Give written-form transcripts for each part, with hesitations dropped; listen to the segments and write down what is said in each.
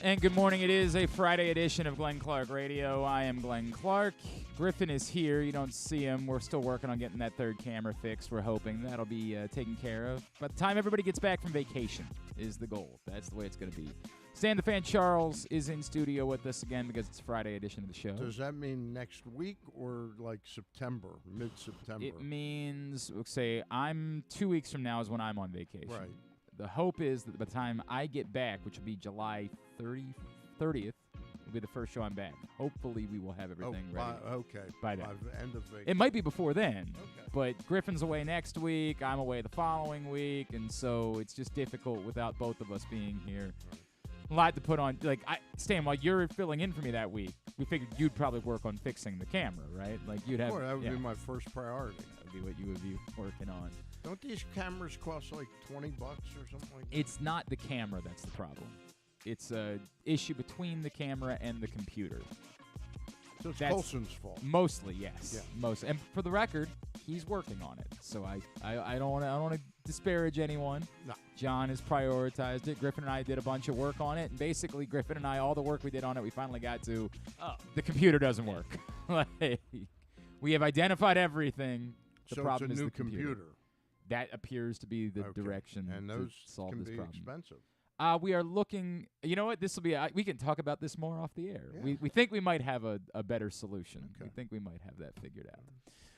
And good morning. It is a Friday edition of Glenn Clark Radio. I am Glenn Clark. Griffin is here. You don't see him. We're still working on getting that third camera fixed. We're hoping that'll be taken care of. By the time everybody gets back from vacation is the goal. That's the way it's going to be. Stan the Fan Charles is in studio with us again because it's a Friday edition of the show. Does that mean next week or like September, mid-September? It means, say, I'm 2 weeks from now is when I'm on vacation. Right. The hope is that by the time I get back, which will be July 30th, will be the first show I'm back. Hopefully, we will have everything ready. By then. the end of vacation. It might be before then, Okay. but Griffin's away next week. I'm away the following week, and so it's just difficult without both of us being here. Right. A lot to put on. Stan, while you're filling in for me that week, we figured you'd probably work on fixing the camera, right? Like you'd have. Sure, that would be my first priority. That would be what you would be working on. Don't these cameras cost like $20 or something like that? It's not the camera that's the problem. It's a issue between the camera and the computer. So it's That's Colson's fault. Mostly, yes. Yeah. Mostly. And for the record, he's working on it. So I don't want to disparage anyone. No. John has prioritized it. Griffin and I did a bunch of work on it. And basically, Griffin and I, all the work we did on it, we finally got to, the computer doesn't work. Like, we have identified everything. The problem it's a is new the computer. That appears to be the direction and to those solve can this be problem. expensive. We are looking. You know what? This will be. We can talk about this more off the air. Yeah. We think we might have a better solution. Okay. We think we might have that figured out.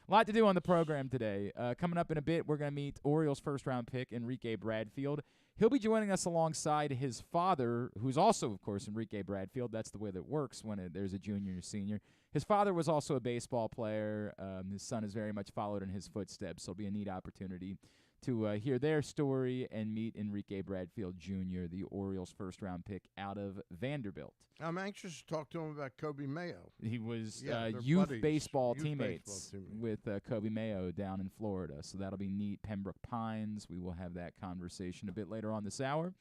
A lot to do on the program today. Coming up in a bit, we're going to meet Orioles first-round pick Enrique Bradfield. He'll be joining us alongside his father, who's also, of course, Enrique Bradfield. That's the way that works when there's a junior and a senior. His father was also a baseball player. His son has very much followed in his footsteps, so it'll be a neat opportunity to hear their story and meet Enrique Bradfield Jr., the Orioles first-round pick out of Vanderbilt. I'm anxious to talk to him about Kobe Mayo. He was they're youth buddies. baseball Youth teammates baseball teammate. with Kobe Mayo down in Florida, so that'll be neat. Pembroke Pines, we will have that conversation a bit later on this hour.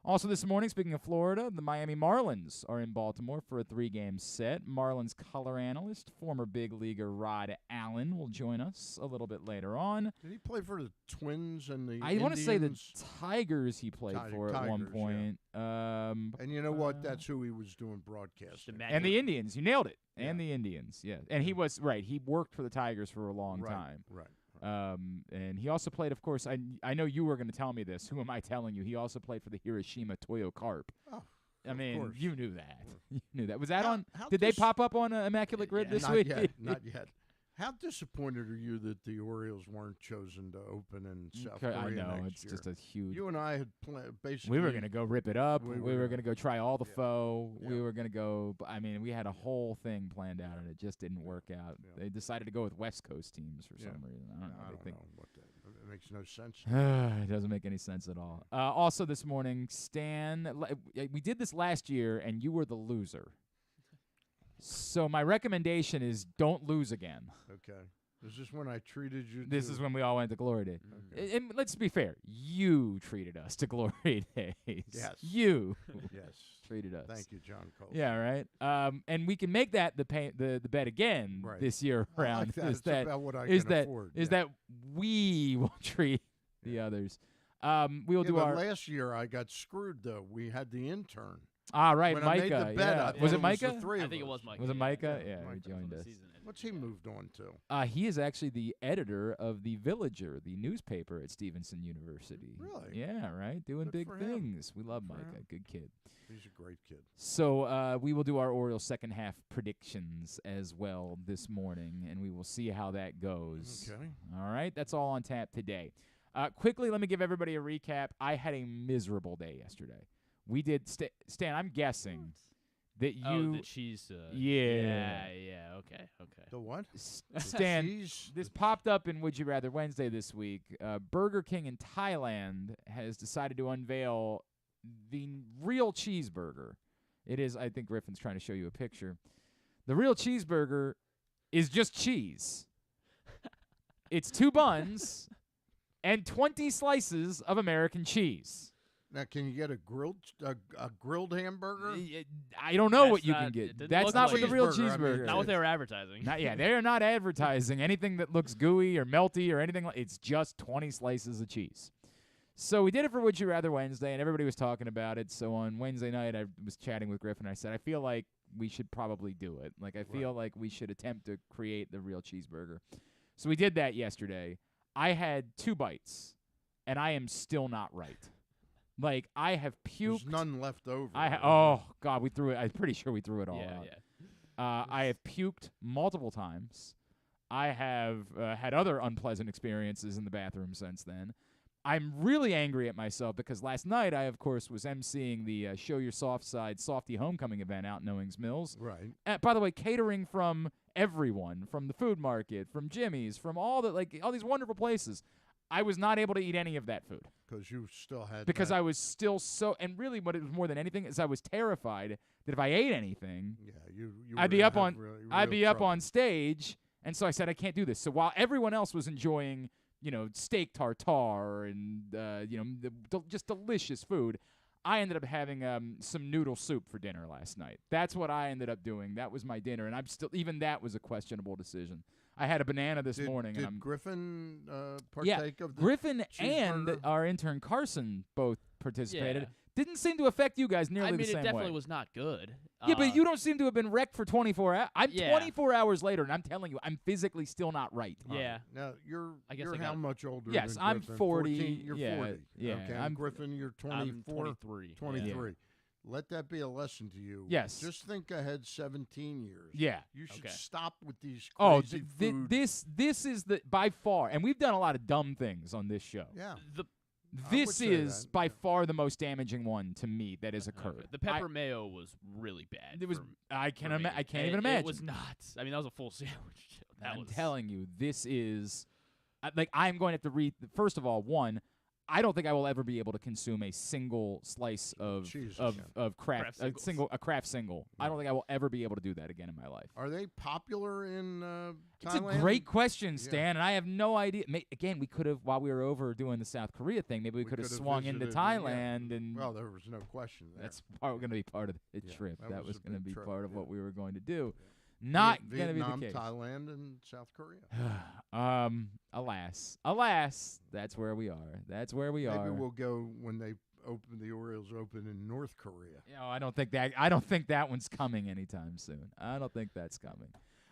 Also this morning, speaking of Florida, the Miami Marlins are in Baltimore for a 3-game set. Marlins color analyst, former big leaguer Rod Allen, will join us a little bit later on. Did he play for the Twins and the I want to say the Indians? Tigers he played for at one point. And you know what? That's who he was doing broadcasting. And the Indians. You nailed it. Yeah. And the Indians, yeah. And he was, right, he worked for the Tigers for a long time. Right. And he also played, of course, I know you were going to tell me this. Who am I telling you? He also played for the Hiroshima Toyo Carp. Oh, I mean, course. you knew that. You knew that. Was that How- on? how Did they dis- pop up on Immaculate Grid this week? Not yet. How disappointed are you that the Orioles weren't chosen to open in South Korea I know. next It's year? just a huge. You and I had basically. We were going to go rip it up. we We were were going to go try all the faux. Yeah. We were going to go. I mean, we had a whole thing planned out, and it just didn't work out. Yeah. They decided to go with West Coast teams for some reason. I don't know. I They don't think know what that. It makes no sense. it doesn't make any sense at all. Also this morning, Stan, we did this last year, and you were the loser. So my recommendation is don't lose again. Okay. Is this when I treated you? This is when we all went to Glory Day. Okay. And let's be fair. You treated us to Glory Days. Yes. You Yes. treated us. Thank you, John Cole. Yeah, right. And we can make that the bet again Right. this year I around. like that. Is It's that about what I is can that afford. is yeah. that we will treat the others. We will Yeah, do but our last year I got screwed though. We had the intern. right, When Micah. I made the bet, yeah. I thought Was it the Micah? three I of think it us. was Mike. Was it Micah? Yeah, Yeah, Micah. he joined us. What's he moved on to? He is actually the editor of The Villager, the newspaper at Stevenson University. Really? Yeah, right. Doing Good big for him. things. We love Good for Micah. him. Good kid. He's a great kid. So we will do our Orioles second half predictions as well this morning, and we will see how that goes. Okay. All right. That's all on tap today. Quickly, let me give everybody a recap. I had a miserable day yesterday. We did, Stan, I'm guessing that you. Oh, the cheese. Yeah. Yeah. Okay. The what? Stan, Cheese? this popped up in Would You Rather Wednesday this week. Burger King in Thailand has decided to unveil the real cheeseburger. It is, I think Griffin's trying to show you a picture. The real cheeseburger is just cheese. It's 2 buns and 20 slices of American cheese. Now, can you get a grilled hamburger? I don't know That's what you not- can it get. didn't That's look not like what the real cheeseburger, I mean, cheeseburger Not is. what they were advertising. They are not advertising anything that looks gooey or melty or anything like. It's just 20 slices of cheese. So we did it for Would You Rather Wednesday, and everybody was talking about it. So on Wednesday night, I was chatting with Griffin. I said, I feel like we should probably do it. Like, I feel like we should attempt to create the real cheeseburger. So we did that yesterday. I had 2 bites, and I am still not right. Like, I have puked. There's none left over. Oh, God, we threw it. I'm pretty sure we threw it all out. Yeah. I have puked multiple times. I have had other unpleasant experiences in the bathroom since then. I'm really angry at myself because last night I, of course, was emceeing the Show Your Soft Side Softy Homecoming event out in Owings Mills. Right. By the way, catering from everyone, from the food market, from Jimmy's, from all these wonderful places. I was not able to eat any of that food. Because you still had Because that. I was still so, and really what it was more than anything is I was terrified that if I ate anything, Yeah, you I'd be were up gonna on have real I'd be up trouble. on stage, and so I said I can't do this. So while everyone else was enjoying, steak tartare and just delicious food, I ended up having some noodle soup for dinner last night. That's what I ended up doing. That was my dinner, and even that was a questionable decision. I had a banana this morning, Did and Griffin partake of the Griffin and cheeseburger? our intern Carson both participated. Yeah. Didn't seem to affect you guys nearly I mean, the same it definitely way. was not good. Yeah, but you don't seem to have been wrecked for 24 hours. I'm Yeah. 24 hours later, and I'm telling you, I'm physically still not right. Yeah. Now I guess you're I how got it. much older? Yes, than I'm Griffin? 40. 14, you're Yeah, 40. yeah, Okay, I'm- Griffin, you're I'm 24. 23. 23. Let that be a lesson to you. Yes. Just think ahead 17 years. Yeah. You should Okay. stop with these Oh, crazy food. this is by far, and we've done a lot of dumb things on this show. Yeah. The This say is that, by yeah. far the most damaging one to me that has occurred. the pepper mayo was really bad. It was. for- I for can. me. I can't It- even imagine. It was nuts. I mean, that was a full sandwich. That I'm was telling you, this is I'm going to have to read. First of all, one, I don't think I will ever be able to consume a single slice of Jesus, of, yeah. of craft Craft singles. a craft single. I don't think I will ever be able to do that again in my life. Are they popular in It's Thailand? a great question, Stan, and I have no idea. Again, we could have, while we were over doing the South Korea thing, maybe we could have could've swung into visited, yeah. Thailand, and Well, there was no question there. that's going to be part of the Yeah, trip. that That was was a going to big be trip, part of yeah. what we were going to do. Not going to be Vietnam, the case. Thailand, and South Korea. Alas, that's where we are. That's where we Maybe are. we'll go when the Orioles open in North Korea. I don't think that one's coming anytime soon. I don't think that's coming.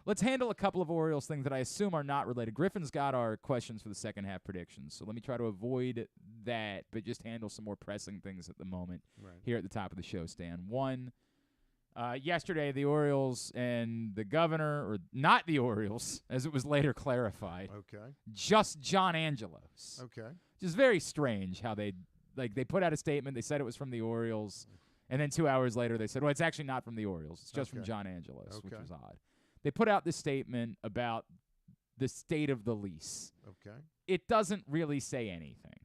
Let's handle a couple of Orioles things that I assume are not related. Griffin's got our questions for the second half predictions, so let me try to avoid that, but just handle some more pressing things at the moment Right. here at the top of the show, Stan. One, yesterday the Orioles and the governor, or not the Orioles, as it was later clarified, Okay. just John Angelos. Okay. Which is very strange how they put out a statement. They said it was from the Orioles, and then 2 hours later they said, well, it's actually not from the Orioles. It's just from Okay. John Angelos, which Okay. was odd. They put out this statement about the state of the lease. Okay. It doesn't really say anything.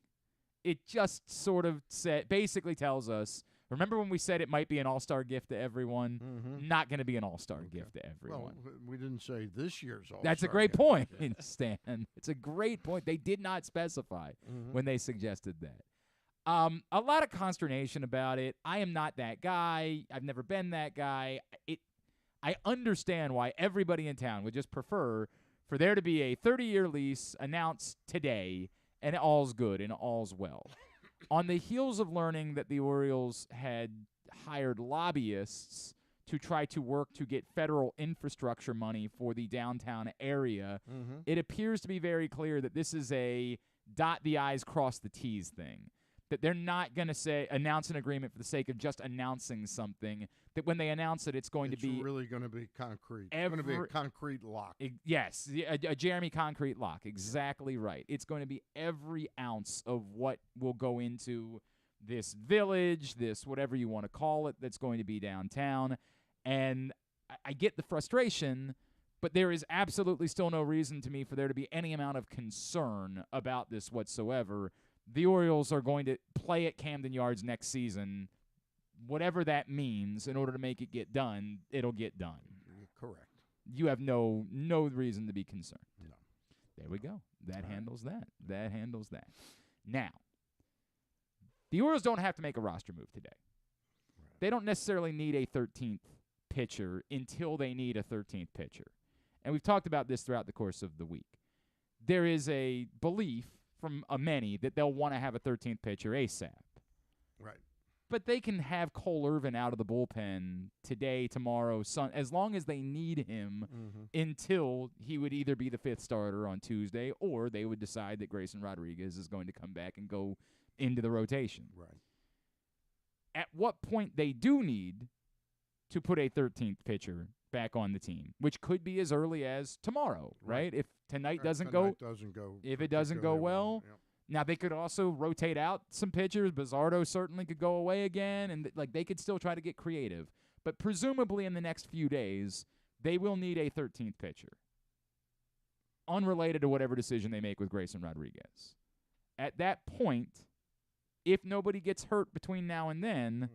It just sort of basically tells us, remember when we said it might be an all-star gift to everyone? Mm-hmm. Not going to be an all-star Okay. gift to Well, everyone. we didn't say this year's all. That's a great point, Stan. It's a great point. They did not specify when they suggested that. A lot of consternation about it. I am not that guy. I've never been that guy. I understand why everybody in town would just prefer for there to be a 30-year lease announced today, and all's good and all's well. On the heels of learning that the Orioles had hired lobbyists to try to work to get federal infrastructure money for the downtown area, Mm-hmm. it appears to be very clear that this is a dot the I's, cross the T's thing. That they're not going to announce an agreement for the sake of just announcing something. That when they announce it, it's going It's to be really going to be concrete. It's going to be a every- concrete lock. yes, a Jeremy concrete lock. Exactly right. It's going to be every ounce of what will go into this village, this whatever you want to call it, that's going to be downtown. And I get the frustration, but there is absolutely still no reason to me for there to be any amount of concern about this whatsoever. The Orioles are going to play at Camden Yards next season. Whatever that means, in order to make it get done, it'll get done. Correct. You have no reason to be concerned. No. There we go. That All right. handles that. That handles that. Now, the Orioles don't have to make a roster move today. Right. They don't necessarily need a 13th pitcher until they need a 13th pitcher. And we've talked about this throughout the course of the week. There is a belief from many that they'll want to have a 13th pitcher ASAP. Right. But they can have Cole Irvin out of the bullpen today, tomorrow, as long as they need him until he would either be the 5th starter on Tuesday or they would decide that Grayson Rodriguez is going to come back and go into the rotation. Right. At what point they do need to put a 13th pitcher back on the team, which could be as early as tomorrow, right? If tonight doesn't go, if it doesn't go well, yep. Now they could also rotate out some pitchers. Bizzardo certainly could go away again, and they could still try to get creative. But presumably in the next few days, they will need a 13th pitcher, unrelated to whatever decision they make with Grayson Rodriguez. At that point, if nobody gets hurt between now and then,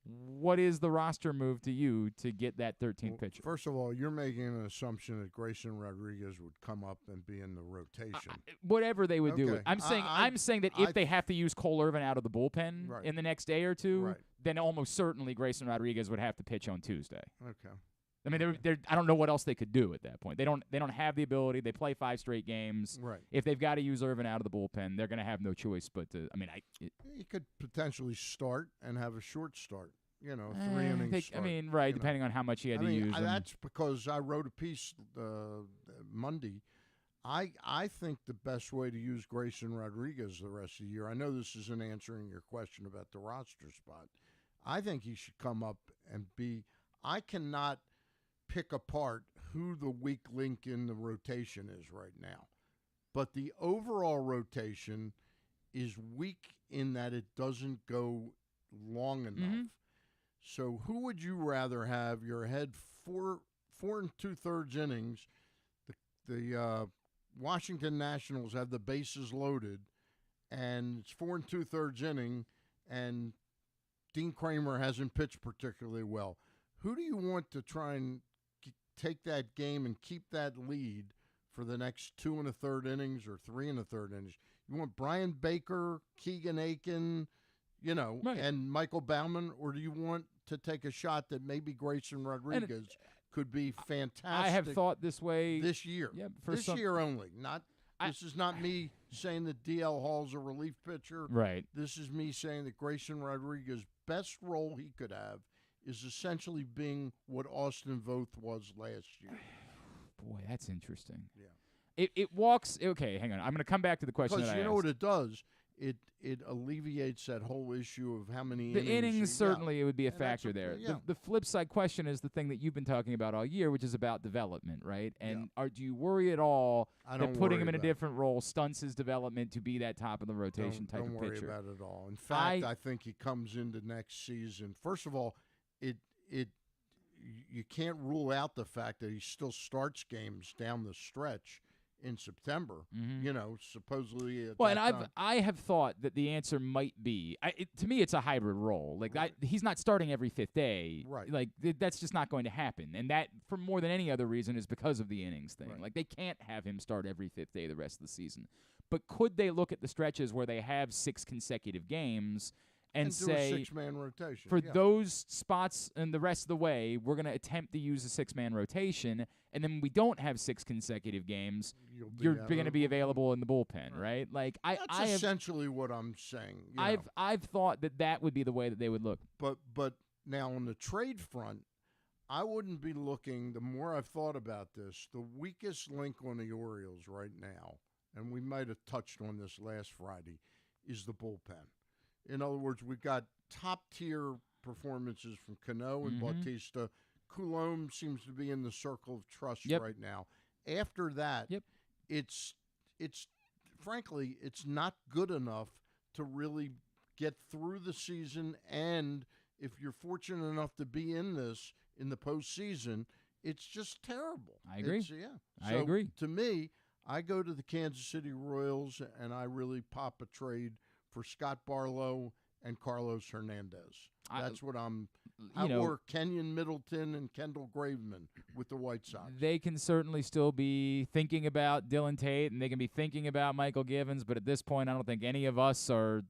what is the roster move to you to get that 13th pitcher? First of all, you're making an assumption that Grayson Rodriguez would come up and be in the rotation. Whatever they would do. Okay. I'm saying that if they have to use Cole Irvin out of the bullpen in the next day or two, then almost certainly Grayson Rodriguez would have to pitch on Tuesday. Okay. I mean, I don't know what else they could do at that point. They don't have the ability. They play 5 straight games. Right. If they've got to use Irvin out of the bullpen, they're going to have no choice but to. I mean, he could potentially start and have a short start. 3 innings. I mean, depending on how much he had to use. That's because I wrote a piece Monday. I think the best way to use Grayson Rodriguez the rest of the year. I know this isn't answering your question about the roster spot. I think he should come up and be. I cannot pick apart who the weak link in the rotation is right now, but the overall rotation is weak in that it doesn't go long enough. So who would you rather have your head 4 2/3 innings? The Washington Nationals have the bases loaded, and it's 4 2/3 inning, and Dean Kramer hasn't pitched particularly well. Who do you want to try and take that game and keep that lead for the next 2 1/3 innings or 3 1/3 innings? You want Brian Baker, Keegan Aiken, and Michael Baumann, or do you want to take a shot that maybe Grayson Rodriguez could be fantastic? I have thought this way this year. Yeah, this year only. This is not me saying that DL Hall's a relief pitcher. Right. This is me saying that Grayson Rodriguez's best role he could have is essentially being what Austin Voth was last year. Boy, that's interesting. Yeah. It walks. Okay, hang on. I'm going to come back to the question. Because that you know asked. what it does? It alleviates that whole issue of how many innings. The innings certainly it would be a factor there. Yeah. The flip side question is the thing that you've been talking about all year, which is about development, right? And do you worry at all that putting him in a different role stunts his development to be that top of the rotation type of pitcher? Don't worry about it at all. In fact, I think he comes into next season. First of all, you can't rule out the fact that he still starts games down the stretch in September, supposedly. I have thought that the answer might be, to me, it's a hybrid role. He's not starting every 5th day. Right. That's just not going to happen. And that, for more than any other reason, is because of the innings thing. Right. They can't have him start every 5th day the rest of the season. But could they look at the stretches where they have 6 consecutive games and say, do a 6-man rotation for those spots and the rest of the way, we're going to attempt to use a 6-man rotation, and then when we don't have 6 consecutive games, you're going to be available in the bullpen, right? That's essentially what I'm saying. I've thought that would be the way that they would look. But now on the trade front, I wouldn't be looking. The more I've thought about this, the weakest link on the Orioles right now, and we might have touched on this last Friday, is the bullpen. In other words, we've got top-tier performances from Cano and Bautista. Coulombe seems to be in the circle of trust right now. After that, it's frankly, it's not good enough to really get through the season. And if you're fortunate enough to be in the postseason, it's just terrible. I agree. I So agree. To me, I go to the Kansas City Royals and I really pop a trade for Scott Barlow and Carlos Hernandez. That's what or Kenyon Middleton and Kendall Graveman with the White Sox. They can certainly still be thinking about Dylan Tate, and they can be thinking about Michael Givens, but at this point, I don't think any of us are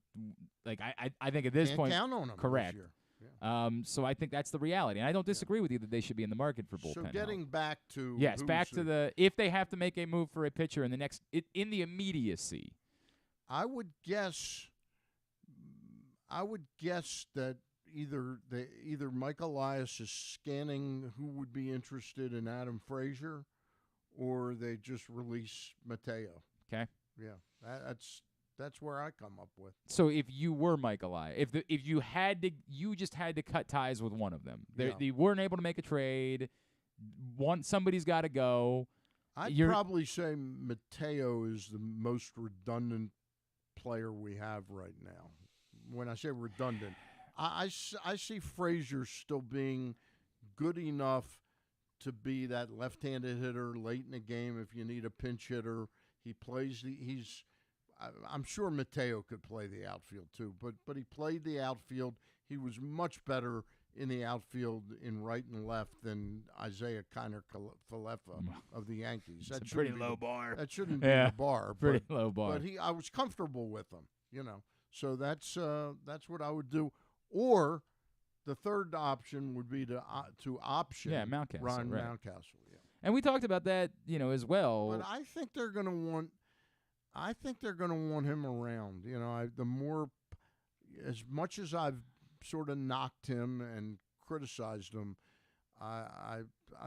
I think at this point, count on them correct. This year. Yeah. So I think that's the reality, and I don't disagree with you that they should be in the market for bullpen. So getting back to if they have to make a move for a pitcher in the immediacy. I would guess that either Mike Elias is scanning who would be interested in Adam Frazier, or they just release Mateo. Okay. Yeah, that's where I come up with. So if you were Mike Elias, if you just had to cut ties with one of them, they weren't able to make a trade. Somebody's got to go. I'd probably say Mateo is the most redundant player we have right now. When I say redundant, I see Frazier still being good enough to be that left-handed hitter late in the game if you need a pinch hitter. He plays I'm sure Mateo could play the outfield too, but he played the outfield. He was much better in the outfield in right and left than Isaiah Kiner-Falefa of the Yankees. That's a pretty low bar. That shouldn't be the bar. Pretty low bar. But I was comfortable with him, So that's what I would do. Or the third option would be to option Mountcastle, Ron right. Mountcastle. Yeah. And we talked about that, as well. But I think they're going to want. I think they're going to want him around. As much as I've sort of knocked him and criticized him, I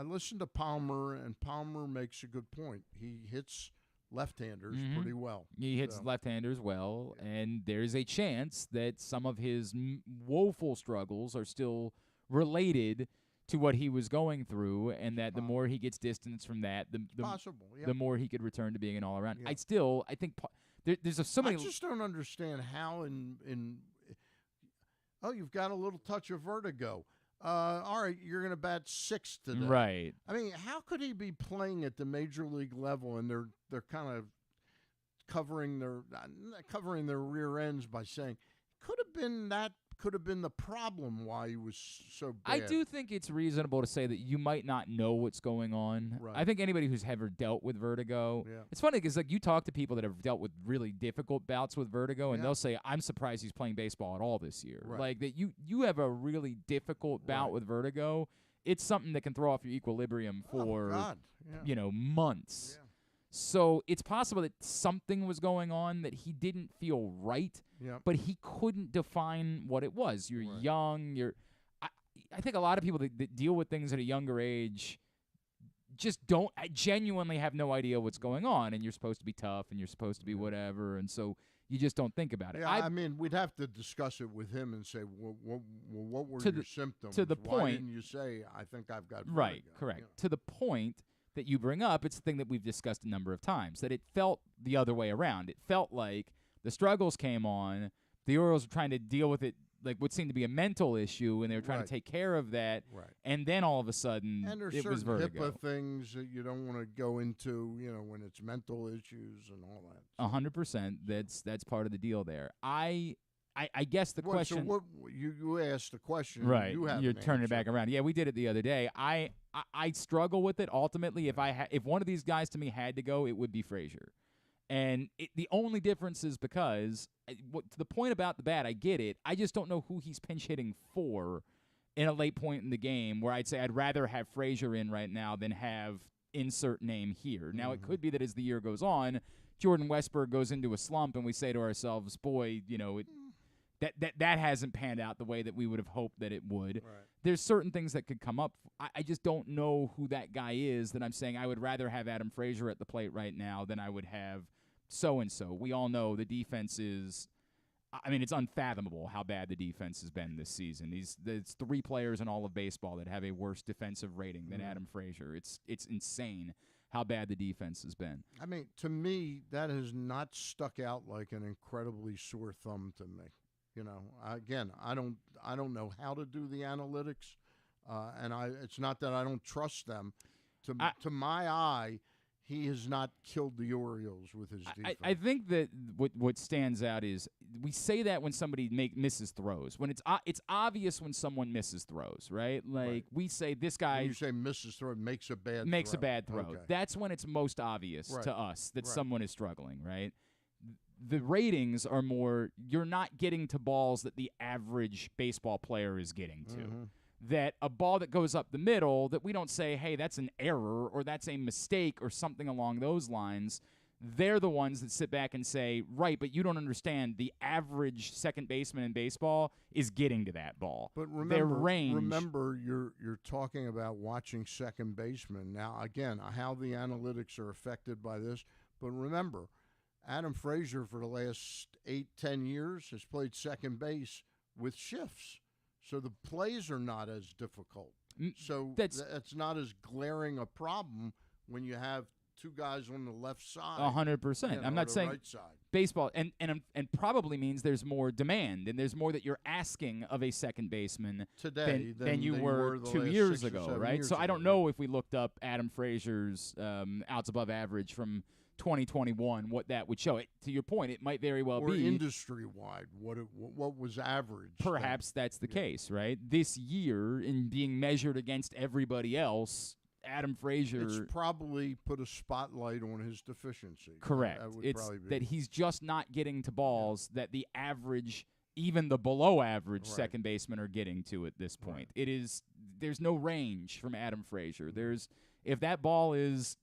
listened to Palmer, and Palmer makes a good point. He hits left-handers pretty well. He hits left-handers well, and there's a chance that some of his woeful struggles are still related to what he was going through, and that the more he gets distance from that, the more he could return to being an all-around. Yeah. I think there's so many. I just don't understand how you've got a little touch of vertigo. All right, you're going to bat 6 today. Right. I mean, how could he be playing at the major league level and they're kind of covering their rear ends by saying could have been the problem why he was so bad. I do think it's reasonable to say that you might not know what's going on. Right. I think anybody who's ever dealt with vertigo, it's funny because you talk to people that have dealt with really difficult bouts with vertigo, and they'll say, "I'm surprised he's playing baseball at all this year." Right. Like that, you have a really difficult bout with vertigo. It's something that can throw off your equilibrium for months. Yeah. So it's possible that something was going on that he didn't feel right, but he couldn't define what it was. You're young. I think a lot of people that deal with things at a younger age just genuinely have no idea what's going on, and you're supposed to be tough, and you're supposed to be whatever, and so you just don't think about it. Yeah, I mean, we'd have to discuss it with him and say, what were your symptoms? To the Why point, didn't you say, I think I've got vertigo? Right, correct. To the point that you bring up, it's the thing that we've discussed a number of times, that it felt the other way around. It felt like the struggles came on, the Orioles were trying to deal with it like what seemed to be a mental issue, and they were trying to take care of that, and then all of a sudden it was vertigo. HIPAA things that you don't want to go into, when it's mental issues and all that. 100%. That's part of the deal there. I guess the question. So you asked the question, right? You're turning it back around. Yeah, we did it the other day. I struggle with it. Ultimately, if one of these guys to me had to go, it would be Frazier. And the only difference is because to the point about the bat, I get it. I just don't know who he's pinch hitting for in a late point in the game where I'd say I'd rather have Frazier in right now than have insert name here. Now, it could be that as the year goes on, Jordan Westburg goes into a slump and we say to ourselves, boy, that hasn't panned out the way that we would have hoped that it would. Right. There's certain things that could come up. I just don't know who that guy is that I'm saying I would rather have Adam Frazier at the plate right now than I would have so-and-so. We all know the defense is – I mean, it's unfathomable how bad the defense has been this season. There's 3 players in all of baseball that have a worse defensive rating than Adam Frazier. It's insane how bad the defense has been. I mean, to me, that has not stuck out like an incredibly sore thumb to me. Again, I don't know how to do the analytics, and it's not that I don't trust them. To my eye, he has not killed the Orioles with his defense. I think that what stands out is we say that when somebody misses throws. When it's obvious when someone misses throws, right? Like we say this guy. When you say misses throw, makes a bad throw. Okay. That's when it's most obvious to us that someone is struggling, right? The ratings are more, you're not getting to balls that the average baseball player is getting to. Mm-hmm. That a ball that goes up the middle, that we don't say, hey, that's an error or that's a mistake or something along those lines. they're the ones that sit back and say, right, but you don't understand. The average second baseman in baseball is getting to that ball. But Their range. remember, you're talking about watching second baseman. Now, again, how the analytics are affected by this. But remember, Adam Frazier for the last 8-10 years has played second base with shifts. So the plays are not as difficult. So that's not as glaring a problem when you have two guys on the left side. 100%. I'm not saying right side. Baseball and probably means there's more demand and there's more that you're asking of a second baseman today than you were 2 years ago, right? So I don't know if we looked up Adam Frazier's outs above average from 2021, what that would show. It to your point, it might very well be industry wide what was average. Perhaps that's the case, right? This year, in being measured against everybody else, Adam Frazier. It's probably put a spotlight on his deficiency. Correct. That would it's probably be. that he's just not getting to balls that the average, even the below average second baseman are getting to at this point. There's no range from Adam Frazier. If that ball is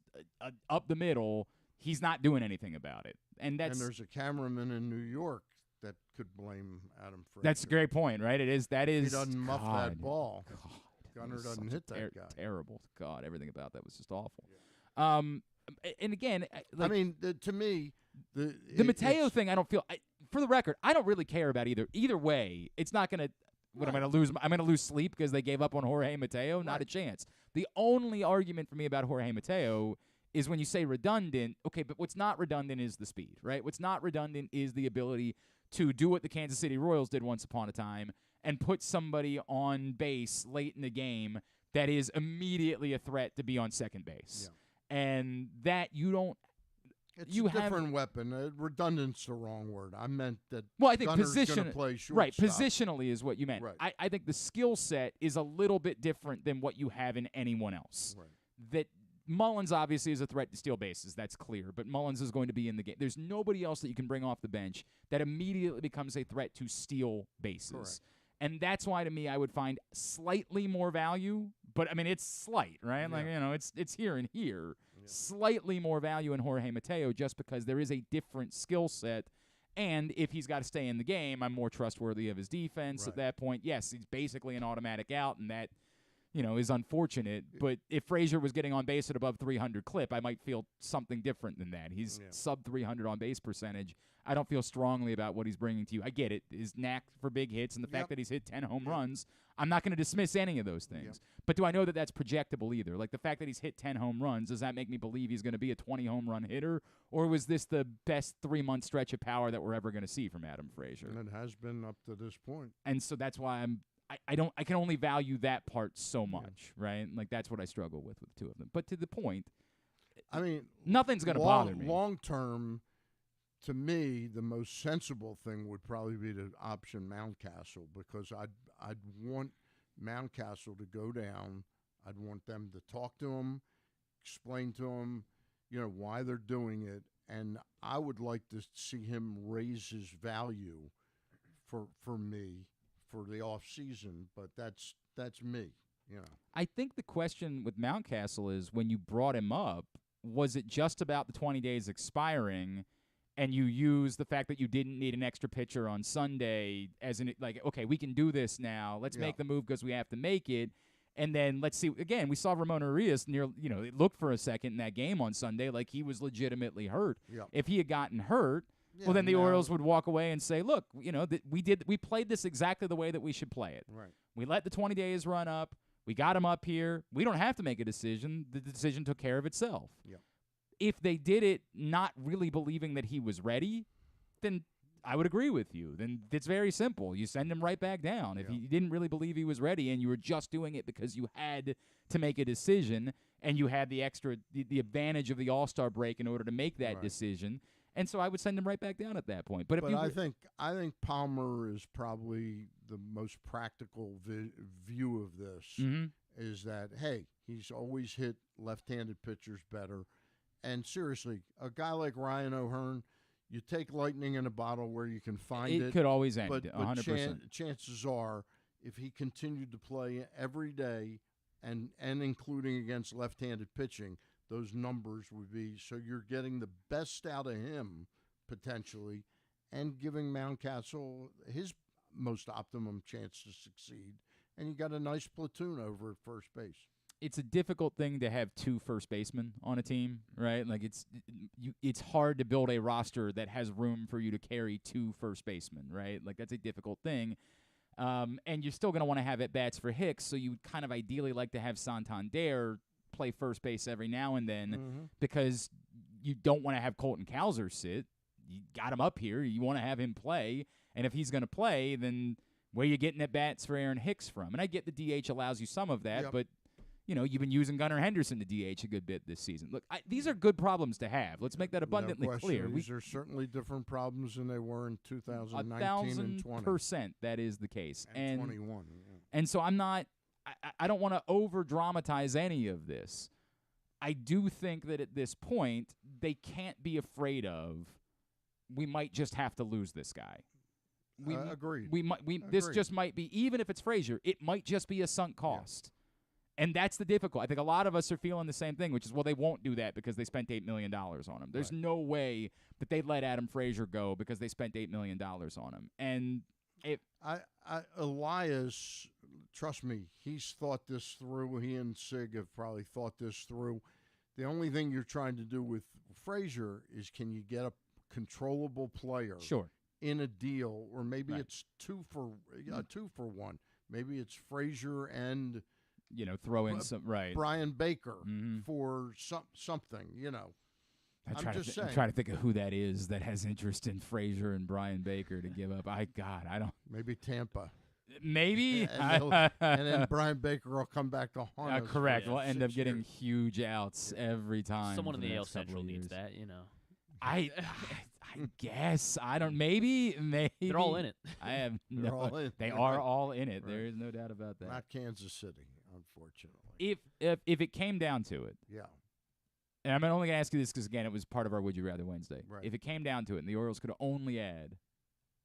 up the middle, he's not doing anything about it. And there's a cameraman in New York that could blame Adam Frazier. That's a great point, right? He doesn't muff that ball. God. Gunner doesn't hit that guy. Terrible. God, everything about that was just awful. Yeah. And again, to me, the Mateo thing, I don't feel. For the record, I don't really care about either. Either way, it's not going to. What I'm going to lose? I'm going to lose sleep because they gave up on Jorge Mateo. Not a chance. The only argument for me about Jorge Mateo is when you say redundant. Okay, but what's not redundant is the speed, right? What's not redundant is the ability to do what the Kansas City Royals did once upon a time and put somebody on base late in the game that is immediately a threat to be on second base. Yeah. And that you don't It's a different weapon. Redundant's the wrong word. I meant that. Well, I think Gunner's gonna play shortstop. Right, positionally is what you meant. Right. I think the skill set is a little bit different than what you have in anyone else. Right. That Mullins obviously is a threat to steal bases. That's clear. But Mullins is going to be in the game. There's nobody else that you can bring off the bench that immediately becomes a threat to steal bases. Correct. And that's why, to me, I would find slightly more value. But, I mean, it's slight, right? Yeah. Like, it's here and here. Yeah. Slightly more value in Jorge Mateo just because there is a different skill set. And if he's got to stay in the game, I'm more trustworthy of his defense at that point. Yes, he's basically an automatic out, and that, is unfortunate. But if Frazier was getting on base at above 300 clip, I might feel something different than that. He's sub 300 on base percentage. I don't feel strongly about what he's bringing to you. I get it. His knack for big hits and the fact that he's hit 10 home runs, I'm not going to dismiss any of those things. But do I know that that's projectable either? Like the fact that he's hit 10 home runs, does that make me believe he's going to be a 20 home run hitter? Or was this the best 3-month stretch of power that we're ever going to see from Adam Frazier? And it has been up to this point. And so that's why I can only value that part so much, right? Like that's what I struggle with the two of them. But to the point, I mean, nothing's going to bother me. Long term, to me, the most sensible thing would probably be to option Mountcastle because I'd want Mountcastle to go down. I'd want them to talk to him, explain to him, why they're doing it, and I would like to see him raise his value for me for the off season. But that's me, I think the question with Mountcastle is when you brought him up, was it just about the 20 days expiring? And you use the fact that you didn't need an extra pitcher on Sunday as okay, we can do this now. Let's make the move because we have to make it. And then let's see. Again, we saw Ramon Arias it looked for a second in that game on Sunday like he was legitimately hurt. Yeah. If he had gotten hurt, well, then the Orioles would walk away and say, look, we played this exactly the way that we should play it. Right. We let the 20 days run up. We got him up here. We don't have to make a decision. The decision took care of itself. Yeah. If they did it not really believing that he was ready, then I would agree with you. Then it's very simple. You send him right back down. If you didn't really believe he was ready and you were just doing it because you had to make a decision and you had the advantage of the All-Star break in order to make that decision, and so I would send him right back down at that point. But I think Palmer is probably the most practical view of this is that, hey, he's always hit left-handed pitchers better. And seriously, a guy like Ryan O'Hearn, you take lightning in a bottle where you can find it. It could always end, but 100%. Chances are, if he continued to play every day and including against left-handed pitching, those numbers would be. So you're getting the best out of him potentially, and giving Mountcastle his most optimum chance to succeed. And you got a nice platoon over at first base. It's a difficult thing to have two first basemen on a team, right? Like it's hard to build a roster that has room for you to carry two first basemen, right? Like that's a difficult thing. And you're still going to want to have at-bats for Hicks, so you would kind of ideally like to have Santander play first base every now and then because you don't want to have Colton Cowser sit. You got him up here. You want to have him play. And if he's going to play, then where are you getting at-bats for Aaron Hicks from? And I get the DH allows you some of that, but you've been using Gunnar Henderson to DH a good bit this season. Look, these are good problems to have. Let's make that abundantly clear. These are certainly different problems than they were in 2019 and 20. 1,000% that is the case. And 21. Yeah. And so I don't want to over-dramatize any of this. I do think that at this point, they can't be afraid of, we might just have to lose this guy. Agreed. This just might be, even if it's Frazier, it might just be a sunk cost. Yeah. And that's the difficult. I think a lot of us are feeling the same thing, which is, well, they won't do that because they spent $8 million on him. There's no way that they'd let Adam Frazier go because they spent $8 million on him. And Elias, trust me, he's thought this through. He and Sig have probably thought this through. The only thing you're trying to do with Frazier is, can you get a controllable player in a deal, or maybe it's two for one. Maybe it's Frazier and throw in some Brian Baker for something. I'm trying to think of who that is that has interest in Frazier and Brian Baker to give up. I don't. Maybe Tampa. Maybe. and then Brian Baker will come back to haunt us. Correct. We'll end up getting huge outs every time. Someone in the AL Central needs that, I guess. I don't. Maybe. They're all in it. I have no. They are all in it. Right. There is no doubt about that. Not Kansas City, unfortunately. If it came down to it. Yeah. And I'm only going to ask you this because, again, it was part of our Would You Rather Wednesday. Right. If it came down to it and the Orioles could only add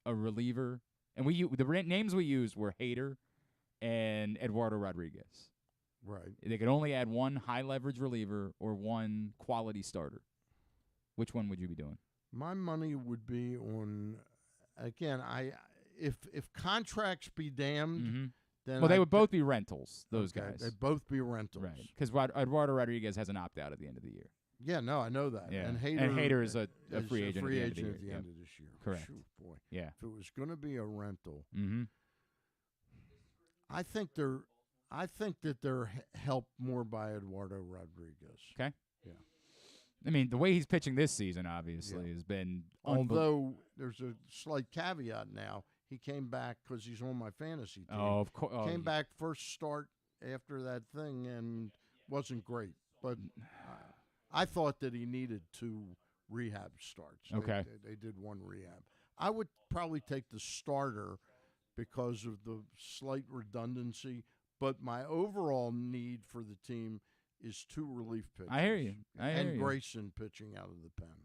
a reliever, and the names we used were Hader and Eduardo Rodriguez. Right. They could only add one high-leverage reliever or one quality starter. Which one would you be doing? My money would be on, again, if contracts be damned, then they would both be rentals, those guys. They'd both be rentals. Right, because Eduardo Rodriguez has an opt-out at the end of the year. Yeah, no, I know that. Yeah. And Hader is a free agent at the end of this year. Correct. Shoot, boy. Yeah. If it was going to be a rental, I think that they're helped more by Eduardo Rodriguez. Okay. Yeah. I mean, the way he's pitching this season, obviously, has been Although there's a slight caveat now. He came back because he's on my fantasy team. Oh, of course. Came back first start after that thing and wasn't great. But I thought that he needed 2 rehab starts. Okay. They did 1 rehab. I would probably take the starter because of the slight redundancy. But my overall need for the team is 2 relief pitchers. I hear you. And Grayson pitching out of the pen.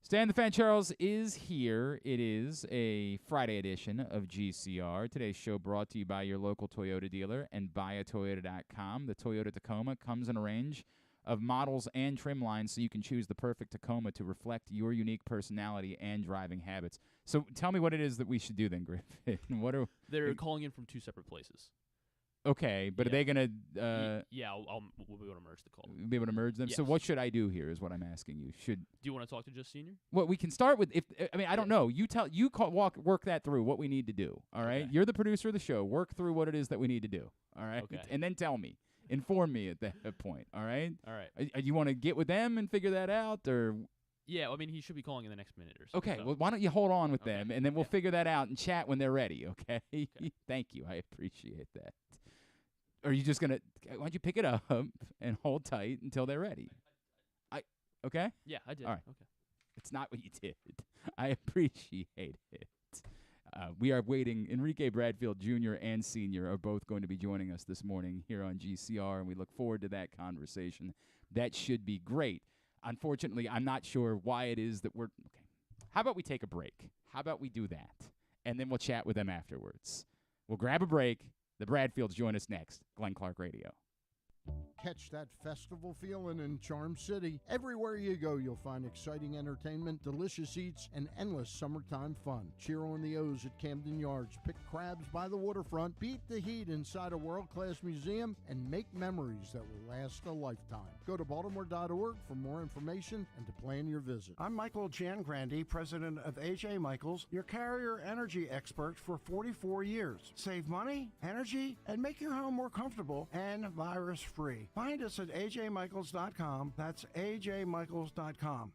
Stan the Fan Charles is here. It is a Friday edition of GCR. Today's show brought to you by your local Toyota dealer and buyatoyota.com. The Toyota Tacoma comes in a range of models and trim lines, so you can choose the perfect Tacoma to reflect your unique personality and driving habits. So tell me what it is that we should do then, Griffin. They're calling in from 2 separate places. Okay, but are they going to we'll be able to merge the call. Be able to merge them? Yes. So what should I do here is what I'm asking you. Do you want to talk to Just Senior? Well, we can start with I don't know. Work that through what we need to do, all right? Okay. You're the producer of the show. Work through what it is that we need to do, all right? Okay. And then tell me. Inform me at that point, all right? All right. You want to get with them and figure that out, or Yeah, I mean, he should be calling in the next minute or so. Okay, so. well, why don't you hold on with them, and then we'll figure that out and chat when they're ready, okay? Thank you. I appreciate that. Or are you just going to – why don't you pick it up and hold tight until they're ready? Okay? Yeah, I did. All right. Okay. It's not what you did. I appreciate it. We are waiting. Enrique Bradfield Jr. and Sr. are both going to be joining us this morning here on GCR, and we look forward to that conversation. That should be great. Unfortunately, I'm not sure why it is that we're – okay. How about we take a break? How about we do that? And then we'll chat with them afterwards. We'll grab a break. The Bradfields join us next. Glenn Clark Radio. Catch that festival feeling in Charm City. Everywhere you go, you'll find exciting entertainment, delicious eats, and endless summertime fun. Cheer on the O's at Camden Yards, pick crabs by the waterfront, beat the heat inside a world-class museum, and make memories that will last a lifetime. Go to baltimore.org for more information and to plan your visit. I'm Michael Jangrandi, president of AJ Michaels, your carrier energy expert for 44 years. Save money, energy, and make your home more comfortable and virus-free. Find us at ajmichaels.com. That's ajmichaels.com.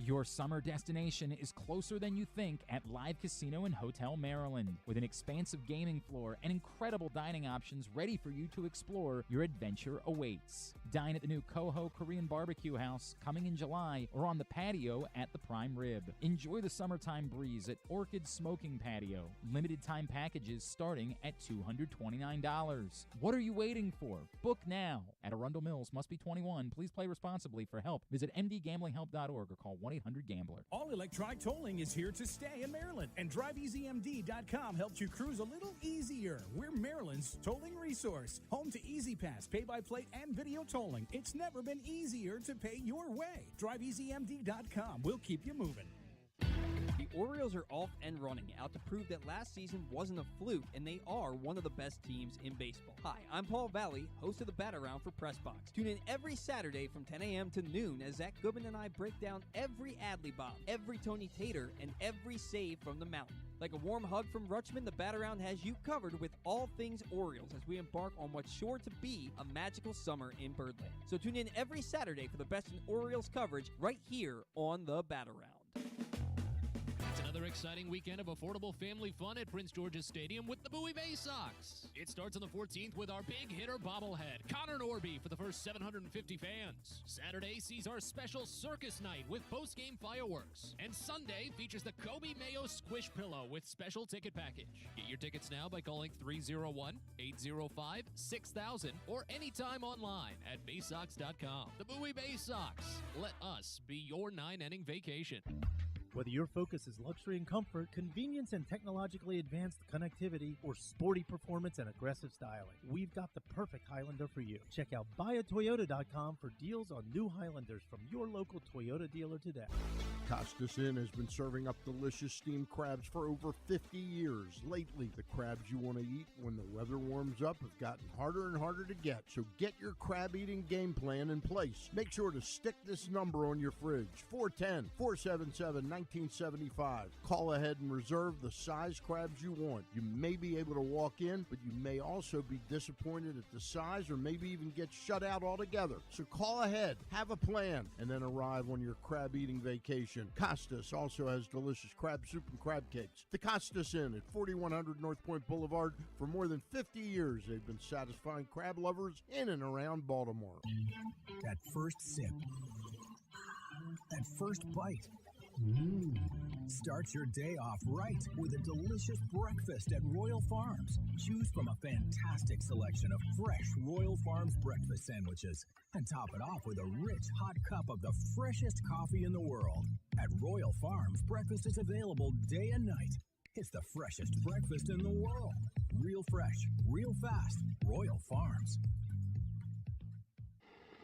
Your summer destination is closer than you think at Live Casino and Hotel Maryland. With an expansive gaming floor and incredible dining options ready for you to explore, your adventure awaits. Dine at the new Coho Korean Barbecue House coming in July or on the patio at the Prime Rib. Enjoy the summertime breeze at Orchid Smoking Patio. Limited time packages starting at $229. What are you waiting for? Book now. At Arundel Mills, must be 21. Please play responsibly. For help, visit mdgamblinghelp.org or call 1-800-GAMBLER. All electronic tolling is here to stay in Maryland, and DriveEasyMD.com helps you cruise a little easier. We're Maryland's tolling resource, home to Easy Pass, pay-by-plate, and video tolling. It's never been easier to pay your way. DriveEasyMD.com. We'll keep you moving. The Orioles are off and running, out to prove that last season wasn't a fluke, and they are one of the best teams in baseball. Hi, I'm Paul Valley, host of the Bat Around for PressBox. Tune in every Saturday from 10 a.m. to noon as Zach Goodman and I break down every Adley bomb, every Tony Tater, and every save from the mountain. Like a warm hug from Rutschman, the Bat Around has you covered with all things Orioles as we embark on what's sure to be a magical summer in Birdland. So tune in every Saturday for the best in Orioles coverage right here on the Bat Around. It's another exciting weekend of affordable family fun at Prince George's Stadium with the Bowie Bay Sox. It starts on the 14th with our big hitter bobblehead, Connor Norby, for the first 750 fans. Saturday sees our special circus night with post-game fireworks. And Sunday features the Kobe Mayo Squish Pillow with special ticket package. Get your tickets now by calling 301-805-6000 or anytime online at baysox.com. The Bowie Bay Sox. Let us be your 9-inning vacation. Whether your focus is luxury and comfort, convenience and technologically advanced connectivity, or sporty performance and aggressive styling, we've got the perfect Highlander for you. Check out buyatoyota.com for deals on new Highlanders from your local Toyota dealer today. Costas Inn has been serving up delicious steamed crabs for over 50 years. Lately, the crabs you want to eat when the weather warms up have gotten harder and harder to get. So get your crab eating game plan in place. Make sure to stick this number on your fridge, 410-477-1975. Call ahead and reserve the size crabs you want. You may be able to walk in, but you may also be disappointed at the size or maybe even get shut out altogether. So call ahead, have a plan, and then arrive on your crab eating vacation. Costas also has delicious crab soup and crab cakes. The Costas Inn at 4100 North Point Boulevard. For more than 50 years, they've been satisfying crab lovers in and around Baltimore. That first sip. That first bite. Start your day off right with a delicious breakfast at Royal Farms. Choose from a fantastic selection of fresh Royal Farms breakfast sandwiches and top it off with a rich hot cup of the freshest coffee in the world. At Royal Farms, breakfast is available day and night. It's the freshest breakfast in the world. Real fresh, real fast. Royal Farms.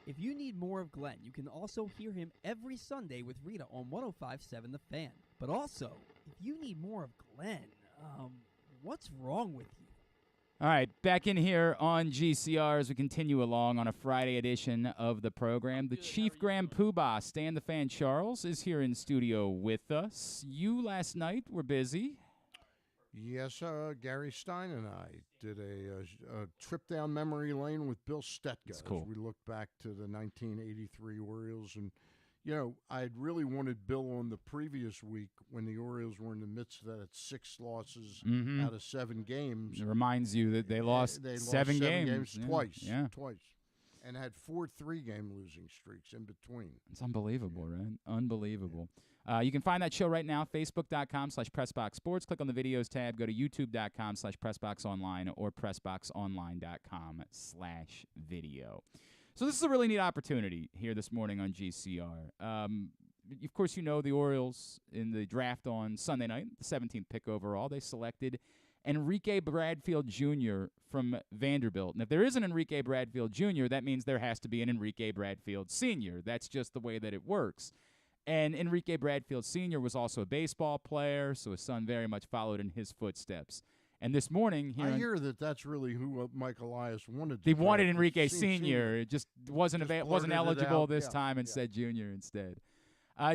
If you need more of Glenn, you can also hear him every Sunday with Rita on 105.7 The Fan. But also, if you need more of Glenn, what's wrong with you? All right, back in here on GCR as we continue along on a Friday edition of the program. The Chief Grand Poobah, Stan the Fan Charles, is here in studio with us. You last night were busy. Yes, Gary Stein and I did a trip down memory lane with Bill Stetka. That's cool. As we look back to the 1983 Orioles. And, you know, I had really wanted Bill on the previous week when the Orioles were in the midst of that 6 losses out of 7 games. It reminds you that they lost seven games. Twice. Yeah. Twice. And had 4 3-game losing streaks in between. It's unbelievable, right? Unbelievable. You can find that show right now, facebook.com/PressBoxSports. Click on the videos tab. Go to youtube.com/PressBoxOnline or PressBoxOnline.com/video. So this is a really neat opportunity here this morning on GCR. Of course, you know the Orioles in the draft on Sunday night, the 17th pick overall. They selected Enrique Bradfield Jr. from Vanderbilt. And if there is an Enrique Bradfield Jr., that means there has to be an Enrique Bradfield Sr. That's just the way that it works. And Enrique Bradfield Sr. was also a baseball player, so his son very much followed in his footsteps. And this morning, I hear that that's really who Mike Elias wanted. They wanted Enrique Sr. It just wasn't eligible this time and said Jr. instead.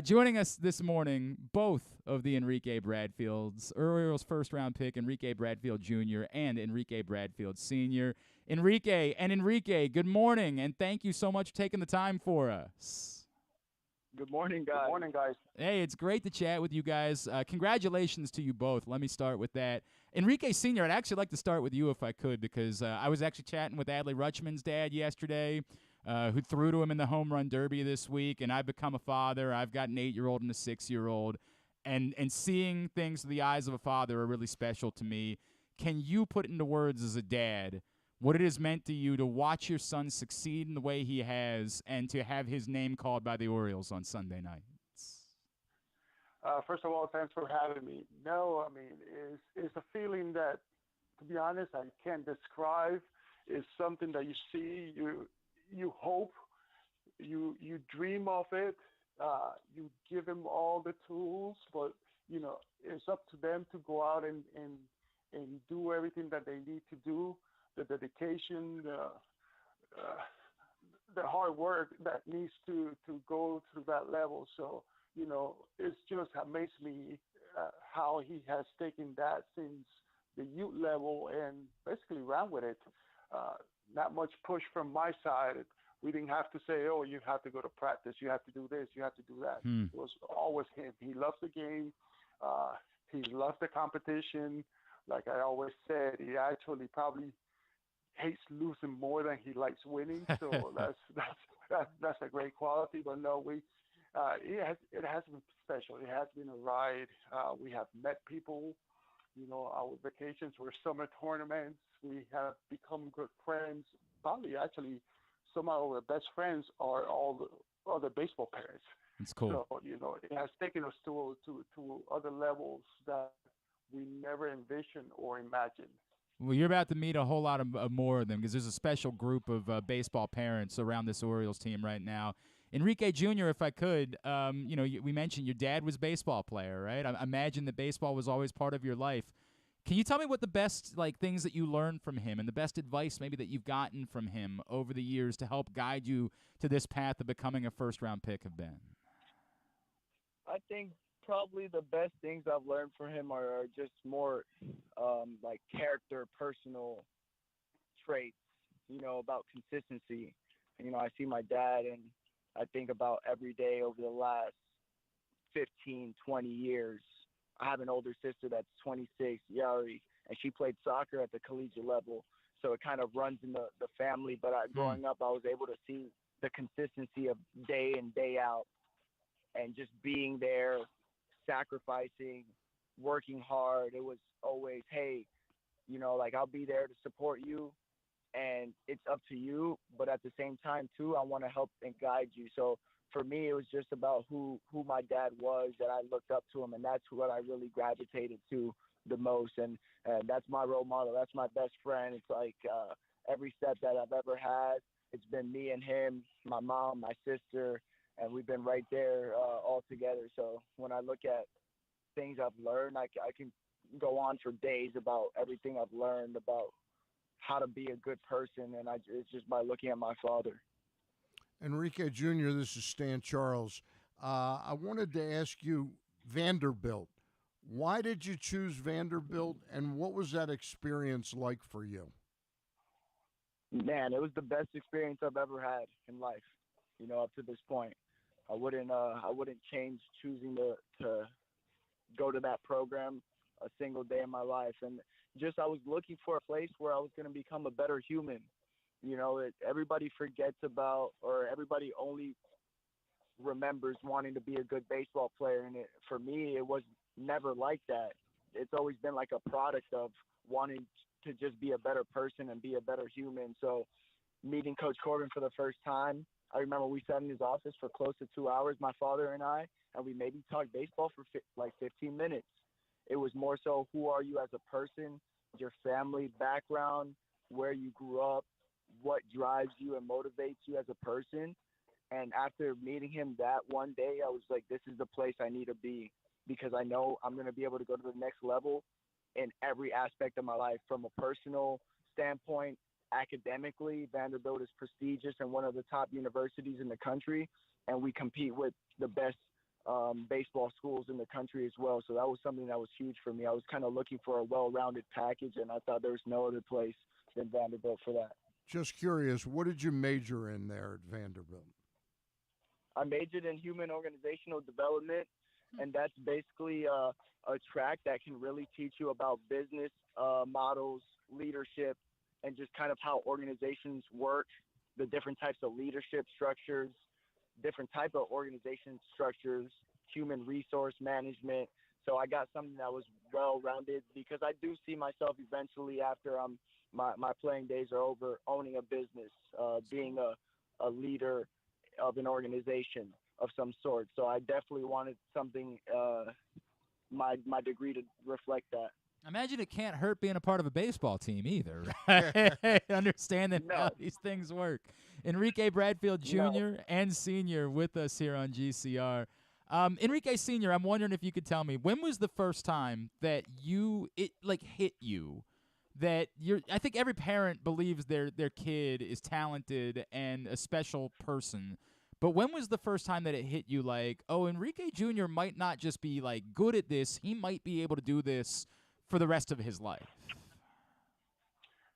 Joining us this morning, both of the Enrique Bradfields, Orioles first-round pick Enrique Bradfield Jr. and Enrique Bradfield Sr. Enrique, good morning, and thank you so much for taking the time for us. Good morning, guys. Hey, it's great to chat with you guys. Congratulations to you both. Let me start with that. Enrique Sr., I'd actually like to start with you if I could, because I was actually chatting with Adley Rutschman's dad yesterday, who threw to him in the home run derby this week, and I've become a father. I've got an 8-year-old and a 6-year-old, and seeing things through the eyes of a father are really special to me. Can you put into words as a dad what it has meant to you to watch your son succeed in the way he has and to have his name called by the Orioles on Sunday night? First of all, thanks for having me. No, I mean, it's a feeling that, to be honest, I can't describe. It's something that you see, you hope, you dream of it. You give them all the tools, but it's up to them to go out and do everything that they need to do. The dedication, the hard work that needs to go through that level. So, it's just amazed me how he has taken that since the youth level and basically ran with it. Not much push from my side. We didn't have to say, oh, you have to go to practice, you have to do this, you have to do that. It was always him. He loves the game. He loves the competition. Like I always said, he actually probably hates losing more than he likes winning. So that's a great quality. But no, it has been special. It has been a ride. We have met people. Our vacations were summer tournaments. We have become good friends. Probably actually some of our best friends are all the other baseball parents. It's cool. So, it has taken us to other levels that we never envisioned or imagined. Well, you're about to meet a whole lot of more of them because there's a special group of baseball parents around this Orioles team right now. Enrique Jr., if I could, we mentioned your dad was a baseball player, right? I imagine that baseball was always part of your life. Can you tell me what the best things that you learned from him and the best advice maybe that you've gotten from him over the years to help guide you to this path of becoming a first-round pick have been? I think probably the best things I've learned from him are just more character, personal traits, about consistency. I see my dad and I think about every day over the last 15, 20 years. I have an older sister that's 26, Yari, and she played soccer at the collegiate level. So it kind of runs in the family. But growing up, I was able to see the consistency of day in, day out, and just being there, sacrificing, working hard. It was always, hey, I'll be there to support you, and it's up to you. But at the same time, too, I want to help and guide you. So for me, it was just about who my dad was, that I looked up to him, and that's what I really gravitated to the most. And that's my role model. That's my best friend. It's like every step that I've ever had, it's been me and him, my mom, my sister, and we've been right there all together. So when I look at things I've learned, I can go on for days about everything I've learned about how to be a good person, and it's just by looking at my father. Enrique Jr., this is Stan Charles. I wanted to ask you, Vanderbilt. Why did you choose Vanderbilt, and what was that experience like for you? Man, it was the best experience I've ever had in life, up to this point. I wouldn't change choosing to go to that program a single day in my life. And just I was looking for a place where I was going to become a better human. Everybody forgets about, or everybody only remembers wanting to be a good baseball player. And for me, it was never like that. It's always been like a product of wanting to just be a better person and be a better human. So meeting Coach Corbin for the first time, I remember we sat in his office for close to 2 hours, my father and I, and we maybe talked baseball for like 15 minutes. It was more so, who are you as a person? your family background, where you grew up, what drives you and motivates you as a person. And after meeting him that one day, I was like, this is the place I need to be because I know I'm going to be able to go to the next level in every aspect of my life from a personal standpoint. Academically, Vanderbilt is prestigious and one of the top universities in the country, and we compete with the best baseball schools in the country as well. So that was something that was huge for me. I was kind of looking for a well-rounded package, and I thought there was no other place than Vanderbilt for that. Just curious, what did you major in there at Vanderbilt? I majored in human organizational development, and that's basically a track that can really teach you about business models, leadership, and just kind of how organizations work, the different types of leadership structures, different type of organization structures, human resource management. So I got something that was well-rounded because I do see myself eventually after my playing days are over, owning a business, being a leader of an organization of some sort. So I definitely wanted something, my degree to reflect that. I imagine it can't hurt being a part of a baseball team either, right? Understanding how these things work. Enrique Bradfield Jr. and Sr. with us here on GCR. Enrique Sr., I'm wondering if you could tell me, when was the first time that it hit you that I think every parent believes their kid is talented and a special person. But when was the first time that it hit you like, oh, Enrique Jr. might not just be like good at this, he might be able to do this for the rest of his life?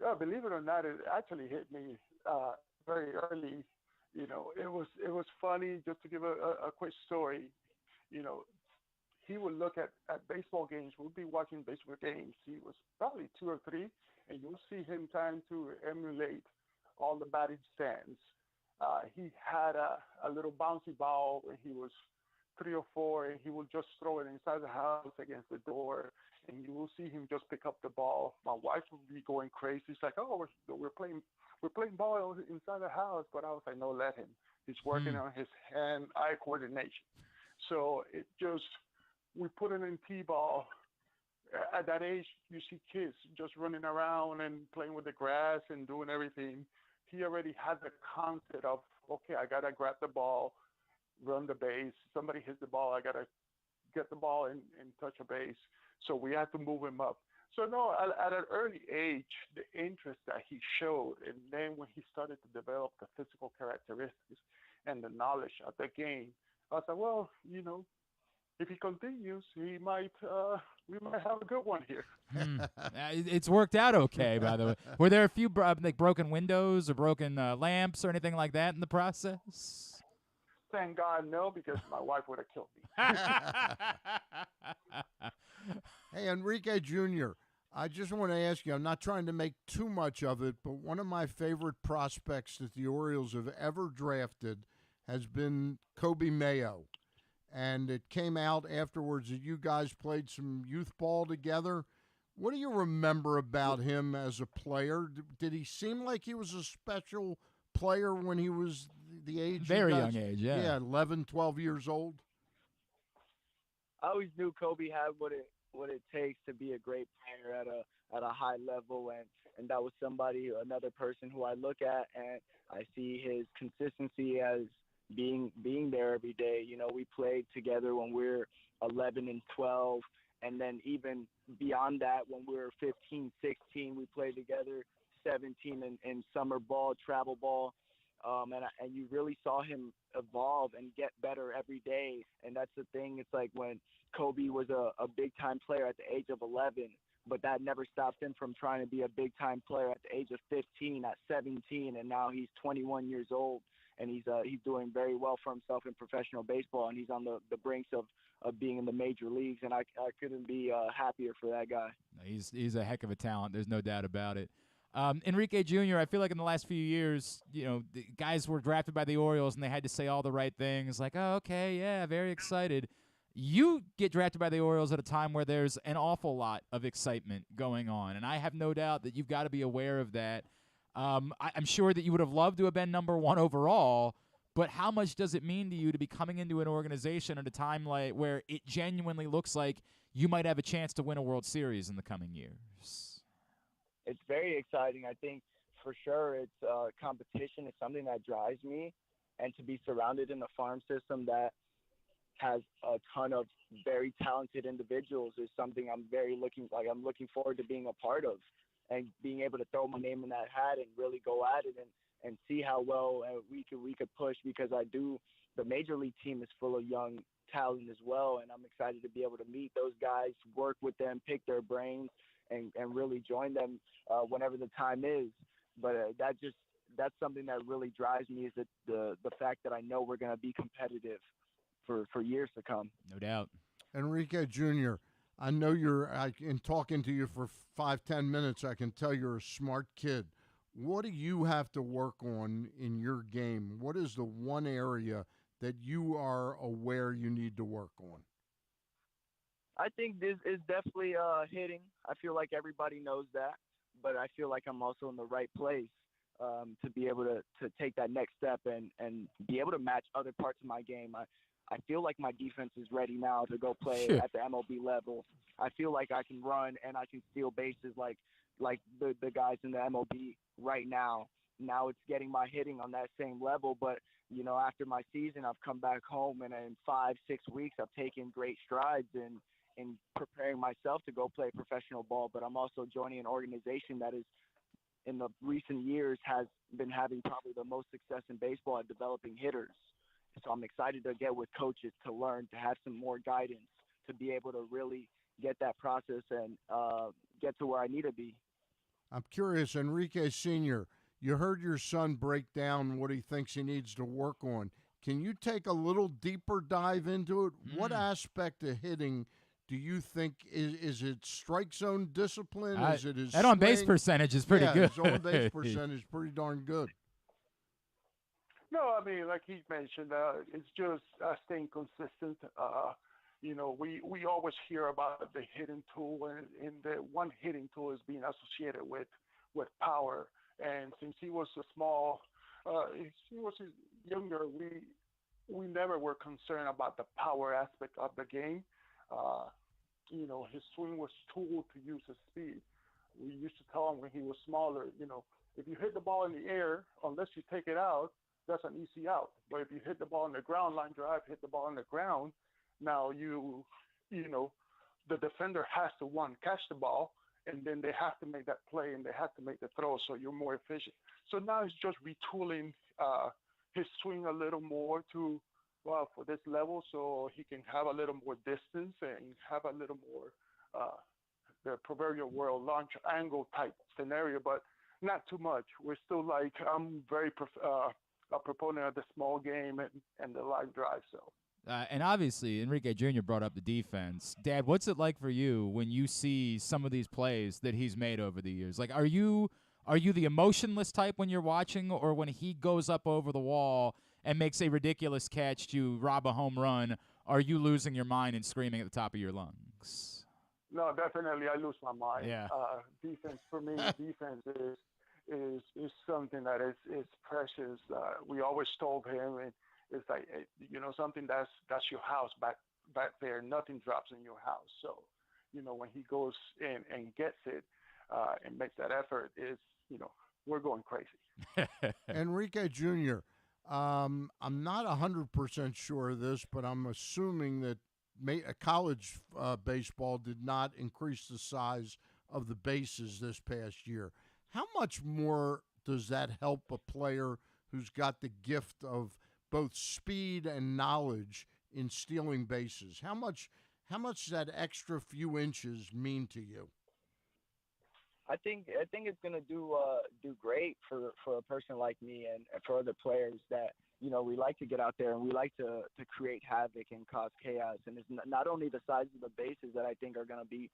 Yeah, believe it or not, it actually hit me very early. You know, it was funny. Just to give a quick story, you know, he would look at baseball games. We'd be watching baseball games. He was probably 2 or 3, and you'll see him trying to emulate all the batting stands. He had a little bouncy ball when he was 3 or 4, and he would just throw it inside the house against the door, and you will see him just pick up the ball. My wife would be going crazy. She's like, "Oh, we're playing ball inside the house," but I was like, "No, let him. He's working on his hand-eye coordination." So we put it in T-ball. At that age, you see kids just running around and playing with the grass and doing everything. He already had the concept of, okay, I got to grab the ball, run the base. Somebody hits the ball, I got to get the ball and touch a base. So we had to move him up. So no, at an early age, the interest that he showed, and then when he started to develop the physical characteristics and the knowledge of the game, I was like, well, you know, if he continues, we might have a good one here. It's worked out okay, by the way. Were there a few broken windows or broken lamps or anything like that in the process? Thank God, no, because my wife would have killed me. Hey, Enrique Jr., I just want to ask you, I'm not trying to make too much of it, but one of my favorite prospects that the Orioles have ever drafted has been Kobe Mayo. And it came out afterwards that you guys played some youth ball together. What do you remember about him as a player? Did he seem like he was a special player when he was the age? Very young age, yeah. Yeah, 11, 12 years old. I always knew Kobe had what it takes to be a great player at a high level, and that was another person who I look at and I see his consistency as being there every day. You know, we played together when we were 11 and 12, and then even beyond that, when we were 15, 16, we played together 17 in summer ball, travel ball. And you really saw him evolve and get better every day. And that's the thing. It's like when Kobe was a big-time player at the age of 11, but that never stopped him from trying to be a big-time player at the age of 15, at 17, and now he's 21 years old, and he's doing very well for himself in professional baseball, and he's on the brinks of being in the major leagues, and I couldn't be happier for that guy. He's a heck of a talent. There's no doubt about it. Enrique Jr., I feel like in the last few years, you know, the guys were drafted by the Orioles and they had to say all the right things like, oh, okay, yeah, very excited. You get drafted by the Orioles at a time where there's an awful lot of excitement going on, and I have no doubt that you've got to be aware of that. I'm sure that you would have loved to have been number 1 overall, but how much does it mean to you to be coming into an organization at a time like where it genuinely looks like you might have a chance to win a World Series in the coming years? it's very exciting. I think for sure it's competition is something that drives me, and to be surrounded in a farm system that has a ton of very talented individuals is something I'm looking forward to being a part of, and being able to throw my name in that hat and really go at it and see how well we could push, because the major league team is full of young talent as well, and I'm excited to be able to meet those guys, work with them, pick their brains, and really join them whenever the time is. But that's something that really drives me, is the fact that I know we're going to be competitive for years to come. No doubt. Enrique Jr., I know in talking to you for 5-10 minutes, I can tell you're a smart kid. What do you have to work on in your game? What is the one area that you are aware you need to work on? I think this is definitely hitting. I feel like everybody knows that, but I feel like I'm also in the right place to be able to take that next step and be able to match other parts of my game. I feel like my defense is ready now to go play at the MLB level. I feel like I can run and I can steal bases like the guys in the MLB right now. Now it's getting my hitting on that same level, but after my season, I've come back home, and in 5-6 weeks, I've taken great strides in preparing myself to go play professional ball. But I'm also joining an organization that is, in the recent years, has been having probably the most success in baseball at developing hitters. So I'm excited to get with coaches to learn, to have some more guidance, to be able to really get that process and get to where I need to be. I'm curious, Enrique Sr., you heard your son break down what he thinks he needs to work on. Can you take a little deeper dive into it? What aspect of hitting do you think is it strike zone discipline? Is it his that on base swing? percentage is pretty good. His on base percentage is pretty darn good. No, I mean, like he mentioned, it's just staying consistent. We always hear about the hitting tool, and the one hitting tool is being associated with power. And since he was younger, we never were concerned about the power aspect of the game. His swing was tool to use his speed. We used to tell him when he was smaller, if you hit the ball in the air, unless you take it out, that's an easy out. But if you hit the ball on the ground, line drive, hit the ball on the ground, now the defender has to, one, catch the ball, and then they have to make that play and they have to make the throw, so you're more efficient. So now it's just retooling his swing a little more for this level, so he can have a little more distance and have a little more the proverbial world launch angle type scenario, but not too much. We're still I'm very a proponent of the small game and the line drive. So. And obviously, Enrique Jr. brought up the defense. Dad, what's it like for you when you see some of these plays that he's made over the years? Like, are you the emotionless type when you're watching, or when he goes up over the wall and makes a ridiculous catch to rob a home run, are you losing your mind and screaming at the top of your lungs? No, definitely, I lose my mind. Yeah. Defense for me, defense is something that is precious. We always told him, and it's like, something that's your house back there. Nothing drops in your house. So, when he goes in and gets it and makes that effort, we're going crazy. Enrique Jr., I'm not 100% sure of this, but I'm assuming that college baseball did not increase the size of the bases this past year. How much more does that help a player who's got the gift of both speed and knowledge in stealing bases? How much does that extra few inches mean to you? I think it's gonna do great for a person like me and for other players that we like to get out there and we like to create havoc and cause chaos. And it's not only the size of the bases that I think are gonna be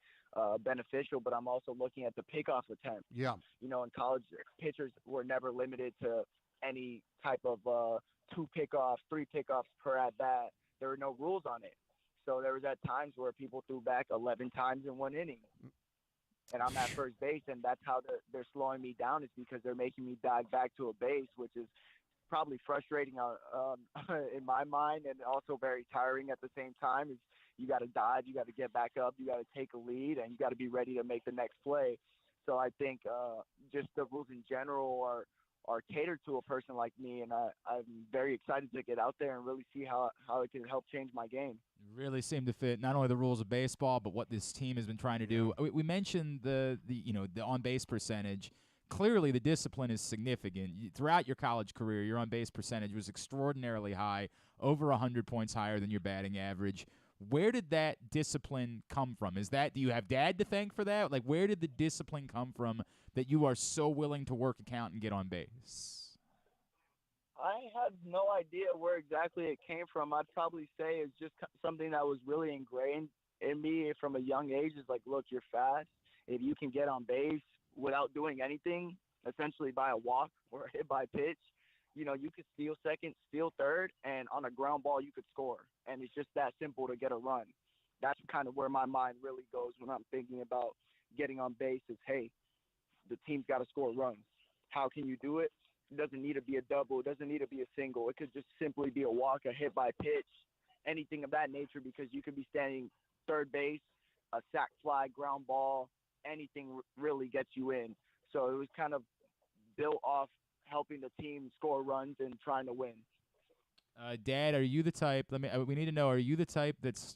beneficial, but I'm also looking at the pickoff attempt. Yeah. In college, pitchers were never limited to any type of 2 pickoffs, 3 pickoffs per at bat. There were no rules on it, so there was at times where people threw back 11 times in 1 inning. And I'm at first base, and that's how they're slowing me down, is because they're making me dive back to a base, which is probably frustrating in my mind, and also very tiring at the same time. Is you got to dive, you got to get back up, you got to take a lead, and you got to be ready to make the next play. So I think just the rules in general are catered to a person like me, and I'm very excited to get out there and really see how it can help change my game. Really seem to fit not only the rules of baseball, but what this team has been trying to do. We mentioned the on base percentage. Clearly, the discipline is significant. Throughout your college career, your on base percentage was extraordinarily high, over 100 points higher than your batting average. Where did that discipline come from? Do you have Dad to thank for that? Like, where did the discipline come from that you are so willing to work a count and get on base? I have no idea where exactly it came from. I'd probably say it's just something that was really ingrained in me from a young age. Is like, look, you're fast. If you can get on base without doing anything, essentially by a walk or a hit by pitch, you could steal second, steal third, and on a ground ball you could score. And it's just that simple to get a run. That's kind of where my mind really goes when I'm thinking about getting on base is, hey, the team's got to score runs. How can you do it? It doesn't need to be a double. It doesn't need to be a single. It could just simply be a walk, a hit by pitch, anything of that nature, because you could be standing third base, a sac fly, ground ball, anything really gets you in. So it was kind of built off helping the team score runs and trying to win. Dad, are you the type? We need to know. Are you the type that's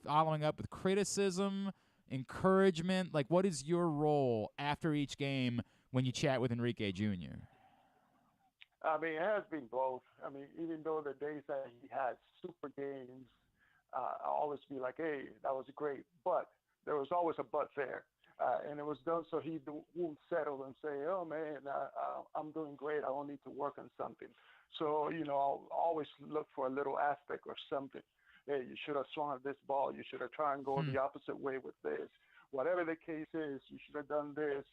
following up with criticism, encouragement? Like, what is your role after each game when you chat with Enrique Jr.? I mean, it has been both. I mean, even though the days that he had super games, I always be like, hey, that was great. But there was always a but there. And it was done so he won't settle and say, oh, man, I'm doing great. I don't need to work on something. So, I'll always look for a little aspect or something. Hey, you should have swung at this ball. You should have tried and go the opposite way with this. Whatever the case is, you should have done this.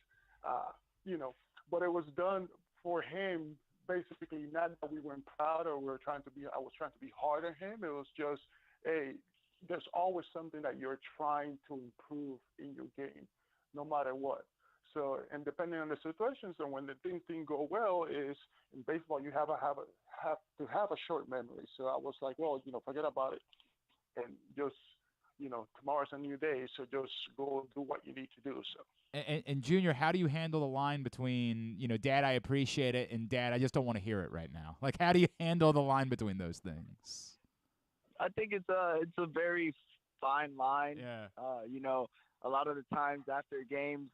But it was done for him, basically, not that we weren't proud or I was trying to be hard on him. It was just, hey, there's always something that you're trying to improve in your game, no matter what. So, and depending on the situations and when the things didn't go well, is in baseball you have to have a short memory. So I was like, well, forget about it, and just tomorrow's a new day, so just go do what you need to do. So. And Junior, how do you handle the line between Dad, I appreciate it, and Dad, I just don't want to hear it right now? Like, how do you handle the line between those things? I think it's a very fine line. Yeah. A lot of the times after games,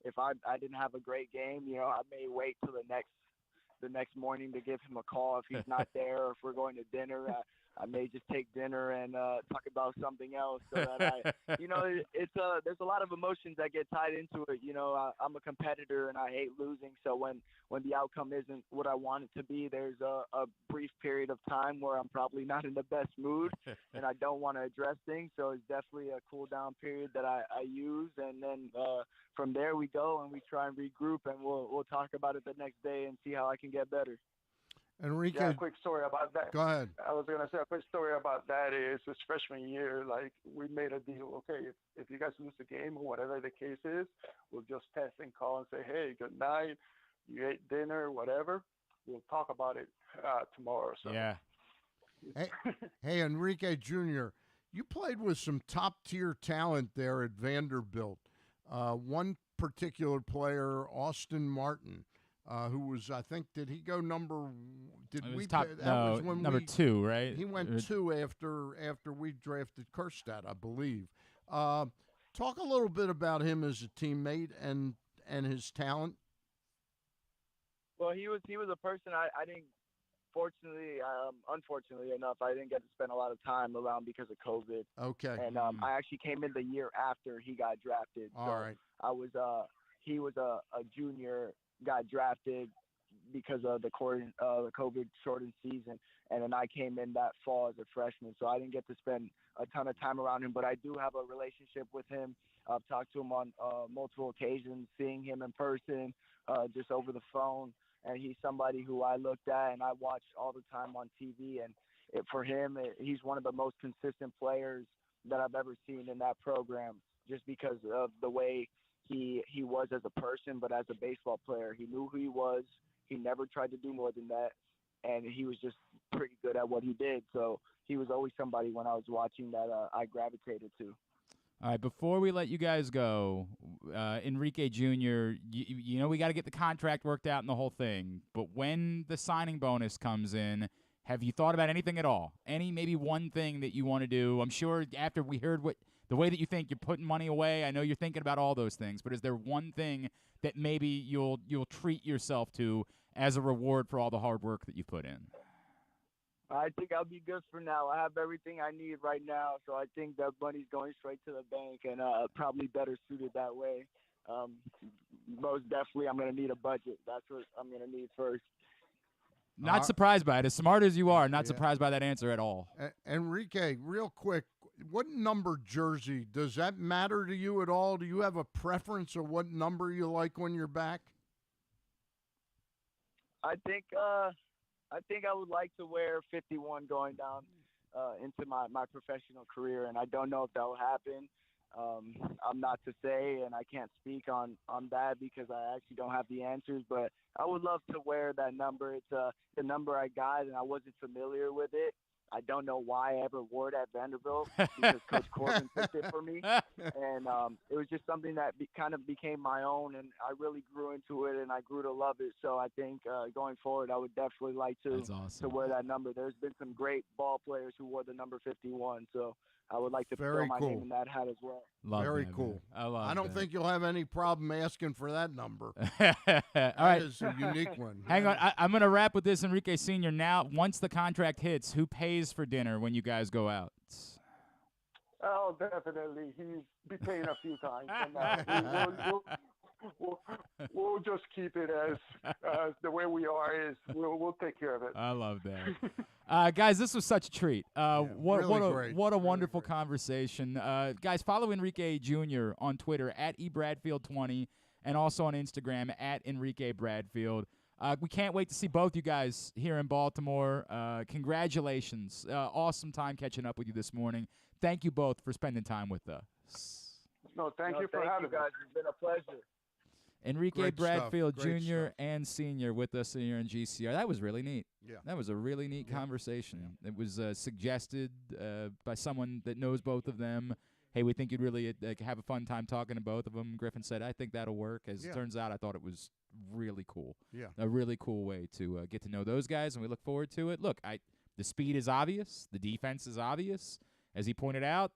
if I didn't have a great game, I may wait till the next morning to give him a call if he's not there, or if we're going to dinner. I may just take dinner and talk about something else. So that there's a lot of emotions that get tied into it. I'm a competitor and I hate losing. So when the outcome isn't what I want it to be, there's a brief period of time where I'm probably not in the best mood and I don't want to address things. So it's definitely a cool down period that I use. And then from there we go and we try and regroup, and we'll talk about it the next day and see how I can get better. Enrique, a quick story about that. Go ahead. I was going to say a quick story about that is his freshman year, like we made a deal. Okay, if you guys lose the game or whatever the case is, we'll just text and call and say, hey, good night. You ate dinner, whatever. We'll talk about it tomorrow. So. Yeah. Hey, Enrique Jr., you played with some top-tier talent there at Vanderbilt. One particular player, Austin Martin, who was, I think, did he go number? Did we? Was number 2, right? He went 2 after we drafted Kerstad, I believe. Talk a little bit about him as a teammate and his talent. Well, he was a person I didn't. Unfortunately enough, I didn't get to spend a lot of time around because of COVID. Okay. And I actually came in the year after he got drafted. All right. He was a junior, got drafted because of the COVID shortened season, and then I came in that fall as a freshman, so I didn't get to spend a ton of time around him, but I do have a relationship with him. I've talked to him on multiple occasions, seeing him in person, just over the phone, and he's somebody who I looked at and I watched all the time on TV, and for him, he's one of the most consistent players that I've ever seen in that program, just because of the way he was as a person, but as a baseball player, he knew who he was. He never tried to do more than that, and he was just pretty good at what he did. So he was always somebody when I was watching that I gravitated to. All right, before we let you guys go, Enrique Jr., you know we got to get the contract worked out and the whole thing, but when the signing bonus comes in, have you thought about anything at all? Maybe one thing that you want to do? I'm sure after we heard the way that you think you're putting money away, I know you're thinking about all those things, but is there one thing that maybe you'll treat yourself to as a reward for all the hard work that you put in? I think I'll be good for now. I have everything I need right now, so I think that money's going straight to the bank and probably better suited that way. Most definitely, I'm going to need a budget. That's what I'm going to need first. Not surprised by it. As smart as you are, not surprised by that answer at all. Enrique, real quick, what number jersey, does that matter to you at all? Do you have a preference of what number you like when you're back? I think I would like to wear 51 going down into my professional career, and I don't know if that will happen. I'm not to say, and I can't speak on that because I actually don't have the answers, but I would love to wear that number. It's the number I got, and I wasn't familiar with it. I don't know why I ever wore it at Vanderbilt because Coach Corbin picked it for me. And it was just something that kind of became my own, and I really grew into it, and I grew to love it. So I think going forward, I would definitely like to wear that number. There's been some great ball players who wore the number 51, so I would like to throw my name in that hat as well. Very cool. I don't think you'll have any problem asking for that number. All right. That is a unique one. Hang on. I'm going to wrap with this, Enrique Sr. Now, once the contract hits, who pays for dinner when you guys go out? Oh, definitely. He's been paying a few times. And, we'll just keep it as the way we are. We'll take care of it. I love that. Guys, this was such a treat. What a wonderful conversation. Guys, follow Enrique Jr. on Twitter at eBradfield20 and also on Instagram at Enrique Bradfield. We can't wait to see both you guys here in Baltimore. Congratulations. Awesome time catching up with you this morning. Thank you both for spending time with us. No, thank you for having us. Guys. It's been a pleasure. Enrique Bradfield Jr. and Sr. with us here in GCR. That was really neat. Yeah. That was a really neat conversation. Yeah. It was suggested by someone that knows both of them. Hey, we think you'd really have a fun time talking to both of them. Griffin said, I think that'll work. As it turns out, I thought it was really cool. Yeah. A really cool way to get to know those guys, and we look forward to it. Look, the speed is obvious. The defense is obvious. As he pointed out,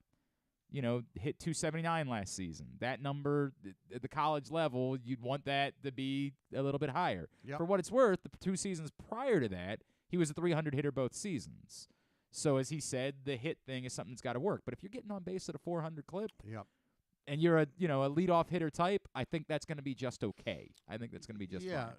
hit 279 last season. That number at the college level, you'd want that to be a little bit higher. Yep. For what it's worth, the 2 seasons prior to that, he was a 300 hitter both seasons. So as he said, the hit thing is something that's got to work. But if you're getting on base at a 400 clip, and you're a leadoff hitter type, I think that's going to be just okay. I think that's going to be just fine.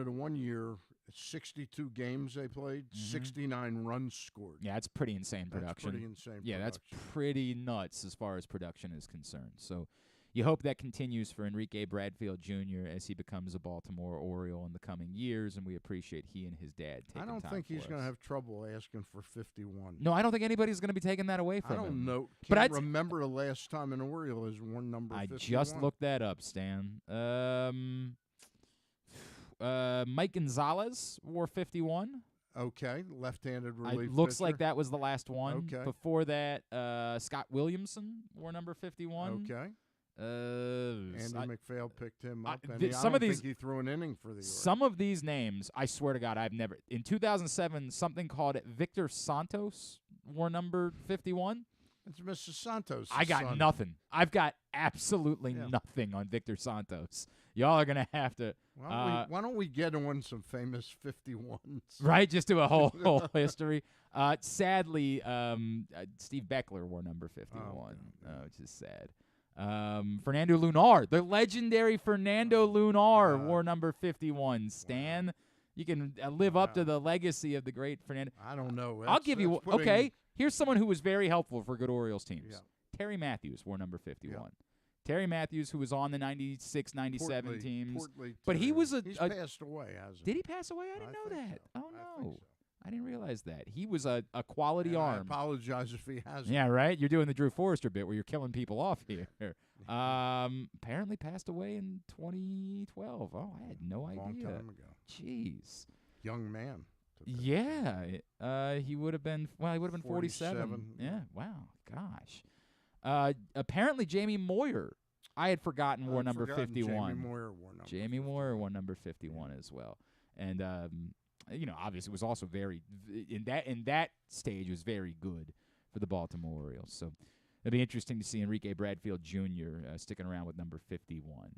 The 1 year, 62 games they played, 69 runs scored. Yeah, that's pretty insane production. That's pretty insane. Yeah, that's pretty nuts as far as production is concerned. So you hope that continues for Enrique Bradfield Jr. as he becomes a Baltimore Oriole in the coming years, and we appreciate he and his dad taking time. I don't think he's going to have trouble asking for 51. No, I don't think anybody's going to be taking that away from him. I don't know. But I remember the last time an Oriole has worn number 51. I just looked that up, Stan. Mike Gonzalez wore 51. Okay, left-handed relief Looks pitcher. like that was the last one. Okay. Before that, Scott Williamson wore number 51. Okay. Andy McPhail picked him up, and some of these, think he threw an inning for the Orioles. Some of these names, I swear to God, I've never. In 2007, something called Victor Santos wore number 51. It's Mr. Santos. I got nothing. I've got absolutely nothing on Victor Santos. Y'all are going to have to. Why don't we get on some famous 51s? Right, just do a whole history. Sadly, Steve Beckler wore number 51, which is sad. Fernando Lunar, the legendary Fernando Lunar wore number 51. Stan, you can live up to the legacy of the great Fernando. I don't know. I'll give you okay. Here's someone who was very helpful for good Orioles teams. Yeah. Terry Matthews wore number 51. Yeah. Terry Matthews, who was on the 96, 97 teams. Portly but he was he's passed away, hasn't he? Did he pass away? I didn't know that. So. Oh, no. I didn't realize that. He was a quality arm. I apologize if he hasn't. Yeah, right? You're doing the Drew Forrester bit where you're killing people off here. Apparently passed away in 2012. Oh, I had no idea. Long time ago. Jeez. Young man. Yeah. He would have been, he would have been 47. 47. Yeah, wow. Gosh. Apparently Jamie Moyer. I had forgotten wore number 51. Jamie Moyer wore number 51 as well. And obviously was also very in that stage was very good for the Baltimore Orioles. So it'll be interesting to see Enrique Bradfield Jr. Sticking around with number 51.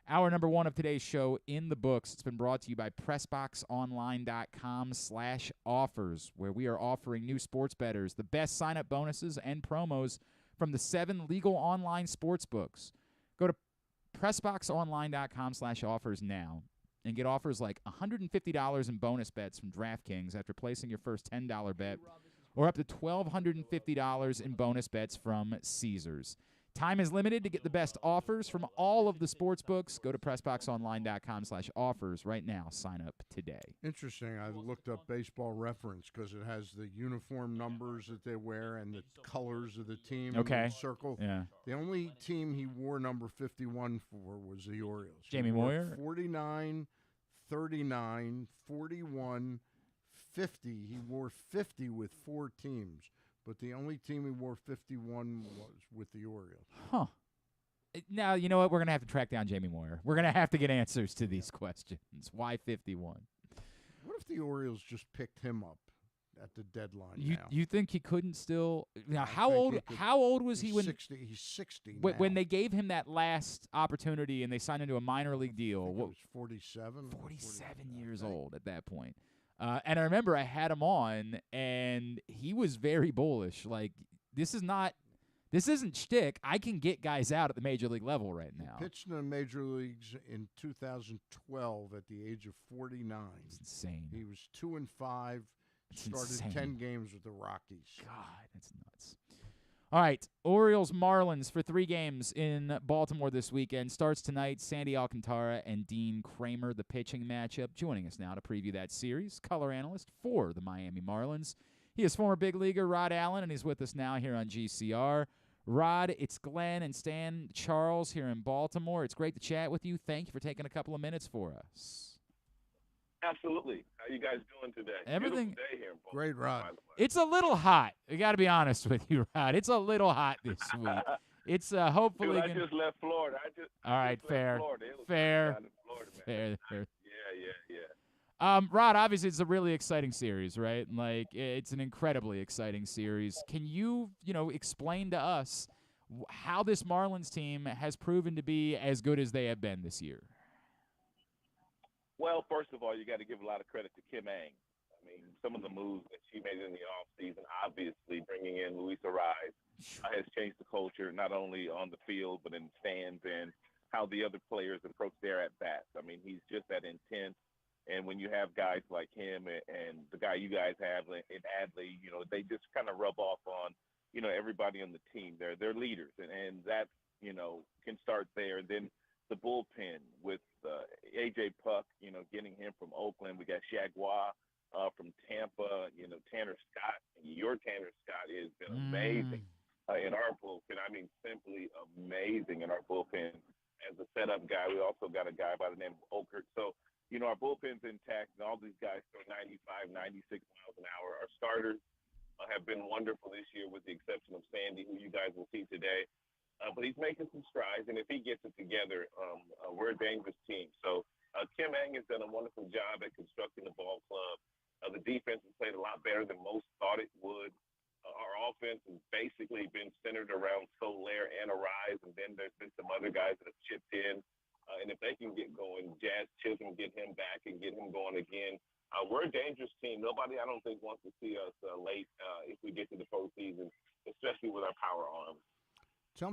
Hour number 1 of today's show in the books. It's been brought to you by PressBoxOnline.com/offers, where we are offering new sports bettors the best sign-up bonuses and promos from the 7 legal online sports books. Go to PressBoxOnline.com/offers now and get offers like $150 in bonus bets from DraftKings after placing your first $10 bet, or up to $1,250 in bonus bets from Caesars. Time is limited to get the best offers from all of the sports books. Go to PressBoxOnline.com/offers right now. Sign up today. Interesting. I looked up Baseball Reference because it has the uniform numbers that they wear and the colors of the team. Okay. In the circle. Yeah. The only team he wore number 51 for was the Orioles. Jamie Moyer? 49, 39, 41, 50. He wore 50 with 4 teams. But the only team he wore 51 was with the Orioles. Huh. Now, you know what? We're going to have to track down Jamie Moyer. We're going to have to get answers to these questions. Why 51? What if the Orioles just picked him up at the deadline now? You think he couldn't still? Now, how old was he when? 60. He's 60 when they gave him that last opportunity and they signed him to a minor league deal. He was 47. 47 years old at that point. And I remember I had him on, and he was very bullish. Like, this isn't shtick. I can get guys out at the major league level right now. He pitched in the major leagues in 2012 at the age of 49. It's insane. He was 2-5. Started insane. 10 games with the Rockies. God, that's nuts. All right, Orioles-Marlins for 3 games in Baltimore this weekend. Starts tonight, Sandy Alcantara and Dean Kramer, the pitching matchup. Joining us now to preview that series, color analyst for the Miami Marlins. He is former big leaguer Rod Allen, and he's with us now here on GCR. Rod, it's Glenn and Stan Charles here in Baltimore. It's great to chat with you. Thank you for taking a couple of minutes for us. Absolutely. How you guys doing today? Everything Beautiful day here in Baltimore. Great, Rod. It's a little hot. I got to be honest with you, Rod. It's a little hot this week. It's hopefully. Dude, I just left Florida. All right, fair. Fair. Yeah. Rod, obviously it's a really exciting series, right? Like, it's an incredibly exciting series. Can you explain to us how this Marlins team has proven to be as good as they have been this year? Well, first of all, you got to give a lot of credit to Kim Ang. I mean, some of the moves that she made in the offseason, obviously bringing in Luis Ariz, has changed the culture, not only on the field, but in stands and how the other players approach their at-bats. I mean, he's just that intense. And when you have guys like him and the guy you guys have in Adley, they just kind of rub off on, everybody on the team. They're leaders, and that, can start there. And then the bullpen with A.J. Puck, getting him from Oakland. We got Jaguar from Tampa, Tanner Scott. Your Tanner Scott has been amazing in our bullpen. I mean, simply amazing in our bullpen. As a setup guy, we also got a guy by the name of Okert. So, our bullpen's intact, and all these guys throw 95, 96 miles an hour. Our starters have been wonderful this year with the exception of Sandy, who you guys will see today. But he's making some strides, and if he gets it together, we're a dangerous team. So Kim Ang has done a wonderful job at constructing the ball club. The defense has played a lot better than most thought it would. Our offense has basically been centered around Soler and Ariz, and then there's been some other guys that have chipped in. And if they can get going, Jazz Chisholm, get him back and get him going again. We're a dangerous team. Nobody, I don't think, wants to see us late if we get to the postseason, especially with our power arms. Tell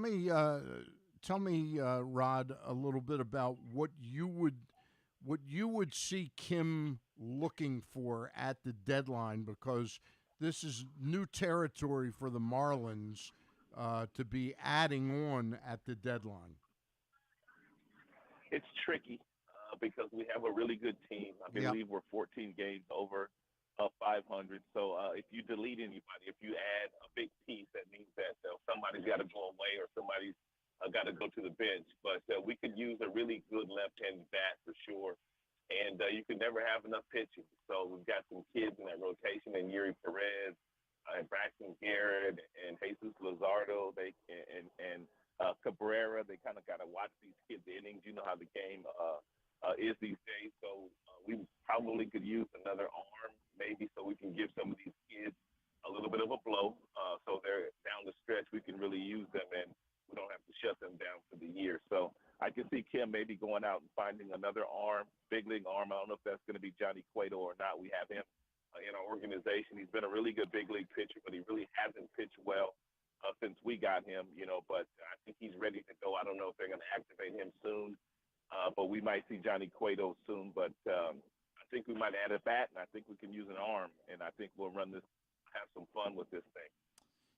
me, Rod, a little bit about what you would see Kim looking for at the deadline, because this is new territory for the Marlins to be adding on at the deadline. It's tricky because we have a really good team. I believe we're 14 games over 500. So if you delete anybody, if you add a big piece, that means that somebody's got to go away or somebody's got to go to the bench. But we could use a really good left-handed bat for sure. And you can never have enough pitching. So we've got some kids in that rotation, and Yuri Perez, and Braxton Garrett, and Jesus Luzardo. we can give some of these kids a little bit of a blow. So they're down the stretch, we can really use them, and we don't have to shut them down for the year. So I can see Kim maybe going out and finding another arm, big league arm. I don't know if that's going to be Johnny Cueto or not. We have him in our organization. He's been a really good big league pitcher, but he really hasn't pitched well since we got him, but I think he's ready to go. I don't know if they're going to activate him soon, but we might see Johnny Cueto soon. But I think we might add a bat, and I think we can use an arm, and I think we'll have some fun with this thing.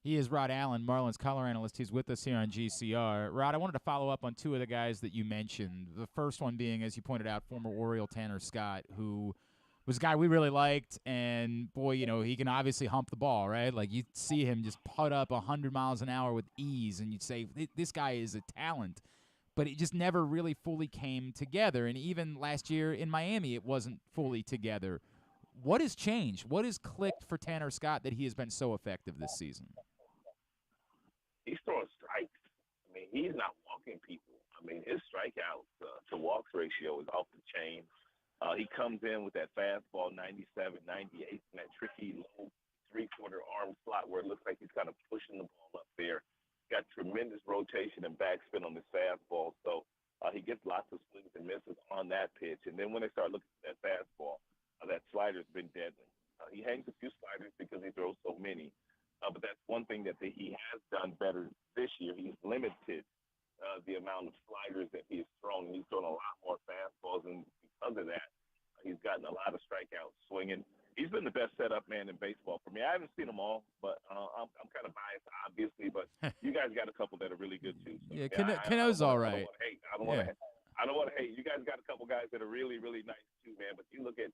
He is Rod Allen, Marlins color analyst. He's with us here on GCR. Rod, I wanted to follow up on two of the guys that you mentioned. The first one being, as you pointed out, former Oriole Tanner Scott, who was a guy we really liked, and, boy, he can obviously hump the ball, right? Like, you see him just put up 100 miles an hour with ease, and you'd say, this guy is a talent. But it just never really fully came together, and even last year in Miami, it wasn't fully together. What has changed? What has clicked for Tanner Scott that he has been so effective this season? He's throwing strikes. I mean, he's not walking people. I mean, his strikeouts to walks ratio is off the chain. He comes in with that fastball, 97, 98, and that tricky low three-quarter arm slot where it looks like he's kind of pushing the ball up there. Got tremendous rotation and backspin on his fastball, so he gets lots of swings and misses on that pitch. And then when they start looking at that fastball, that slider's been deadly. He hangs a few sliders because he throws so many. But that's one thing that he has done better this year. He's limited the amount of sliders that he's thrown. He's thrown a lot more fastballs, and because of that, he's gotten a lot of strikeouts swinging. He's been the best setup man in baseball for me. I haven't seen them all, but I'm kind of biased, obviously. But you guys got a couple that are really good too. So, yeah, Cano's all right. I don't want to hate. You guys got a couple guys that are really, really nice too, man. But you look at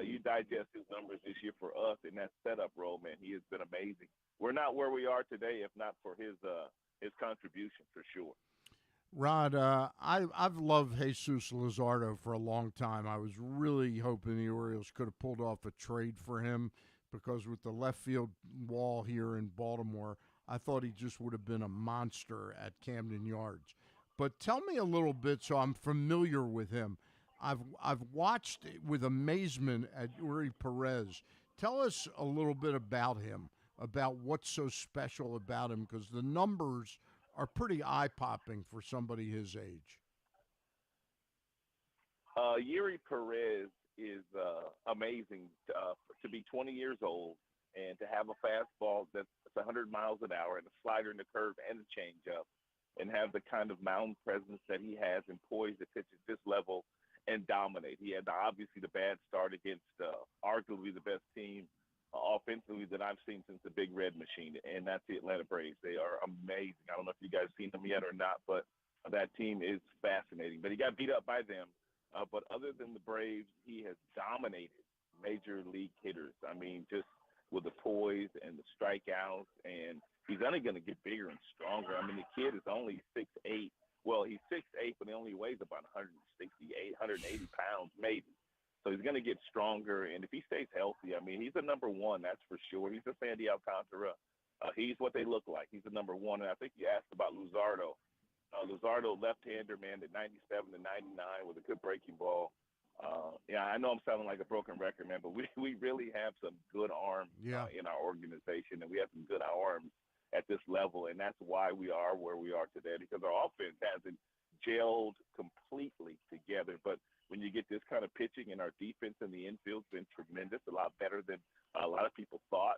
you digest his numbers this year for us in that setup role, man. He has been amazing. We're not where we are today if not for his contribution, for sure. Rod, I've loved Jesus Luzardo for a long time. I was really hoping the Orioles could have pulled off a trade for him because with the left field wall here in Baltimore, I thought he just would have been a monster at Camden Yards. But tell me a little bit so I'm familiar with him. I've watched with amazement at Uri Perez. Tell us a little bit about him, about what's so special about him, because the numbers are pretty eye-popping for somebody his age. Uri Perez is amazing to be 20 years old and to have a fastball that's 100 miles an hour and a slider and a curve and a changeup and have the kind of mound presence that he has and poise to pitch at this level and dominate. He had obviously the bad start against arguably the best team offensively that I've seen since the Big Red Machine, and that's the Atlanta Braves. They are amazing. I don't know if you guys seen them yet or not, but that team is fascinating. But he got beat up by them. But other than the Braves, he has dominated major league hitters. I mean, just with the poise and the strikeouts, and he's only going to get bigger and stronger. I mean, the kid is only 6'8". Well, he's 6'8", but he only weighs about 168, 180 pounds maybe. So he's going to get stronger, and if he stays healthy, I mean, he's a number one, that's for sure. He's a Sandy Alcantara. He's what they look like. He's a number one, and I think you asked about Luzardo. Luzardo, left-hander, man, at 97 to 99 with a good breaking ball. Yeah, I know I'm sounding like a broken record, man, but we really have some good arms in our organization, and we have some good arms at this level, and that's why we are where we are today, because our offense hasn't gelled completely together. But when you get this kind of pitching, and our defense in the infield's been tremendous, a lot better than a lot of people thought.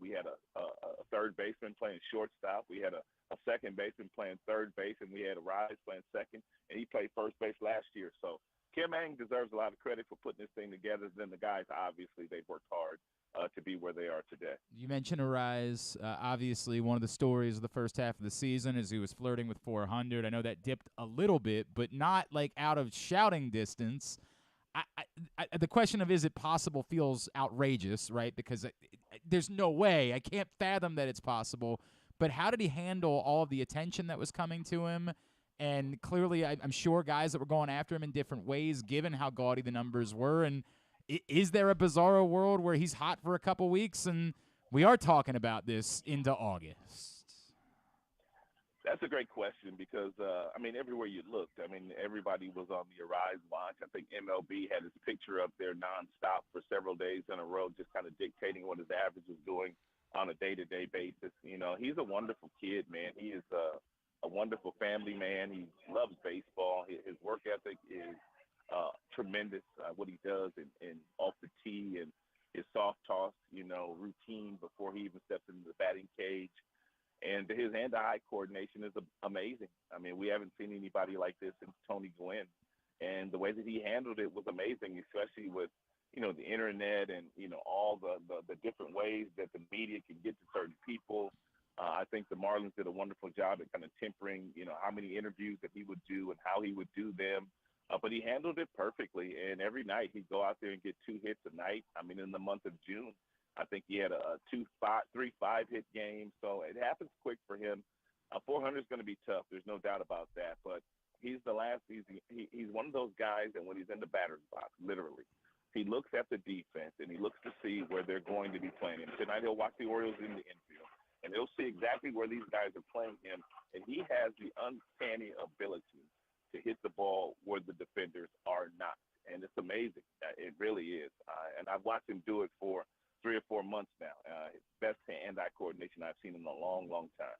We had a third baseman playing shortstop. We had a second baseman playing third base, and we had a Rise playing second, and he played first base last year. So Kim Ang deserves a lot of credit for putting this thing together. Then the guys, obviously, they've worked hard to be where they are today. You mentioned Arise. Obviously, one of the stories of the first half of the season is he was flirting with 400. I know that dipped a little bit, but not like out of shouting distance. The question of is it possible feels outrageous, right? Because there's no way. I can't fathom that it's possible. But how did he handle all of the attention that was coming to him? And clearly, I'm sure guys that were going after him in different ways, given how gaudy the numbers were. And is there a bizarro world where he's hot for a couple weeks and we are talking about this into August? That's a great question because, I mean, everywhere you looked, I mean, everybody was on the Arise watch. I think MLB had his picture up there nonstop for several days in a row, just kind of dictating what his average was doing on a day-to-day basis. You know, he's a wonderful kid, man. He is a wonderful family man. He loves baseball. His work ethic is tremendous, what he does in off the tee and his soft toss, you know, routine before he even steps into the batting cage. And his hand-eye coordination is amazing. I mean, we haven't seen anybody like this since Tony Gwynn. And the way that he handled it was amazing, especially with, you know, the internet and, you know, all the different ways that the media can get to certain people. I think the Marlins did a wonderful job at kind of tempering, you know, how many interviews that he would do and how he would do them. But he handled it perfectly. And every night he'd go out there and get 2 hits a night. I mean, in the month of June, I think he had a 3 5-hit game. So it happens quick for him. 400 is going to be tough. There's no doubt about that. But he's one of those guys that when he's in the batter's box, literally, he looks at the defense and he looks to see where they're going to be playing him. Tonight he'll watch the Orioles in the infield, and he'll see exactly where these guys are playing him. And he has the uncanny ability to hit the ball where the defenders are not. And it's amazing. It really is. And I've watched him do it for 3 or 4 months now. Best hand-eye coordination I've seen in a long, long time.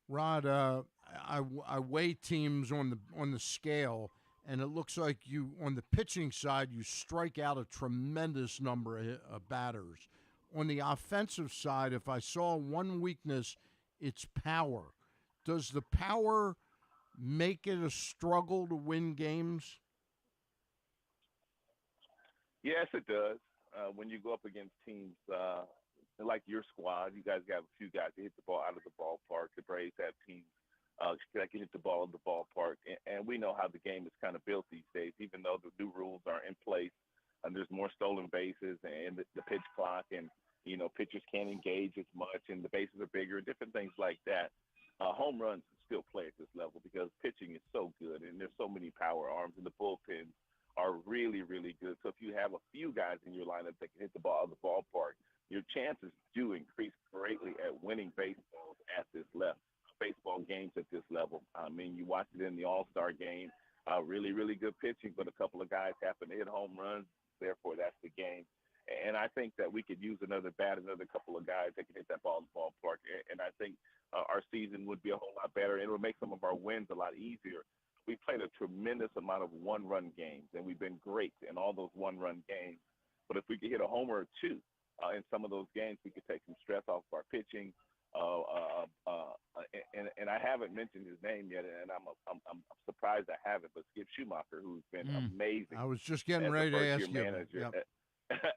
Rod, I weigh teams on the scale, and it looks like you on the pitching side you strike out a tremendous number of batters. On the offensive side, if I saw one weakness, it's power. Does the power make it a struggle to win games? Yes, it does. When you go up against teams like your squad, you guys got a few guys that hit the ball out of the ballpark. The Braves have teams that can hit the ball in the ballpark. And we know how the game is kind of built these days, even though the new rules are in place. And there's more stolen bases and the pitch clock, and, you know, pitchers can't engage as much, and the bases are bigger, different things like that. Home runs still play at this level because pitching is so good, and there's so many power arms, and the bullpens are really, really good. So if you have a few guys in your lineup that can hit the ball out of the ballpark, your chances do increase greatly at winning baseball games at this level. I mean, you watch it in the All-Star game, really, really good pitching, but a couple of guys happen to hit home runs. Therefore, that's the game. And I think that we could use another couple of guys that can hit that ball in the ballpark. And I think our season would be a whole lot better, and it would make some of our wins a lot easier. We played a tremendous amount of one-run games, and we've been great in all those one-run games. But if we could hit a homer or two in some of those games, we could take some stress off of our pitching. And I haven't mentioned his name yet, and I'm surprised I haven't. But Skip Schumacher, who's been amazing. I was just getting ready to ask you.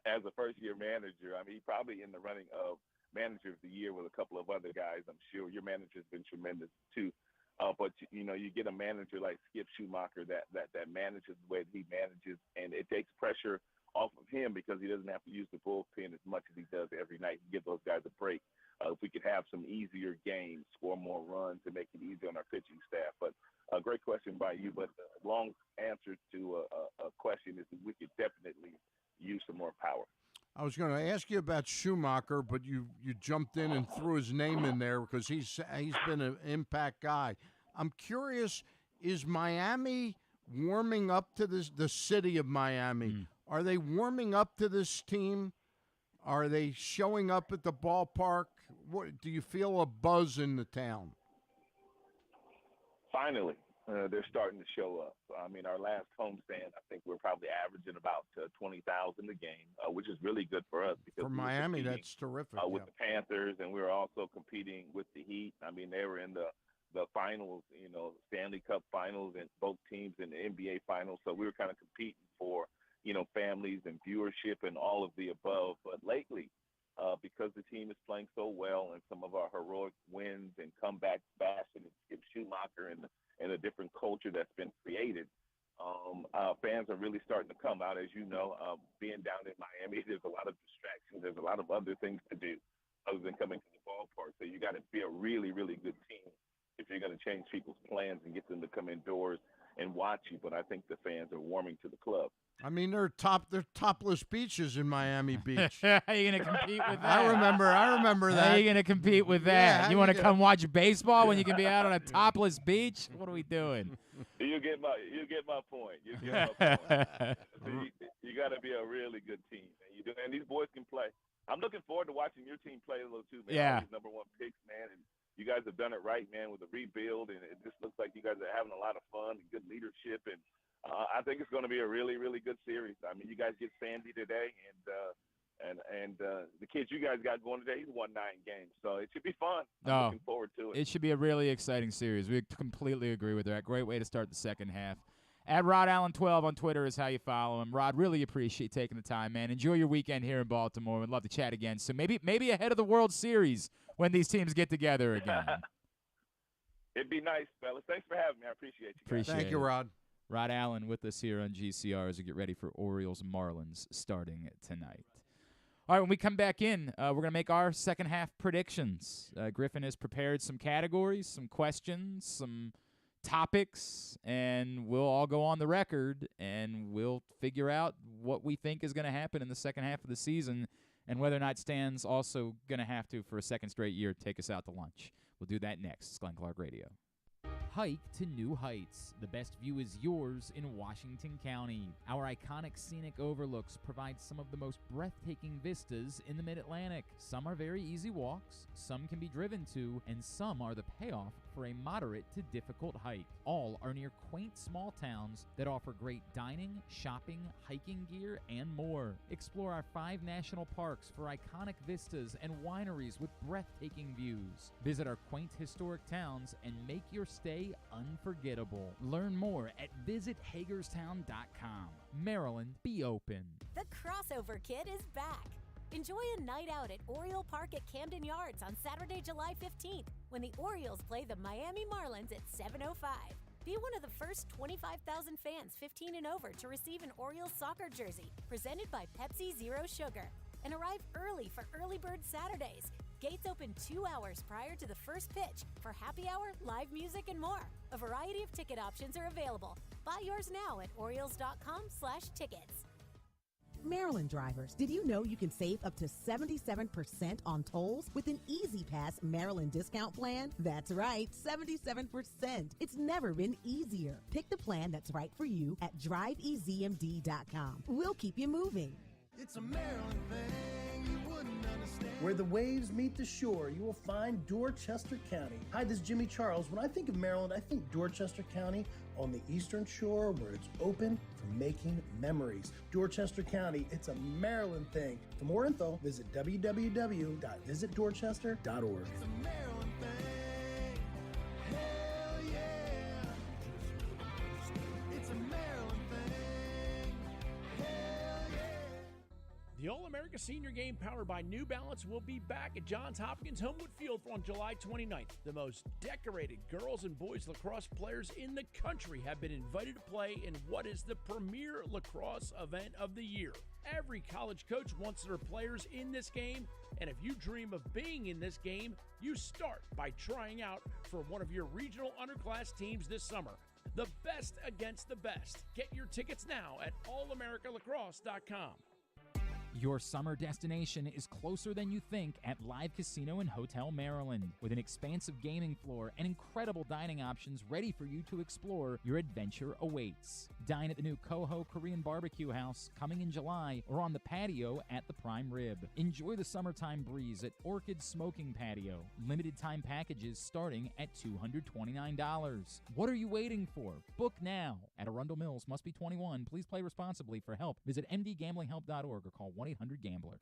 As a first-year manager, I mean, he's probably in the running of Manager of the Year with a couple of other guys. I'm sure your manager's been tremendous too. But you know, you get a manager like Skip Schumacher that manages the way that he manages, and it takes pressure off of him because he doesn't have to use the bullpen as much as he does every night to give those guys a break. If we could have some easier games, score more runs, and make it easier on our pitching staff. But a great question by you. But the long answer to a question is that we could definitely use some more power. I was going to ask you about Schumacher, but you jumped in and threw his name in there because he's been an impact guy. I'm curious, is Miami warming up to this? The city of Miami, are they warming up to this team? Are they showing up at the ballpark? What do you feel a buzz in the town? Finally, they're starting to show up. I mean, our last homestand, I think we're probably averaging about 20,000 a game, which is really good for us. Because for Miami, that's terrific. With the Panthers, and we were also competing with the Heat. I mean, they were in the finals, you know, Stanley Cup finals, and both teams in the NBA finals. So we were kind of competing for, you know, families and viewership and all of the above. But lately, because the team is playing so well and some of our heroic wins and comeback bashing and Skip Schumacher and a different culture that's been created, fans are really starting to come out. As you know, being down in Miami, there's a lot of distractions. There's a lot of other things to do other than coming to the ballpark. So you got to be a really, really good team if you're going to change people's plans and get them to come indoors and watch you. But I think the fans are warming to the club. I mean, they're topless beaches in Miami Beach. How are you going to compete with that? I remember that. How are you going to compete with that? Yeah, you want to come watch baseball when you can be out on a topless beach? What are we doing? You get my point. You get my point. You got to be a really good team, and these boys can play. I'm looking forward to watching your team play a little too, man. Yeah. All these number one picks, man, and you guys have done it right, man, with the rebuild, and it just looks like you guys are having a lot of fun and good leadership, and I think it's going to be a really, really good series. I mean, you guys get Sandy today, and the kids you guys got going today, he's won 9 games, so it should be fun. I'm looking forward to it. It should be a really exciting series. We completely agree with that. Great way to start the second half. At Rod Allen 12 on Twitter is how you follow him. Rod, really appreciate taking the time, man. Enjoy your weekend here in Baltimore. We'd love to chat again. So maybe ahead of the World Series when these teams get together again. It'd be nice, fellas. Thanks for having me. I appreciate you. Appreciate Thank you, Rod. Rod Allen with us here on GCR as we get ready for Orioles Marlins starting tonight. All right, when we come back in, we're going to make our second half predictions. Griffin has prepared some categories, some questions, some topics, and we'll all go on the record, and we'll figure out what we think is going to happen in the second half of the season and whether or not Stan's also going to have to, for a second straight year, take us out to lunch. We'll do that next. It's Glenn Clark Radio. Hike to new heights. The best view is yours in Washington County. Our iconic scenic overlooks provide some of the most breathtaking vistas in the Mid-Atlantic. Some are very easy walks, some can be driven to, and some are the payoff for a moderate to difficult hike. All are near quaint small towns that offer great dining, shopping, hiking gear, and more. Explore our 5 national parks for iconic vistas and wineries with breathtaking views. Visit our quaint historic towns and make your stay unforgettable. Learn more at visithagerstown.com. Maryland, be open. The Crossover Kid is back. Enjoy a night out at Oriole Park at Camden Yards on Saturday, July 15th, when the Orioles play the Miami Marlins at 7:05. Be one of the first 25,000 fans 15 and over to receive an Orioles soccer jersey presented by Pepsi Zero Sugar. And arrive early for Early Bird Saturdays. Gates open 2 hours prior to the first pitch for happy hour, live music, and more. A variety of ticket options are available. Buy yours now at Orioles.com/tickets. Maryland drivers, did you know you can save up to 77% on tolls with an Easy Pass Maryland discount plan? That's right, 77%. It's never been easier. Pick the plan that's right for you at driveezmd.com. We'll keep you moving. It's a Maryland thing you wouldn't understand. Where the waves meet the shore, you will find Dorchester County. Hi, this is Jimmy Charles. When I think of Maryland, I think Dorchester County on the eastern shore where it's open for making memories. Dorchester County, it's a Maryland thing. For more info, visit www.visitdorchester.org. It's a Maryland thing. Hell yeah. It's a Maryland thing. Hell yeah. The All-America Senior Game powered by New Balance will be back at Johns Hopkins Homewood Field on July 29th. The most decorated girls and boys lacrosse players in the country have been invited to play in what is the premier lacrosse event of the year. Every college coach wants their players in this game, and if you dream of being in this game, you start by trying out for one of your regional underclass teams this summer. The best against the best. Get your tickets now at allamericalacrosse.com. Your summer destination is closer than you think at Live Casino and Hotel Maryland. With an expansive gaming floor and incredible dining options ready for you to explore, your adventure awaits. Dine at the new Coho Korean Barbecue House coming in July or on the patio at the Prime Rib. Enjoy the summertime breeze at Orchid Smoking Patio. Limited time packages starting at $229. What are you waiting for? Book now. At Arundel Mills, must be 21. Please play responsibly. For help, visit mdgamblinghelp.org or call 1-800-GAMBLER.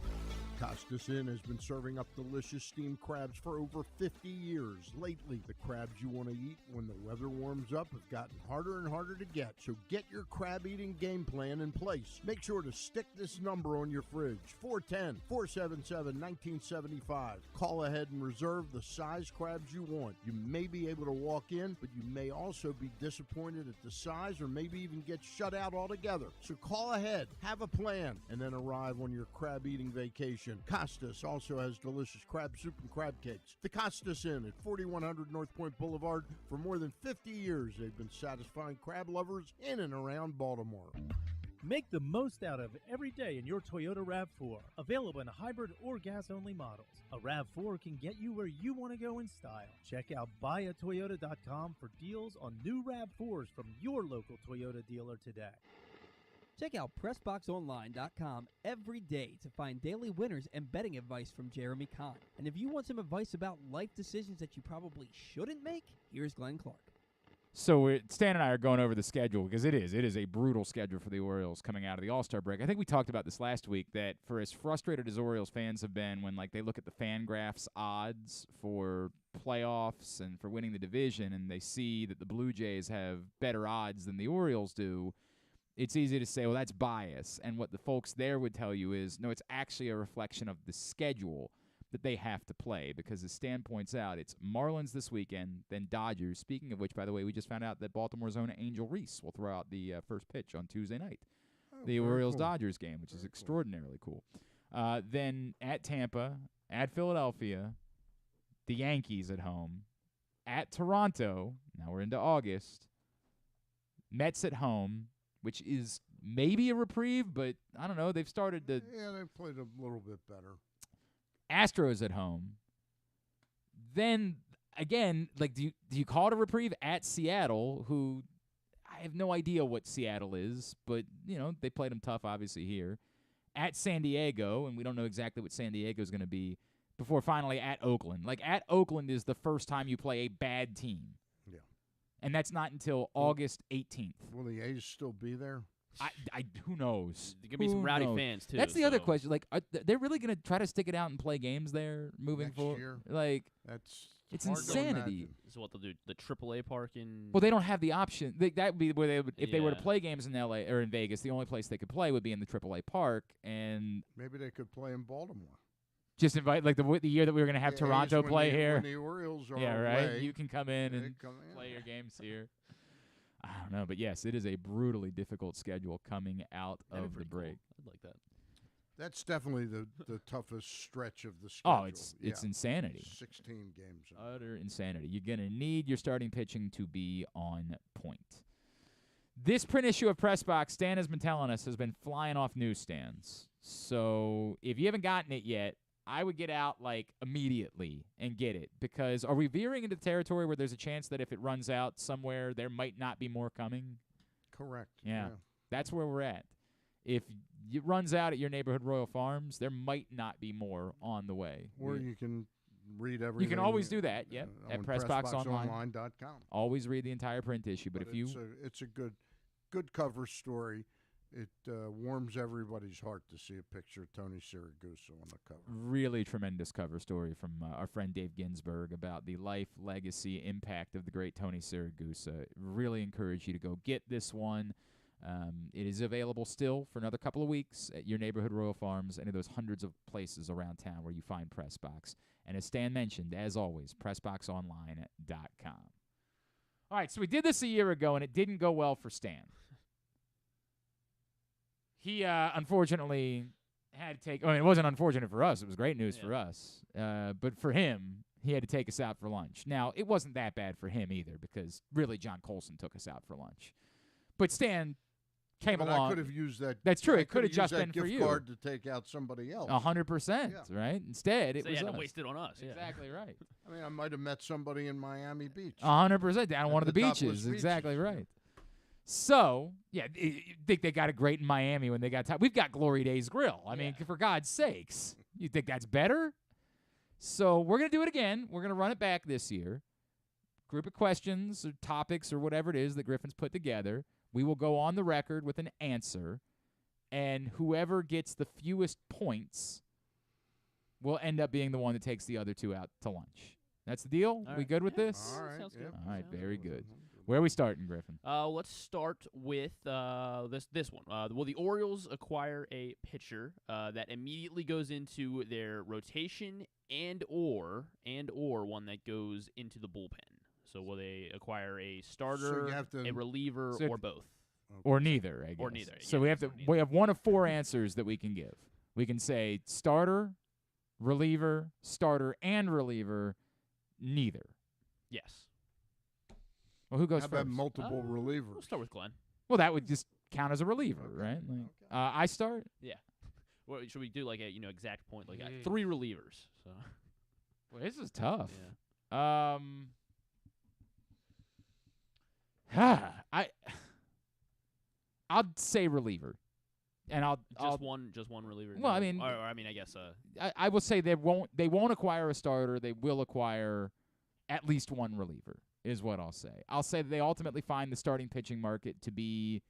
Costas Inn has been serving up delicious steamed crabs for over 50 years. Lately, the crabs you want to eat when the weather warms up have gotten harder and harder to get. So get your crab eating game plan in place. Make sure to stick this number on your fridge, 410-477-1975. Call ahead and reserve the size crabs you want. You may be able to walk in, but you may also be disappointed at the size or maybe even get shut out altogether. So call ahead, have a plan, and then arrive on your crab eating vacation. Costas also has delicious crab soup and crab cakes. The Costas Inn at 4100 North Point Boulevard. For more than 50 years, they've been satisfying crab lovers in and around Baltimore. Make the most out of every day in your Toyota RAV4. Available in hybrid or gas-only models. A RAV4 can get you where you want to go in style. Check out buyatoyota.com for deals on new RAV4s from your local Toyota dealer today. Check out PressBoxOnline.com every day to find daily winners and betting advice from Jeremy Kahn. And if you want some advice about life decisions that you probably shouldn't make, here's Glenn Clark. So Stan and I are going over the schedule because it is a brutal schedule for the Orioles coming out of the All-Star break. I think we talked about this last week, that for as frustrated as Orioles fans have been when they look at the FanGraphs odds for playoffs and for winning the division and they see that the Blue Jays have better odds than the Orioles do, it's easy to say, well, that's bias. And what the folks there would tell you is, no, it's actually a reflection of the schedule that they have to play, because as Stan points out, it's Marlins this weekend, then Dodgers. Speaking of which, by the way, we just found out that Baltimore's own Angel Reese will throw out the first pitch on Tuesday night. The Orioles-Dodgers game, which is extraordinarily cool. Then at Tampa, at Philadelphia, the Yankees at home, at Toronto, now we're into August, Mets at home, which is maybe a reprieve, but I don't know. They've started to... Yeah, they've played a little bit better. Astros at home. Then, again, do you call it a reprieve? At Seattle, who I have no idea what Seattle is, but, they played them tough, obviously, here. At San Diego, and we don't know exactly what San Diego is going to be, before finally at Oakland. At Oakland is the first time you play a bad team. Yeah. And that's not until August 18th. Will the A's still be there? Who knows? There could be some rowdy fans, too. That's the other question. Are they really going to try to stick it out and play games there moving forward? Year? It's insanity. So what they'll do, the AAA park in... Well, they don't have the option. That would be where they would, if they were to play games in L.A. or in Vegas, the only place they could play would be in the AAA park, and... Maybe they could play in Baltimore. Just invite, the year that we were going to have Toronto play here. When the Orioles are right? You can come in and play your games here. I don't know, but yes, it is a brutally difficult schedule coming out of the break. Cool. I'd like that. That's definitely the toughest stretch of the schedule. Oh, it's insanity. 16 games. Utter insanity. You're going to need your starting pitching to be on point. This print issue of Press Box, Stan has been telling us, has been flying off newsstands. So if you haven't gotten it yet, I would get out immediately and get it, because are we veering into the territory where there's a chance that if it runs out somewhere, there might not be more coming? Correct. Yeah. That's where we're at. If it runs out at your neighborhood Royal Farms, there might not be more on the way. Or you can read everything. You can always do that, at PressBoxOnline.com. Always read the entire print issue, but if you... It's a good cover story. It warms everybody's heart to see a picture of Tony Siragusa on the cover. Really tremendous cover story from our friend Dave Ginsburg about the life, legacy, impact of the great Tony Siragusa. Really encourage you to go get this one. It is available still for another couple of weeks at your neighborhood Royal Farms, any of those hundreds of places around town where you find Press Box. And as Stan mentioned, as always, PressBoxOnline.com. All right, so we did this a year ago, and it didn't go well for Stan. He, unfortunately, had to take... it wasn't unfortunate for us. It was great news for us. But for him, he had to take us out for lunch. Now, it wasn't that bad for him either, because really John Colson took us out for lunch. But Stan came along. I could have used that. That's true. It could have just been for you. Gift card to take out somebody else. 100%, right? Instead, it was had us. to waste it on us. Exactly right. I might have met somebody in Miami Beach. 100% down one of the beaches. Exactly right. So, you think they got it great in Miami when they got time. We've got Glory Days Grill. I mean, for God's sakes. You think that's better? So we're going to do it again. We're going to run it back this year. Group of questions or topics or whatever it is that Griffin's put together. We will go on the record with an answer, and whoever gets the fewest points will end up being the one that takes the other two out to lunch. That's the deal? We good with this? All right. Sounds good. All right, very good. Where are we starting, Griffin? Let's start with this one. Will the Orioles acquire a pitcher that immediately goes into their rotation and or one that goes into the bullpen? So will they acquire a starter, a reliever, or both? Or neither, I guess. Or neither. So we have one of four answers that we can give. We can say starter, reliever, starter, and reliever, neither. Yes. Well, who goes How first? about multiple relievers? We'll start with Glenn. Well, that would just count as a reliever, right? Like, I start. Yeah. Well, should we do like a exact point, like 3 relievers? So. Well, this is tough. Yeah. I'll say reliever, and I'll one reliever. Well, I mean, or I mean, I guess. I will say they won't acquire a starter. They will acquire at least one reliever, is what I'll say. I'll say that they ultimately find the starting pitching market to be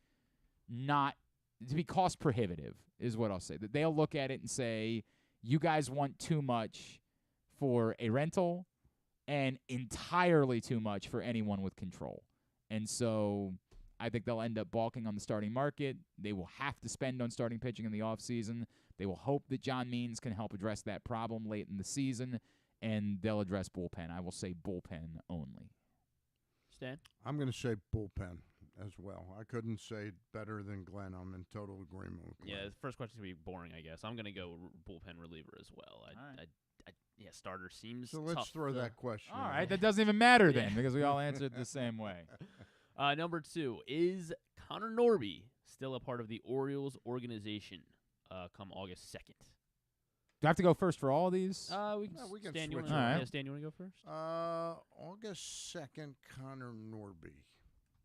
cost prohibitive, is what I'll say. That they'll look at it and say, you guys want too much for a rental and entirely too much for anyone with control. And so I think they'll end up balking on the starting market. They will have to spend on starting pitching in the offseason. They will hope that John Means can help address that problem late in the season, and they'll address bullpen. I will say bullpen only. Stan? I'm going to say bullpen as well. I couldn't say better than Glenn. I'm in total agreement with Glenn. Yeah, the first question is going to be boring, I guess. I'm going to go bullpen reliever as well. Yeah, starter seems So let's tough throw that question. All right, that doesn't even matter then because we all answered the same way. Number 2, is Connor Norby still a part of the Orioles organization come August 2nd? Do I have to go first for all of these? We can Stan, switch. All right. Yeah, Stan, you want to go first? August 2nd, Connor Norby.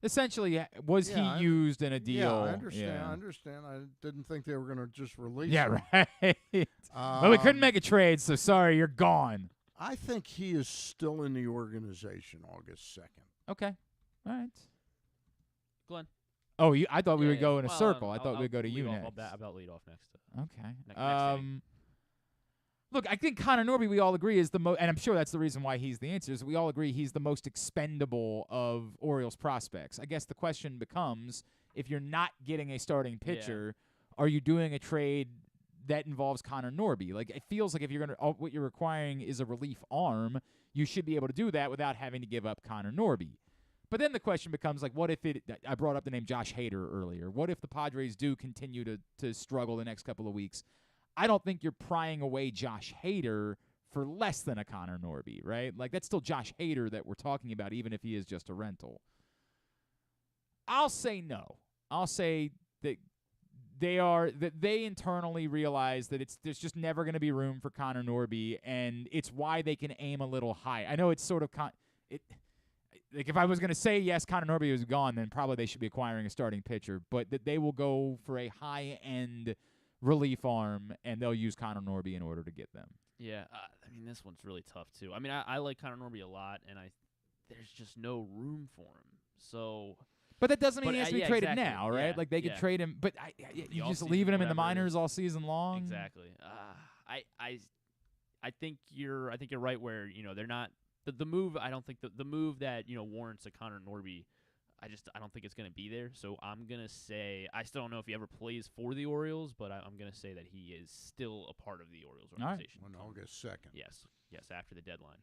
Essentially, was he used in a deal? Yeah, I understand. Yeah. I understand. I didn't think they were going to just release him. Yeah, right. Well, we couldn't make a trade, so sorry, you're gone. I think he is still in the organization August 2nd. Okay. All right. Glenn. Oh, I thought we would go in a Well, circle. I thought we would go to you next. I'll about lead off next. Okay. Next inning. Look, I think Connor Norby, we all agree, is the most, and I'm sure that's the reason why he's the answer, is we all agree he's the most expendable of Orioles prospects. I guess the question becomes, if you're not getting a starting pitcher, are you doing a trade that involves Connor Norby? Like, it feels like if you're going to, what you're requiring is a relief arm, you should be able to do that without having to give up Connor Norby. But then the question becomes, like, what if I brought up the name Josh Hader earlier. What if the Padres do continue to struggle the next couple of weeks? I don't think you're prying away Josh Hader for less than a Connor Norby, right? Like, that's still Josh Hader that we're talking about, even if he is just a rental. I'll say no. I'll say that they internally realize that there's just never going to be room for Connor Norby, and it's why they can aim a little high. I know it's sort of like, if I was going to say yes, Connor Norby was gone, then probably they should be acquiring a starting pitcher, but that they will go for a high-end relief arm, and they'll use Connor Norby in order to get them. Yeah, I mean, this one's really tough, too. I mean, I like Connor Norby a lot, and there's just no room for him. So, but that doesn't mean he has to be traded now, right? Yeah, like, they could trade him, but you just leaving him in the minors all season long? Exactly. I think you're right where, they're not the move. I don't think the move that, warrants a Connor Norby, I don't think it's going to be there. So I'm going to say, I still don't know if he ever plays for the Orioles, but I'm going to say that he is still a part of the Orioles organization. On August 2nd. Yes, after the deadline.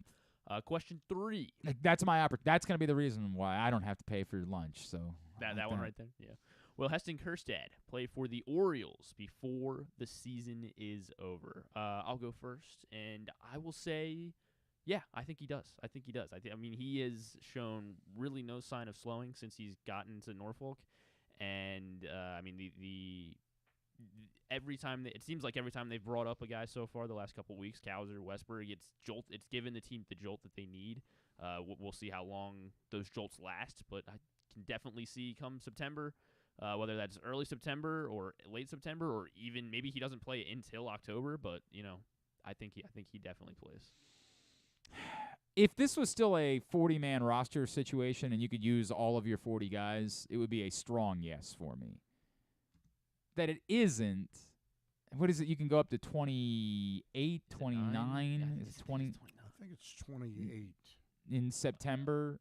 Question 3. That's that's going to be the reason why I don't have to pay for lunch. So that one right there. Yeah. Will Heston Kjerstad play for the Orioles before the season is over? I'll go first, and I will say, yeah, I think he does. I mean, he has shown really no sign of slowing since he's gotten to Norfolk, and I mean, it seems like every time they've brought up a guy so far the last couple of weeks, Cowser, Westberg, it's given the team the jolt that they need. We'll see how long those jolts last, but I can definitely see come September, whether that's early September or late September, or even maybe he doesn't play until October. But I think he definitely plays. If this was still a 40-man roster situation and you could use all of your 40 guys, it would be a strong yes for me. That it isn't. What is it? You can go up to 28, 29. Is it 20? I think it's 28. In September.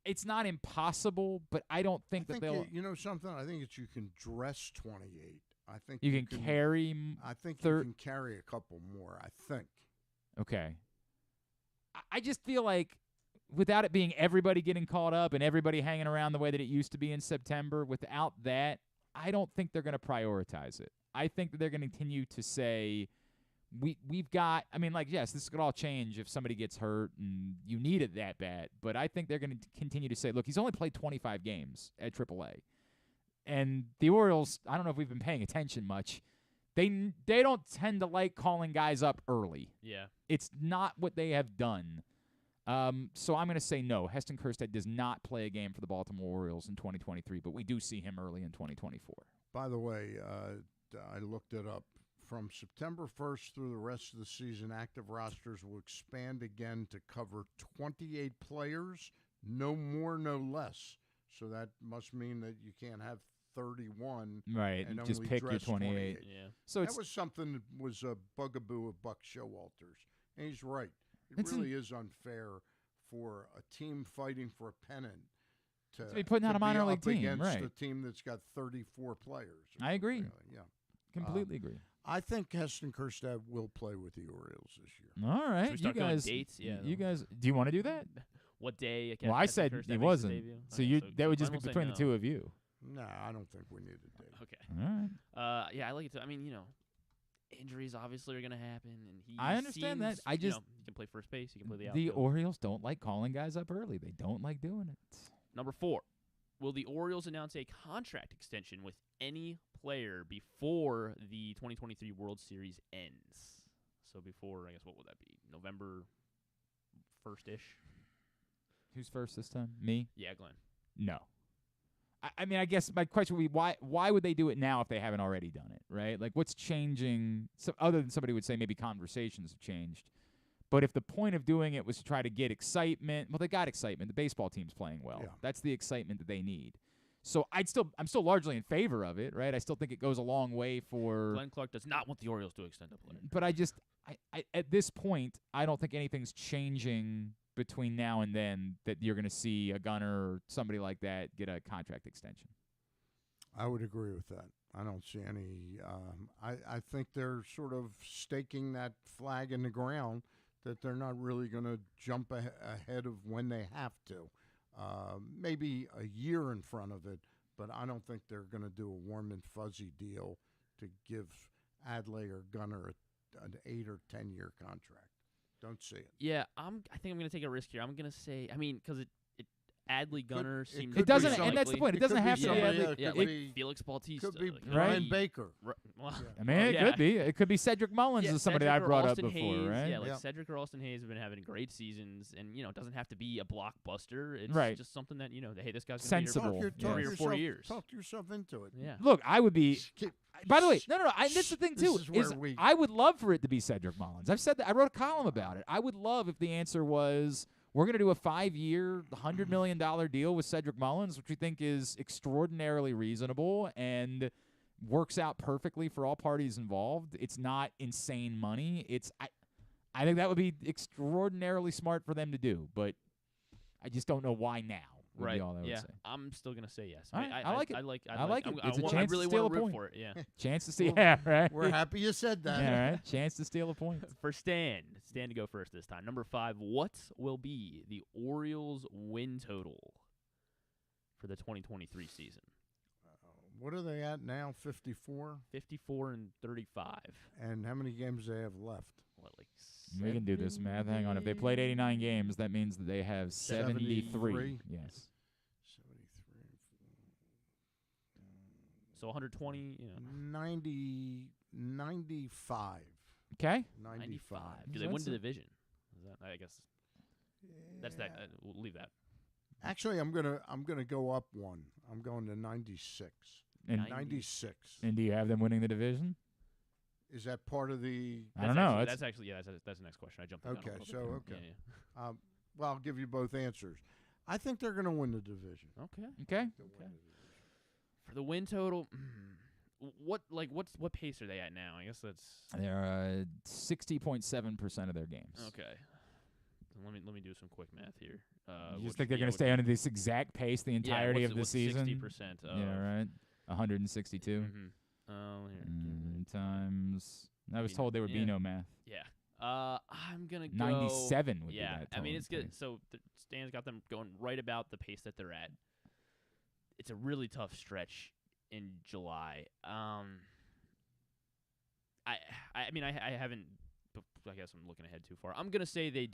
It's not impossible, but I don't think that they'll. You know something? I think you can dress 28. I think you can carry. I think you can carry a couple more. I think. Okay. I just feel like without it being everybody getting caught up and everybody hanging around the way that it used to be in September, without that, I don't think they're going to prioritize it. I think that they're going to continue to say, we've got, I mean, like, yes, this could all change if somebody gets hurt and you need it that bad, but I think they're going to continue to say, look, he's only played 25 games at AAA. And the Orioles, I don't know if we've been paying attention much. They don't tend to like calling guys up early. Yeah. It's not what they have done. So I'm going to say no. Heston Kjerstad does not play a game for the Baltimore Orioles in 2023, but we do see him early in 2024. By the way, I looked it up. From September 1st through the rest of the season, active rosters will expand again to cover 28 players, no more, no less. So that must mean that you can't have 31 right, and just only pick your dress 28. Yeah. So that was something that was a bugaboo of Buck Showalter's. And he's right. It really is unfair for a team fighting for a pennant to be putting out a minor league team, against right. a team that's got 34 players. I agree. Yeah. Completely agree. I think Heston Kjerstad will play with the Orioles this year. All right, Should we start you going guys. dates? Yeah, you guys. Do you want to do that? What day? Well, I said he wasn't. So that would just be between the two of you. No, I don't think we need a date. Okay. All right. Yeah, I like it too. I mean, injuries obviously are going to happen, and I understand that. seems, I just he can play first base. He can play the the outfield. Orioles don't like calling guys up early. They don't like doing it. Number 4. Will the Orioles announce a contract extension with any player before the 2023 World Series ends? So before, I guess, what would that be? November 1st-ish? Who's first this time? Me? Yeah, Glenn. No. I mean, I guess my question would be why would they do it now if they haven't already done it, right? Like, what's changing? So, other than somebody would say maybe conversations have changed. But if the point of doing it was to try to get excitement, well, they got excitement. The baseball team's playing well. Yeah. That's the excitement that they need. So I'm still largely in favor of it, right? I still think it goes a long way for. Glenn Clark does not want the Orioles to extend a player. But I at this point, I don't think anything's changing between now and then that you're going to see a Gunner or somebody like that get a contract extension. I would agree with that. I don't see any. I think they're sort of staking that flag in the ground that they're not really going to jump ahead of when they have to. Maybe a year in front of it, but I don't think they're going to do a warm and fuzzy deal to give Adley or Gunner an 8 or 10 year contract. Don't see it. Yeah, I think I'm going to take a risk here. I'm going to say, because Adley Gunner seems. It doesn't, and that's the point. It doesn't have to be Adley. Yeah, like Felix Bautista. Could be like, Brian Baker. Well, I mean, it could be. It could be Cedric Mullins is somebody Cedric I brought Austin up before, Hayes, right? Yeah, like Cedric or Austin Hayes have been having great seasons, and it doesn't have to be a blockbuster. It's right. just something that hey, this guy's sensible. Be here for 3 or 4 years. Talk yourself into it. Yeah. Look, I would be. By the way, no. That's the thing too. Is I would love for it to be Cedric Mullins. I've said that. I wrote a column about it. I would love if the answer was we're going to do a 5-year, $100 million deal with Cedric Mullins, which we think is extraordinarily reasonable and works out perfectly for all parties involved. It's not insane money. I think that would be extraordinarily smart for them to do, but I just don't know why now. Would be all I would say. I'm still gonna say yes. All right, I like it. I like it. I It's a chance I really to steal want a to root point. for it. Yeah. Chance to steal. Yeah, right. We're happy you said that. Yeah, right. Chance to steal a point. For Stan to go first this time. Number 5. What will be the Orioles' win total for the 2023 season? What are they at now? 54. 54 and 35. And how many games do they have left? What, like? We can do this math. Hang on. If they played 89 games, that means that they have 73. Yes. 73. So 120. 95. Okay. 95. Do they win the division? Is that, I guess. That's that. We'll leave that. Actually, I'm gonna go up one. I'm going to 96. And 96. And do you have them winning the division? Is that part of the? I don't know. That's actually that's the next question. I jumped. Okay, the gun a so little bit. okay. Yeah. Well, I'll give you both answers. I think they're going to win the division. Okay. For the win total, what pace are they at now? I guess that's they're 60.7% of their games. Okay. Let me do some quick math here. You just think they're going to stay under this exact pace the entirety of the season? 60%. Yeah, right. 162. Mm-hmm. Times. I was told there would be no math. Yeah. I'm gonna go 97 would be that. I mean, it's good. So Stan's got them going right about the pace that they're at. It's a really tough stretch in July. I mean, I haven't. I guess I'm looking ahead too far. I'm gonna say they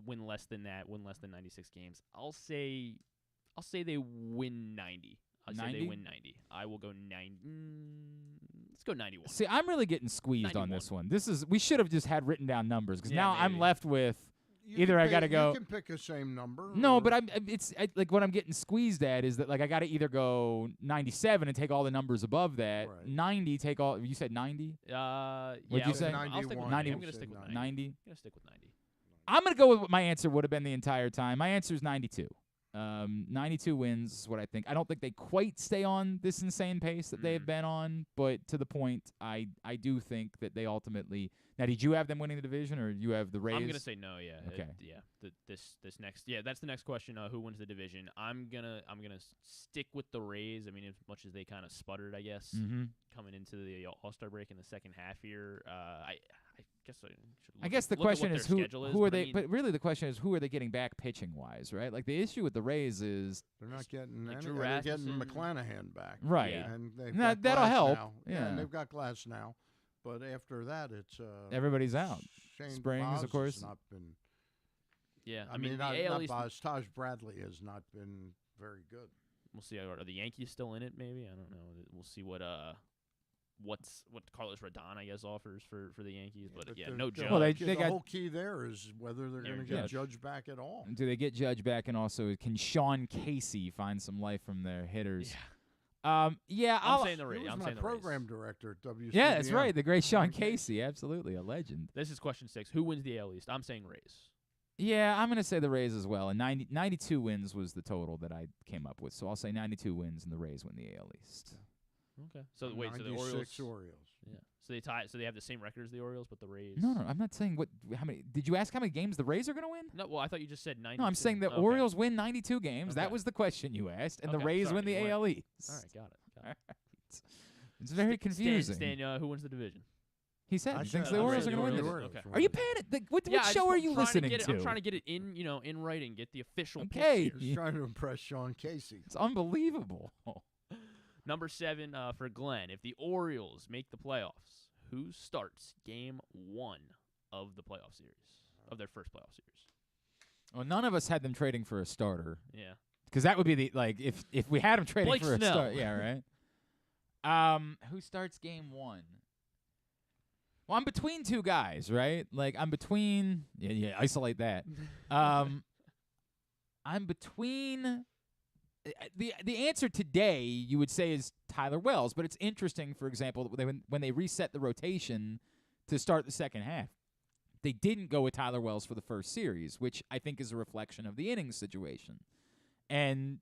win less than that. Win less than 96 games. I'll say they win 90. I'd say 90? they win 90. I will go 90. Let's go 91. See, I'm really getting squeezed on 91. this one. We should have just had written down numbers because Yeah, now I'm maybe. left with You either can I pick- got to go. You can pick a same number. No, or- but like what I'm getting squeezed at is that like I got to either go 97 and take all the numbers above that, Right. 90 take all. You said 90. Yeah, What'd you say? I'll stick with 91. 90. I'm 90. going to stick with 90. 90. I'm going to stick with 90. I'm gonna go with what my answer would have been the entire time. My answer is 92. 92 wins is what I think. I don't think they quite stay on this insane pace that they've been on, but to the point, I do think that they ultimately. Now, did you have them winning the division, or you have the Rays? I'm going to say no, yeah. Okay. This next, that's the next question. Who wins the division? I'm gonna stick with the Rays. I mean, as much as they kind of sputtered, I guess, coming into the All-Star break in the second half here. I guess I should. I guess the look at question what is their who schedule who are but I they? mean, But really, the question is who are they getting back pitching wise, right? Like the issue with the Rays is They're not getting like any. Drew They're getting Rasmussen. McClanahan back. Right. Yeah. And they've Now, got that'll Glass help. now. Yeah. And they've got Glass now. But after that, it's everybody's out. Shane Springs, Baz of course. has not been. yeah, I mean, the not, AL not East. Baz. Taj Bradley has not been very good. We'll see. Are the Yankees still in it? Maybe I don't know. We'll see what Carlos Rodon I guess offers for the Yankees. But no Judge. Well, they the got- whole key there is whether they're going to get Judge back at all. Do they get Judge back, and also can Sean Casey find some life from their hitters? Yeah. I'm saying the Rays. He was I'm my saying the Rays. program director at WCBM. Yeah, that's right. The great Sean Casey, absolutely a legend. This is question 6. Who wins the AL East? I'm saying Rays. Yeah, I'm going to say the Rays as well. And 92 wins was the total that I came up with. So I'll say 92 wins and the Rays win the AL East. Okay. So wait, so the Orioles. Yeah. So they tie. So they have the same record as the Orioles, but the Rays. No, I'm not saying how many. Did you ask how many games the Rays are going to win? No. Well, I thought you just said 90. No, I'm saying the Orioles win 92 games. That Okay. was the question you asked, and the Okay, Rays sorry, win the you went. AL East. All right, got it. It's very confusing. Stan, who wins the division? He said I he thinks said- the I Orioles said are going to the win Orioles. it. Okay. Are you paying it? What Yeah, show are you I'm trying listening to? to? I'm trying to get it in writing. Get the official. Okay. picks here. Just trying to impress Sean Casey. It's unbelievable. Number 7 for Glenn. If the Orioles make the playoffs, who starts Game 1 of the playoff series of their first playoff series? Well, none of us had them trading for a starter. Yeah. Because that would be the if we had them trading Blake for Snell. a start. Yeah, right. Who starts Game 1? Well, I'm between two guys, right? Like I'm between. Yeah. Isolate that. I'm between. The answer today you would say is Tyler Wells, but it's interesting. For example, when they reset the rotation to start the second half, they didn't go with Tyler Wells for the first series, which I think is a reflection of the innings situation. And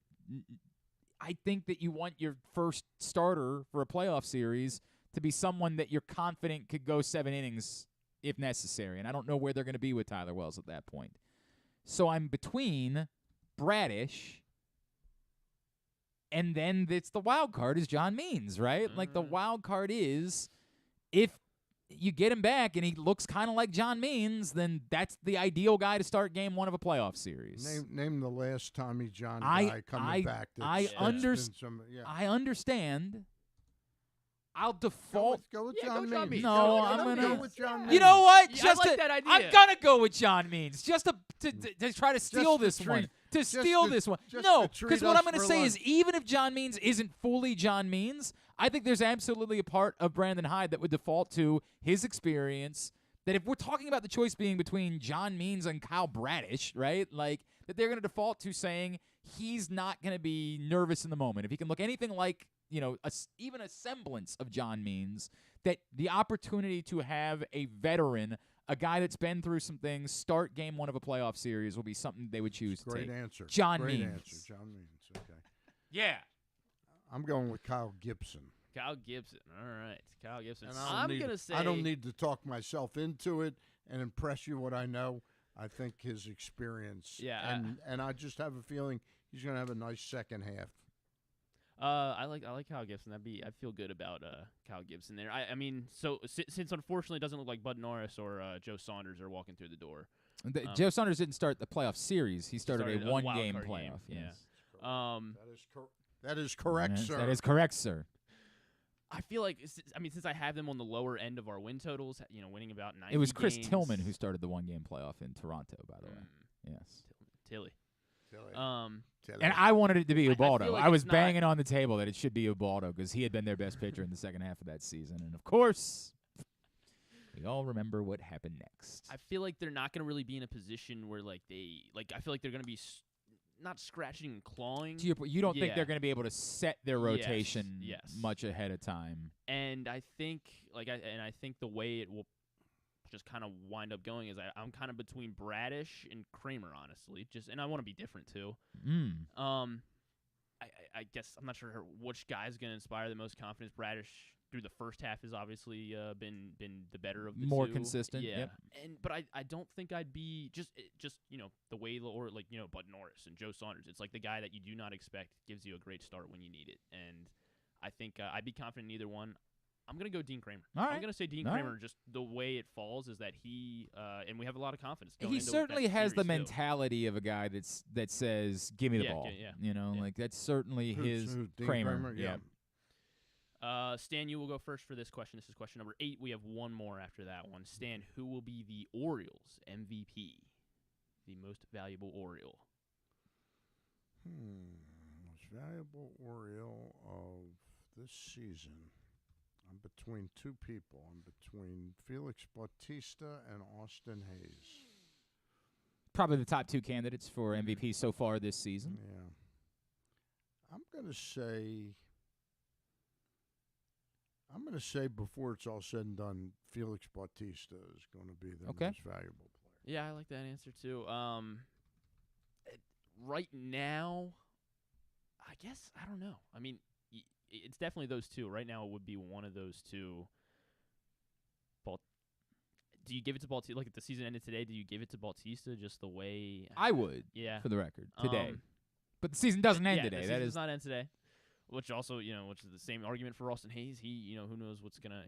I think that you want your first starter for a playoff series to be someone that you're confident could go 7 innings if necessary. And I don't know where they're going to be with Tyler Wells at that point. So I'm between Bradish and then it's the wild card is John Means, right? Like the wild card is if you get him back and he looks kind of like John Means, then that's the ideal guy to start Game 1 of a playoff series. Name the last Tommy John guy coming back. I understand. I'll default. Go with John Means. No, Go I'm gonna go with John Means. You know what? Yeah, I like that idea. I'm gonna go with John Means just to try to steal this one. To steal this one. No, because what I'm gonna say is even if John Means isn't fully John Means, I think there's absolutely a part of Brandon Hyde that would default to his experience. That if we're talking about the choice being between John Means and Kyle Bradish, right? Like that they're gonna default to saying he's not gonna be nervous in the moment. If he can look anything like even a semblance of John Means, that the opportunity to have a veteran, a guy that's been through some things, start Game 1 of a playoff series will be something they would choose to take. Great answer. John Great Means. answer. John Means. Okay. Yeah. I'm going with Kyle Gibson. Kyle Gibson. All right. Kyle Gibson. And I'm going to say. I don't need to talk myself into it and impress you what I know. I think his experience. Yeah. And I just have a feeling he's going to have a nice second half. I like Kyle Gibson. I feel good about Kyle Gibson there. I mean, so since unfortunately it doesn't look like Bud Norris or Joe Saunders are walking through the door. Joe Saunders didn't start the playoff series. He started a one-game wild card playoff. game. Yes. Yeah. That is correct, sir. That is correct, sir. I feel like since I have them on the lower end of our win totals, winning about 90 It was Chris games. Tillman who started the one-game playoff in Toronto, by the way. Yes. Tilly. And I wanted it to be Ubaldo. feel like I was it's not- banging on the table that it should be Ubaldo because he had been their best pitcher in the second half of that season. And, of course, we all remember what happened next. I feel like they're not going to really be in a position where, I feel like they're going to be not scratching and clawing. To your point, you don't think they're going to be able to set their rotation Yes. much ahead of time. And I think, I think the way it will just kind of wind up going is I'm kind of between Bradish and Kramer, honestly. And I want to be different too. I guess I'm not sure which guy's going to inspire the most confidence. Bradish through the first half has obviously been the better of the More two. consistent, Yeah. yep. But I don't think I'd be just the way Bud Norris and Joe Saunders. It's like the guy that you do not expect gives you a great start when you need it. And I think I'd be confident in either one. I'm going to go Dean Kramer. All right. I'm going to say Dean All Kramer. right. Just the way it falls is that he and we have a lot of confidence. Going He into certainly that has the series, too. mentality of a guy that says, "Give me the Yeah, ball." yeah. You know, like that's certainly his Dean Kramer. Yeah. Stan, you will go first for this question. This is question number 8. We have one more after that one. Stan, who will be the Orioles MVP, the most valuable Oriole? Most valuable Oriole of this season. I'm between two people. I'm between Felix Bautista and Austin Hayes. Probably the top 2 candidates for MVP so far this season. Yeah. I'm going to say before it's all said and done, Felix Bautista is going to be the most valuable player. Yeah, I like that answer too. Right now, I guess I don't know. I mean, it's definitely those two. Right now, it would be one of those two. Do you give it to Bautista? Like if the season ended today, do you give it to Bautista just the way? I would. Yeah. For the record, today. But the season doesn't end today. The That season is does not end today. Which also, which is the same argument for Austin Hayes. He, who knows what's gonna.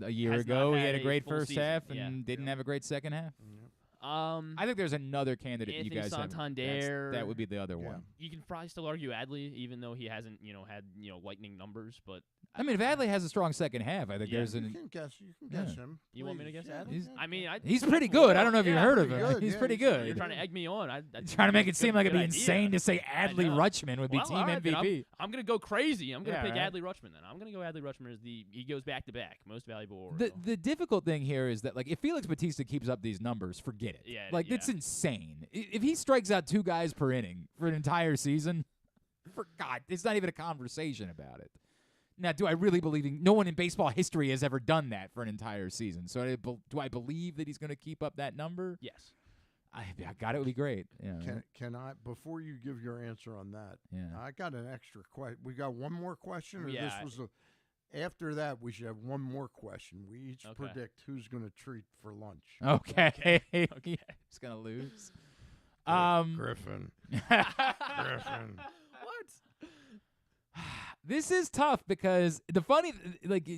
a year has ago not he had a great full first season. half Yeah. and didn't have a great second half. I think there's another candidate Anthony you guys Santander. have. That would be the other one. You can probably still argue Adley, even though he hasn't, had lightning numbers. But I mean, if Adley has a strong second half, I think there's You an. can guess him. You want me to guess Yeah, Adley? I mean, He's pretty good. I don't know if you've heard of him. good. He's Yeah, pretty he's good. You're trying to egg me on. Trying to make it seem like it'd be good insane idea. to say Adley Rutschman would be Well, team all right, then MVP. I'm going to go crazy. I'm going to Yeah, pick right. Adley Rutschman then. I'm going to go Adley Rutschman as he goes back to back, most valuable Oriole. The difficult thing here is that if Felix Bautista keeps up these numbers, forget it. Yeah, It's insane. If he strikes out 2 guys per inning for an entire season, for God, it's not even a conversation about it. Now, do I really believe no one in baseball history has ever done that for an entire season? So do I believe that he's going to keep up that number? Yes. I got it. Would be great. Yeah. Can I, before you give your answer on that, Yeah. I got an extra question. We got one more question, or Yeah. this was after that, we should have one more question. We each Okay. predict who's going to treat for lunch. Okay. Okay. He's going to lose. Griffin. Griffin. What? This is tough because the funny,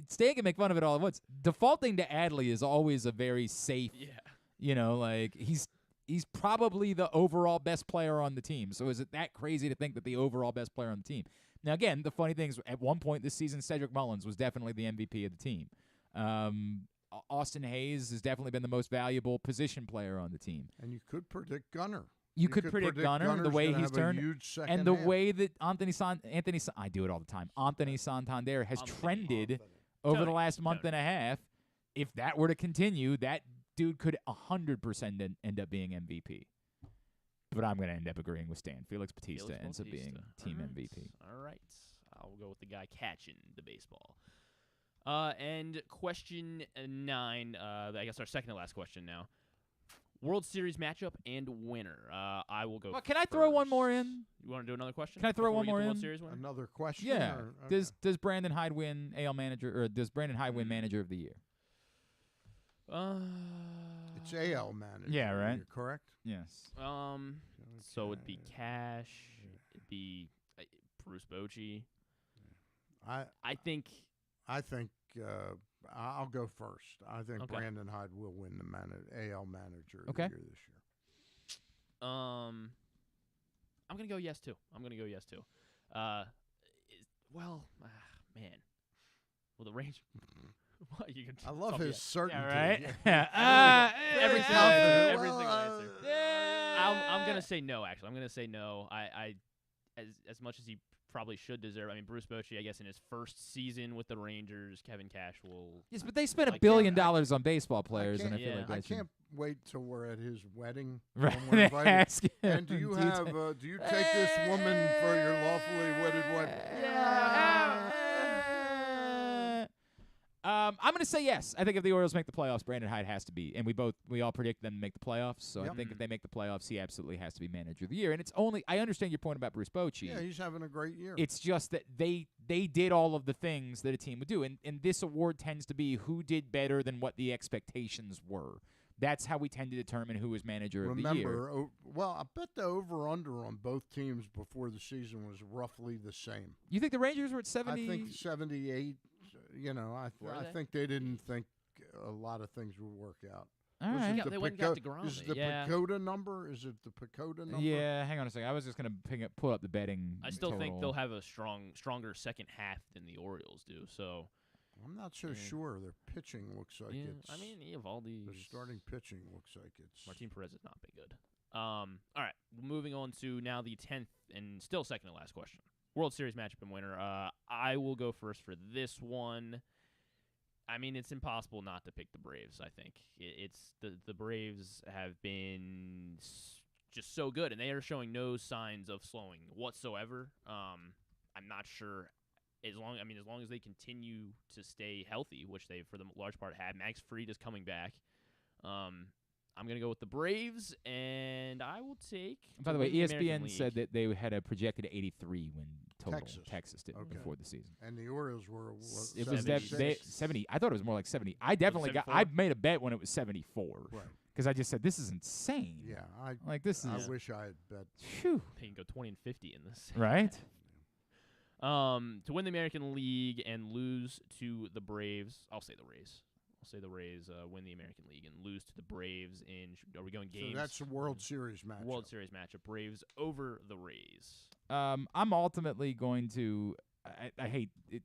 Stan can make fun of it all at once. Defaulting to Adley is always a very safe, he's probably the overall best player on the team. So is it that crazy to think that the overall best player on the team? Now, again, the funny thing is at one point this season, Cedric Mullins was definitely the MVP of the team. Austin Hayes has definitely been the most valuable position player on the team. And you could predict Gunner. You could predict Gunner, the Gunner's way gonna he's have a turned, huge second and the half. way that I do it all the time. Anthony Santander has trended over the last month and a half. If that were to continue, that dude could 100% end up being MVP. But I'm going to end up agreeing with Stan. Felix Bautista ends up being team MVP. All right. I'll go with the guy catching the baseball. And question 9, I guess our second to last question now. World Series matchup and winner. I will go. Well, can I throw one more in? You want to do another question? Can I throw before one we get more to in? World Series winner? Another question? Yeah. Or, okay. Does Brandon Hyde win AL manager, or does Brandon Hyde win manager of the year? It's AL manager. Yeah, right. You're correct. Yes. So it'd be Cash. It'd be Bruce Bochy. I think I'll go first. I think Brandon Hyde will win the AL manager of the year this year. I'm gonna go yes too. Man. Well, the range. What you can? I love his certainty. Yeah, right. Every single answer. Yeah. I'm gonna say no. Actually, I'm gonna say no. I as much as he probably should deserve. I mean, Bruce Bochy, I guess, in his first season with the Rangers, Kevin Cash will. Yes, but they spent $1 billion on baseball players, and I feel like I that should. can't wait till we're at his wedding. Right. When we're invited. Ask him, And do you have? Do you take this woman for your lawfully wedded wife? I'm going to say yes. I think if the Orioles make the playoffs, Brandon Hyde has to be, and we all predict them to make the playoffs. So I think if they make the playoffs, he absolutely has to be manager of the year. And it's only I understand your point about Bruce Bochy. Yeah, he's having a great year. It's just that they did all of the things that a team would do, and this award tends to be who did better than what the expectations were. That's how we tend to determine who is manager of the year. Well, I bet the over/under on both teams before the season was roughly the same. You think the Rangers were at 70? I think 78. You know, I think they didn't think a lot of things would work out. All right. Yeah, they went and got DeGrom. Is the Pacoda number? Is it the Pacoda number? Yeah, hang on a second. I was just going to pull up the betting. I still think total. they'll have a stronger second half than the Orioles do. So I'm not so sure. Their pitching looks like it's. I mean, Eovaldi. Their starting pitching looks like it's. Martin Perez has not been good. All right, moving on to now the 10th and still second to last question. World Series matchup and winner. I will go first for this one. I mean, it's impossible not to pick the Braves, I think. It's the Braves have been just so good, and they are showing no signs of slowing whatsoever. I'm not sure as long as they continue to stay healthy, which they for the large part have. Max Fried is coming back. I'm going to go with the Braves, and I will take. By the way, ESPN said that they had a projected 83 win total. Texas did before the season. And the Orioles were it was 70. I thought it was more like 70. I definitely I made a bet when it was 74. Right. Because I just said this is insane. Yeah, I wish I had bet. Phew. They can go 20 and 50 in this. Right. To win the American League and lose to the Braves, I'll say the Rays. I'll say the Rays win the American League and lose to the Braves in. Are we going games? So that's a World Series matchup. World Series matchup. Braves over the Rays. I'm ultimately going to. I hate it.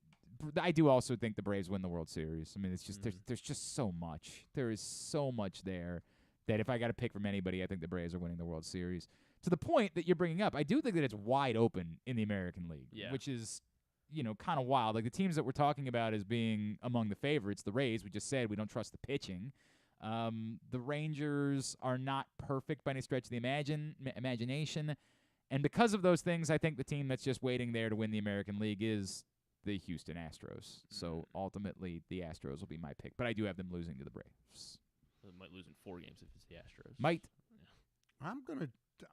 I do also think the Braves win the World Series. I mean, it's just there's just so much. There is so much there that if I got to pick from anybody, I think the Braves are winning the World Series. To the point that you're bringing up, I do think that it's wide open in the American League, which is. Kind of wild. Like the teams that we're talking about as being among the favorites, the Rays, we just said we don't trust the pitching. The Rangers are not perfect by any stretch of the imagination. And because of those things, I think the team that's just waiting there to win the American League is the Houston Astros. So ultimately, the Astros will be my pick. But I do have them losing to the Braves. They might lose in 4 games if it's the Astros. Might. Yeah.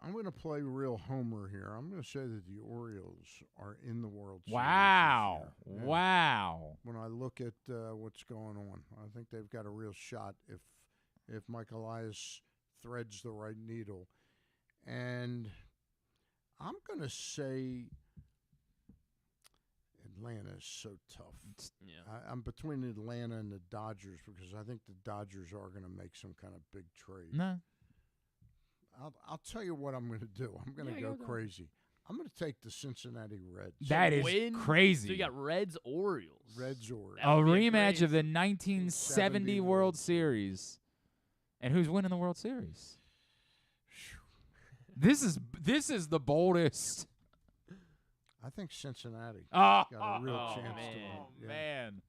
I'm gonna play real homer here. I'm gonna say that the Orioles are in the World Series. Wow! This year. Wow! When I look at what's going on, I think they've got a real shot if Mike Elias threads the right needle. And I'm gonna say Atlanta is so tough. Yeah. I'm between Atlanta and the Dodgers because I think the Dodgers are gonna make some kind of big trade. No. I'll tell you what I'm going to do. I'm going to go crazy. I'm going to take the Cincinnati Reds. That is crazy. So you got Reds-Orioles. Reds-Orioles. A rematch of the 1970 World Series. And who's winning the World Series? This is the boldest. I think Cincinnati got a real chance to win. Oh, man.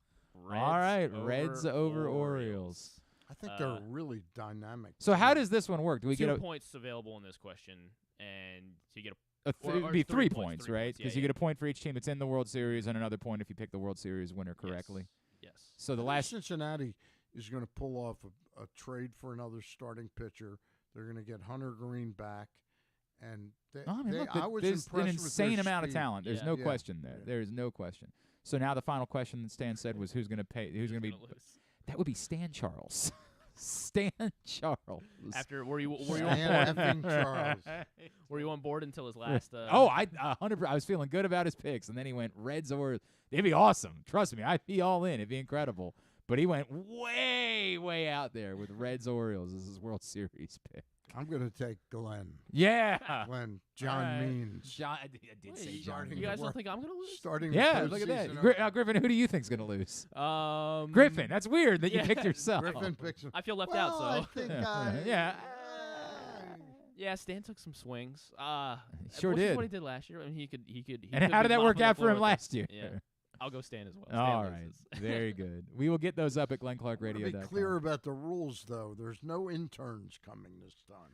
All right, Reds over Orioles. I think they're really dynamic. So how does this one work? Do we get 2 points available in this question, and so you get it would be 3 points, right? Because you get a point for each team that's in the World Series and another point if you pick the World Series winner correctly. Yes. So the last Cincinnati is going to pull off a trade for another starting pitcher. They're going to get Hunter Green back, and I was there's impressed an insane with their amount of speed. talent. There's no question there. There is no question. So now the final question that Stan said was who's going to pay? Who's going to be? That would be Stan Charles. Stan Charles. After were you Stan effing Charles? Were you on board until his last? I 100%. I was feeling good about his picks, and then he went Reds or it'd be awesome. Trust me, I'd be all in. It'd be incredible. But he went way, way out there with Reds Orioles as his World Series pick. I'm going to take Glenn. Yeah. Glenn. John Means. John, I did say John. You guys don't think I'm going to lose? Starting look at that. Griffin, who do you think's going to lose? Griffin. That's weird that you picked yourself. Griffin picks him. I feel left out, so. I think yeah. Yeah, Stan took some swings. Sure which did. is what he did last year. I mean, he could. And could how be did that work mopping the out for floor him with last us. year? Yeah. I'll go Stan as well. Stan All right. loses. Very good. We will get those up at GlennClarkRadio.com. Be clear about the rules, though. There's no interns coming this time.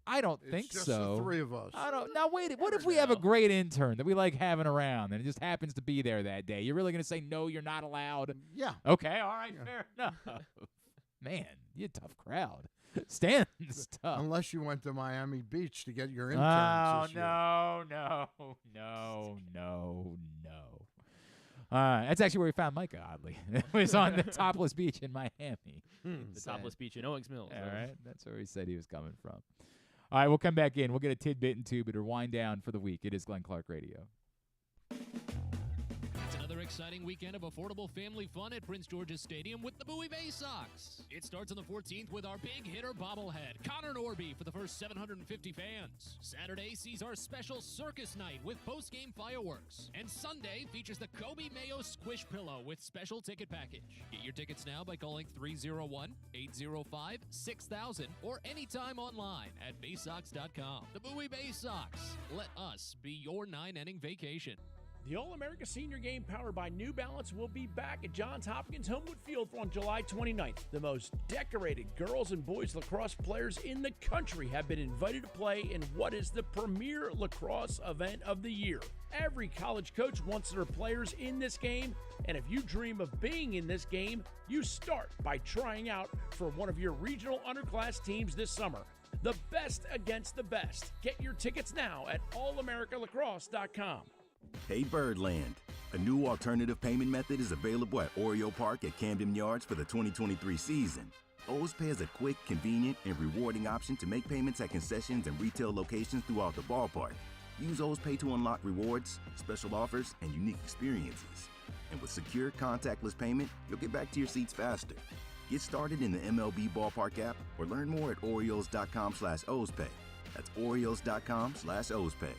I don't think It's just so. the three of us. I don't. Now wait. What if we have a great intern that we like having around and it just happens to be there that day? You're really gonna say no? You're not allowed. Yeah. Okay. All right. Fair enough. Man, you're a tough crowd. Stan's tough. Unless you went to Miami Beach to get your Oh interns. this year. no. That's actually where we found Micah. Oddly, it was on the topless beach in Miami. The topless beach in Owings Mills. All right, that's where he said he was coming from. All right, we'll come back in. We'll get a tidbit and two, but a wind down for the week. It is Glenn Clark Radio. It's another exciting weekend of affordable family fun at Prince George's Stadium with the Bowie Bay Sox. It starts on the 14th with our big hitter bobblehead, Connor Norby, for the first 750 fans. Saturday sees our special circus night with post-game fireworks. And Sunday features the Kobe Mayo Squish Pillow with special ticket package. Get your tickets now by calling 301-805-6000 or anytime online at baysox.com. The Bowie Bay Sox. Let us be your 9-inning vacation. The All-America Senior Game powered by New Balance will be back at Johns Hopkins Homewood Field on July 29th. The most decorated girls and boys lacrosse players in the country have been invited to play in what is the premier lacrosse event of the year. Every college coach wants their players in this game, and if you dream of being in this game, you start by trying out for one of your regional underclass teams this summer. The best against the best. Get your tickets now at allamericalacrosse.com. Hey Birdland, a new alternative payment method is available at Oriole Park at Camden Yards for the 2023 season. OzPay is a quick, convenient, and rewarding option to make payments at concessions and retail locations throughout the ballpark. Use OzPay to unlock rewards, special offers, and unique experiences. And with secure, contactless payment, you'll get back to your seats faster. Get started in the MLB Ballpark app or learn more at Orioles.com/OzPay. That's Orioles.com/OzPay.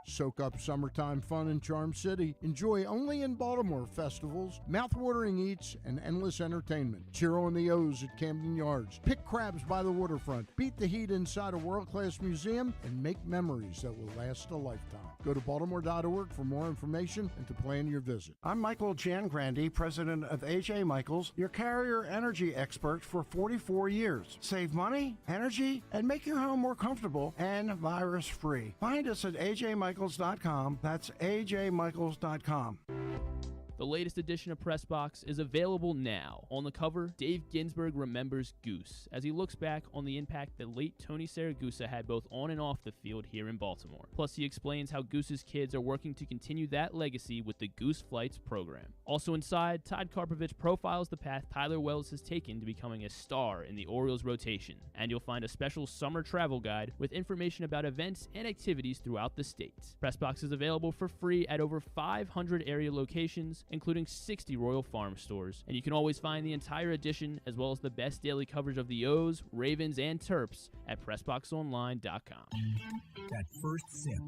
Soak up summertime fun in Charm City. Enjoy only in Baltimore festivals, mouth-watering eats, and endless entertainment. Cheer on the O's at Camden Yards. Pick crabs by the waterfront. Beat the heat inside a world-class museum and make memories that will last a lifetime. Go to baltimore.org for more information and to plan your visit. I'm Michael Jangrandy, president of AJ Michaels, your carrier energy expert for 44 years. Save money, energy, and make your home more comfortable and virus-free. Find us at ajmichaels.com. That's ajmichaels.com. The latest edition of Press Box is available now. On the cover, Dave Ginsburg remembers Goose as he looks back on the impact that late Tony Saragusa had both on and off the field here in Baltimore. Plus, he explains how Goose's kids are working to continue that legacy with the Goose Flights program. Also inside, Todd Karpovich profiles the path Tyler Wells has taken to becoming a star in the Orioles rotation. And you'll find a special summer travel guide with information about events and activities throughout the state. Press Box is available for free at over 500 area locations, including 60 Royal Farm stores. And you can always find the entire edition, as well as the best daily coverage of the O's, Ravens, and Terps at PressBoxOnline.com. That first sip.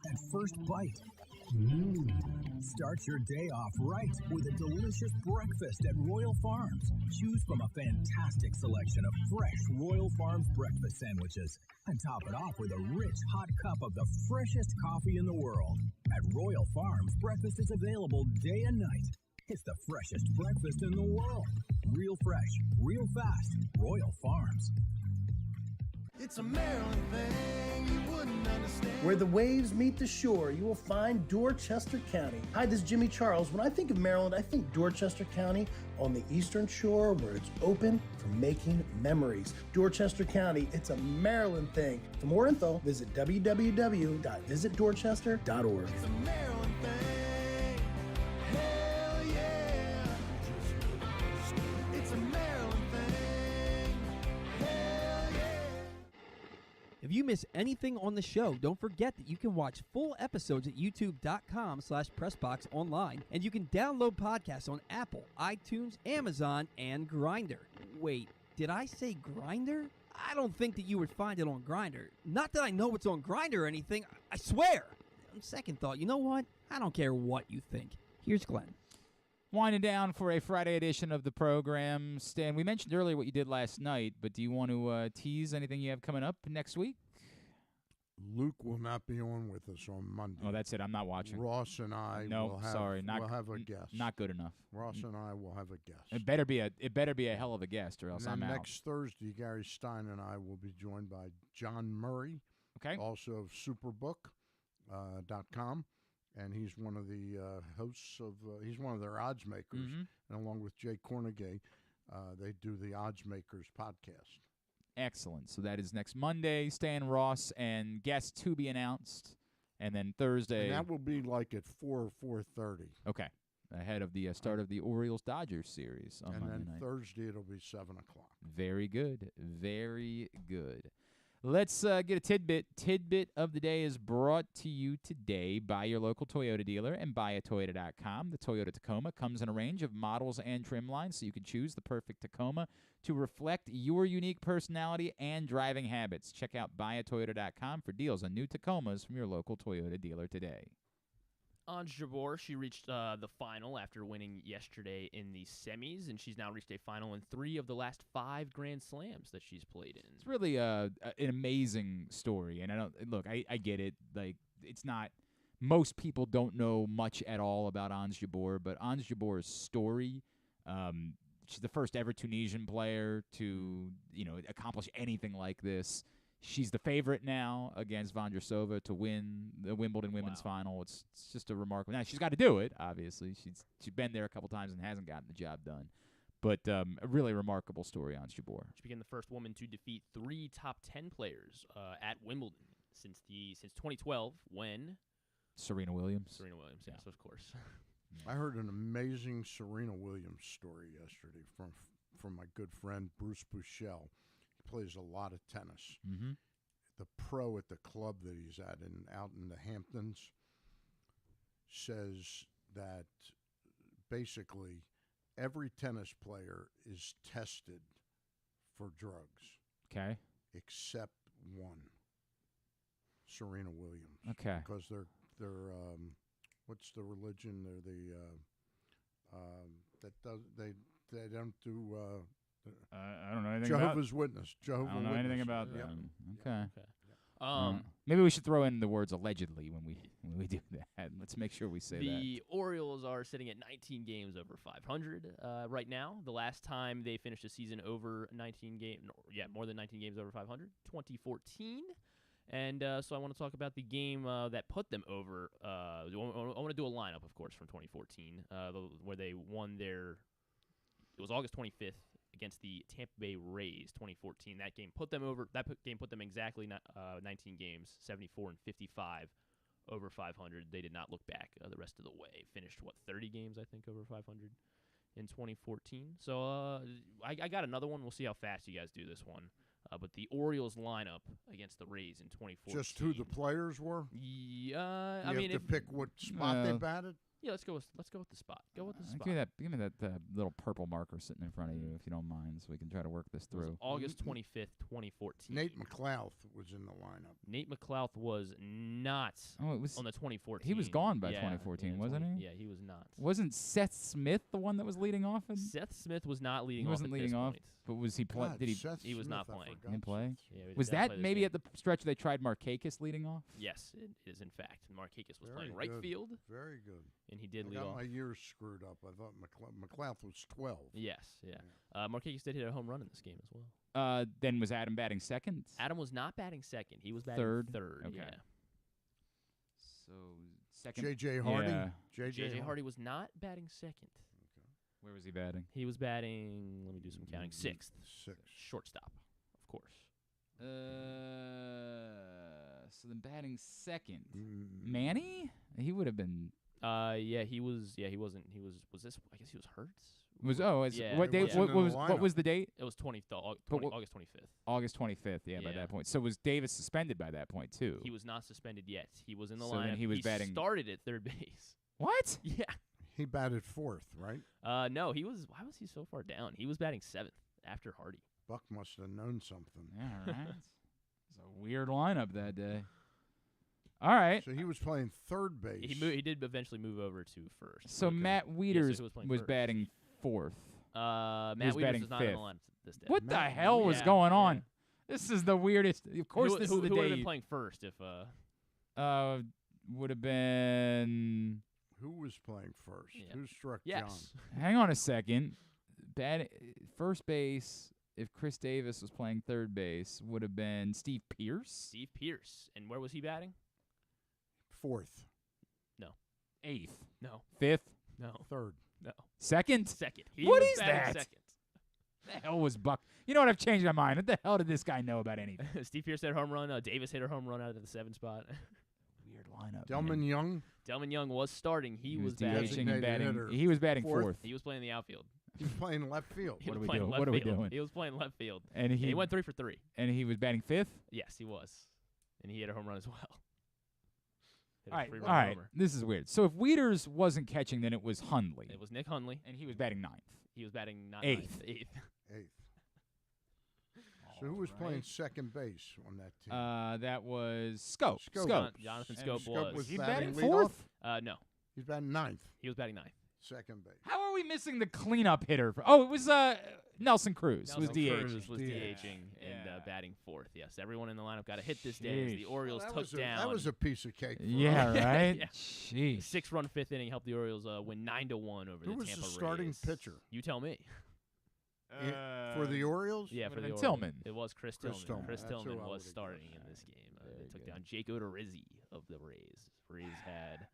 That first bite. Start your day off right with a delicious breakfast at Royal Farms. Choose from a fantastic selection of fresh Royal Farms breakfast sandwiches and top it off with a rich hot cup of the freshest coffee in the world. At Royal Farms, breakfast is available day and night. It's the freshest breakfast in the world. Real fresh, real fast. Royal Farms. It's a Maryland thing you wouldn't understand. Where the waves meet the shore, you will find Dorchester County. Hi, this is Jimmy Charles. When I think of Maryland, I think Dorchester County on the eastern shore where it's open for making memories. Dorchester County, it's a Maryland thing. For more info, visit www.visitdorchester.org. It's a Maryland thing. Hell yeah. It's a Maryland thing. Hell yeah. If you miss anything on the show, don't forget that you can watch full episodes at youtube.com/pressboxonline, and you can download podcasts on Apple, iTunes, Amazon, and Grindr. Wait, did I say Grindr? I don't think that you would find it on Grindr. Not that I know what's on Grindr or anything, I swear. On second thought, you know what? I don't care what you think. Here's Glenn. Winding down for a Friday edition of the program. Stan, we mentioned earlier what you did last night, but do you want to tease anything you have coming up next week? Luke will not be on with us on Monday. Oh, that's it. I'm not watching. Ross and I will have a guest. Not good enough. Ross and I will have a guest. It better be a hell of a guest, or else and then I'm out. Next Thursday, Gary Stein and I will be joined by John Murray, also of Superbook.com. And he's one of the hosts of he's one of their odds makers, and along with Jay Cornegay, they do the Odds Makers podcast. Excellent. So that is next Monday. Stan Ross and guests to be announced, and then Thursday. And that will be like at 4:30. Okay, ahead of the start of the Orioles-Dodgers series on and Monday then night. Thursday it'll be 7 o'clock. Very good. Very good. Let's get a tidbit. Tidbit of the day is brought to you today by your local Toyota dealer and buyatoyota.com. The Toyota Tacoma comes in a range of models and trim lines, so you can choose the perfect Tacoma to reflect your unique personality and driving habits. Check out buyatoyota.com for deals on new Tacomas from your local Toyota dealer today. Ons Jabeur, she reached the final after winning yesterday in the semis, and she's now reached a final in 3 of the last 5 Grand Slams that she's played in. It's really an amazing story, and I get it. Like, it's not most people don't know much at all about Ons Jabeur, but Ons Jabeur's story. She's the first ever Tunisian player to accomplish anything like this. She's the favorite now against Vondrousova to win the Wimbledon women's final. It's just a remarkable. Now she's got to do it. Obviously, she's been there a couple times and hasn't gotten the job done. But a really remarkable story on Jabeur. She became the first woman to defeat 3 top 10 players at Wimbledon since 2012 when Serena Williams. Yes, of course. I heard an amazing Serena Williams story yesterday from my good friend Bruce Buchel. Plays a lot of tennis. Mm-hmm. The pro at the club that he's at out in the Hamptons says that basically every tennis player is tested for drugs. Okay. Except one, Serena Williams. Okay. Because they're what's the religion? They're they don't do. I don't know anything Jehovah's about Witness. I don't know anything about yeah. them. Okay. Okay. Maybe we should throw in the words allegedly when we do that. Let's make sure we say that. The Orioles are sitting at 19 games over 500 right now. The last time they finished a season over 19 games, more than 19 games over 500, 2014. And so I want to talk about the game that put them over. I want to do a lineup, of course, from 2014, where they won their. It was August 25th. Against the Tampa Bay Rays, 2014. That game put them over. Game put them exactly 19 games, 74 and 55 over 500. They did not look back the rest of the way. Finished 30 games I think over 500 in 2014. So I got another one. We'll see how fast you guys do this one. But the Orioles lineup against the Rays in 2014. Just who the players were? Yeah, I mean, have to pick what spot they batted. Yeah, let's go with the spot. Go with the spot. Give me that little purple marker sitting in front of you, if you don't mind, so we can try to work this through. August 25th, 2014. Nate McLouth was in the lineup. Nate McLouth was not on the 2014. He was gone by 2014, wasn't he? Yeah, he was not. Wasn't Seth Smith the one that was leading off? Seth Smith was not leading off. He wasn't leading off, but was he playing? Did he? He was not playing. He didn't play? Yeah, was that maybe at the stretch they tried Markakis leading off? Yes, it is in fact. Markakis was Very playing right good. field. Very good. And he did I lead got off. my years screwed up. I thought McLouth was 12. Yes, yeah. Markakis did hit a home run in this game as well. Then was Adam batting second? Adam was not batting second. He was batting third. Okay. Yeah. So second. J.J. Hardy. Yeah. J.J. Hardy was not batting second. Okay. Where was he batting? He was batting. Let me do some counting. Sixth. Shortstop, of course. So then batting second. Manny? He would have been. Yeah, he was. Yeah, he wasn't. He was. Was this? I guess he was hurt. What date? What was the date? It was August 25th. August 25th. Yeah, by that point. So was Davis suspended by that point too? He was not suspended yet. He was in the So lineup. then he was batting. Started at third base. What? Yeah. He batted fourth, right? No, he was. Why was he so far down? He was batting seventh after Hardy. Buck must have known something. Yeah, right. It's a weird lineup that day. All right. So he was playing third base. He did eventually move over to first. So Matt Wieters he was playing was first. batting fourth. Matt was Wieters batting was not in fifth. the lineup this day. What the Matt hell was Wieters. going on? Yeah. This is the weirdest. Of course, this is the who would have day. been playing first if Would have been. Who was playing first? Yeah. Who struck Yes. John? Hang on a second. First base. If Chris Davis was playing third base, would have been Steve Pierce. Steve Pierce. And where was he batting? Fourth. No. Eighth. No. Fifth. No. Third. No. Second. Second. What was is batting that? Second. The hell was Buck? You know what? I've changed my mind. What the hell did this guy know about anything? Steve Pierce hit a home run. Davis hit a home run out of the 7 spot. Weird lineup. Delman Young. Delman Young was starting. He was DHing batting. and batting. hitter. He was batting fourth. He was playing in the outfield. He was playing left field. He What was are we playing doing? left What are we field. doing? He was playing left field. And he went 3 for 3. And he was batting fifth. Yes, he was. And he hit a home run as well. Hit a All right. three-run All right. homer. This is weird. So if Wieters wasn't catching, then it was Hundley. It was Nick Hundley. And he was batting ninth. He was batting Eighth. Eighth. So who was playing second base on that team? That was Scope. Jonathan And Scope Scope was he batting batting leadoff? fourth? No. He's batting ninth. He was batting ninth. Second base. How are we missing the cleanup hitter? It was Nelson Cruz. Nelson was DH. Cruz was DHing and batting fourth. Yes, everyone in the lineup got a hit this day as the Jeez. Orioles Well, took down. That was a piece of cake. For Yeah, us. right? Yeah. Jeez. 6-run fifth inning helped the Orioles win 9-1 over Who the was Tampa the starting Rays. pitcher? You tell me. For the Orioles? Yeah, for would've the been Orioles. Tillman. It was Chris Chris Tillman. Tillman. Chris That's who Tillman I was would've starting guessed. in this game. They Very took good. down Jake Odorizzi of the Rays. Rays had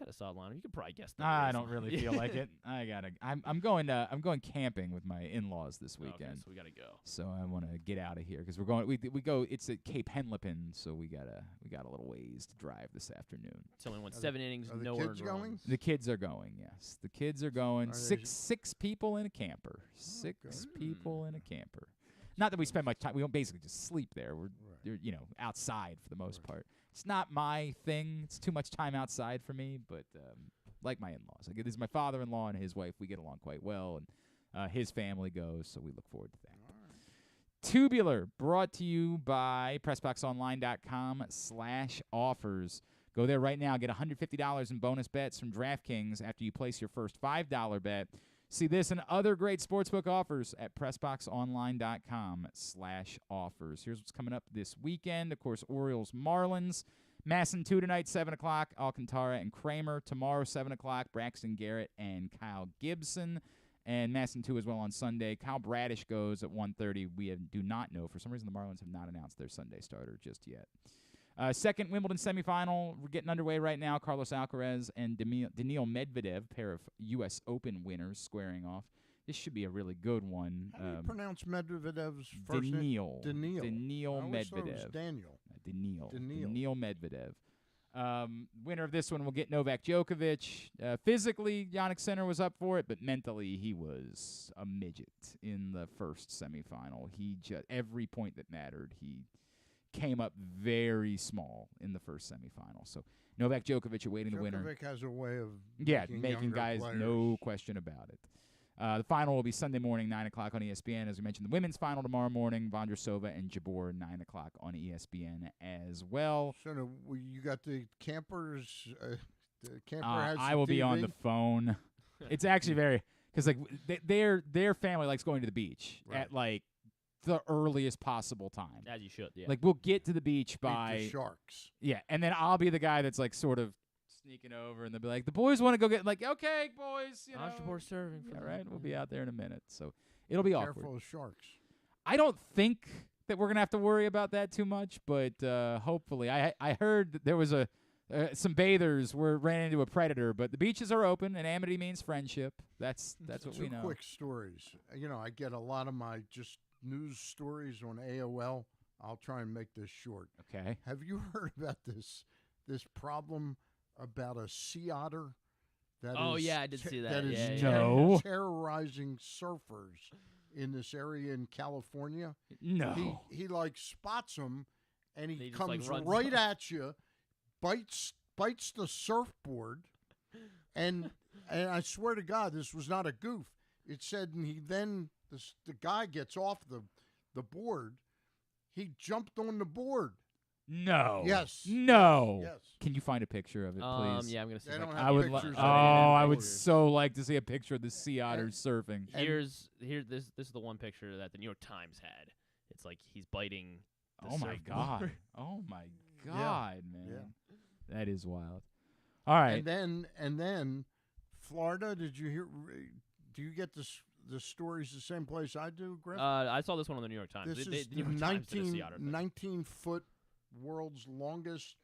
a solid lineup. You could probably guess that. I don't really feel like it. I'm going camping with my in-laws this Okay, weekend. so we gotta go. So I want to get out of here because we're going. We go. It's at Cape Henlopen, so we got a little ways to drive this afternoon. Tillman went 7 innings, are the no kids earned going? runs. The kids are going. Yes, the kids are going. Are they- Six people in a camper. Six people in a camper. Not that we spend much time. We don't basically just sleep there. We're outside for the most part. It's not my thing. It's too much time outside for me. But like my in-laws, like this is my father-in-law and his wife. We get along quite well, and his family goes, so we look forward to that. Tubular, brought to you by PressBoxOnline.com/offers. Go there right now. Get $150 in bonus bets from DraftKings after you place your first $5 bet. See this and other great sportsbook offers at PressBoxOnline.com/offers. Here's what's coming up this weekend. Of course, Orioles, Marlins. Masson 2 tonight, 7 o'clock. Alcantara and Kramer. Tomorrow, 7 o'clock. Braxton Garrett and Kyle Gibson. And Masson 2 as well on Sunday. Kyle Bradish goes at 1:30. We do not know. For some reason, the Marlins have not announced their Sunday starter just yet. Second Wimbledon semifinal. We're getting underway right now. Carlos Alcaraz and Daniil Medvedev, pair of U.S. Open winners, squaring off. This should be a really good one. How do you pronounce Medvedev's first name? Daniil. Daniil. Daniil I always thought it was Medvedev. Daniel. Daniil Medvedev. Winner of this one will get Novak Djokovic. Physically, Jannik Sinner was up for it, but mentally, he was a midget in the first semifinal. Every point that mattered, he came up very small in the first semifinal. So Novak Djokovic awaiting the winner. Djokovic has a way of making younger guys, players. no question about it. The final will be Sunday morning, 9 o'clock on ESPN. As we mentioned, the women's final tomorrow morning, Vondrasova and Jabeur, 9 o'clock on ESPN as well. So you got the campers. The camper has. I will be on the phone. It's actually very because their family likes going to the beach at the earliest possible time. As you should, yeah. Like we'll get to the beach by the Sharks. Yeah, and then I'll be the guy that's sort of sneaking over, and they'll be like, "The boys want to go get okay, boys, Jabeur serving. All right, we'll be out there in a minute." So it'll be awkward. Careful of sharks. I don't think that we're gonna have to worry about that too much, but hopefully, I heard that there was some bathers ran into a predator, but the beaches are open, and amity means friendship. That's what we know. Two quick stories. I get a lot of my just news stories on AOL. I'll try and make this short. Okay. Have you heard about this problem about a sea otter? I did see that. That is No. terrorizing surfers in this area in California. No. He spots them, and he just, comes runs right at you, bites the surfboard, and I swear to God, this was not a goof. It said, and the guy gets off the board. He jumped on the board No. Yes. No. Yes. Can you find a picture of it, please? Yeah, I'm gonna see. They if I don't can- have I would. pictures of I it. would so like to see a picture of the sea otters surfing. This is the one picture that the New York Times had. It's like he's biting. The Oh my surfboard. god. Oh my Yeah. god, man. Yeah. That is wild. All right. And then Florida, did you hear? Do you get the stories the same place I do, Griff? I saw this one on the New York Times. This The is New York Times did a sea otter thing. 19-foot world's longest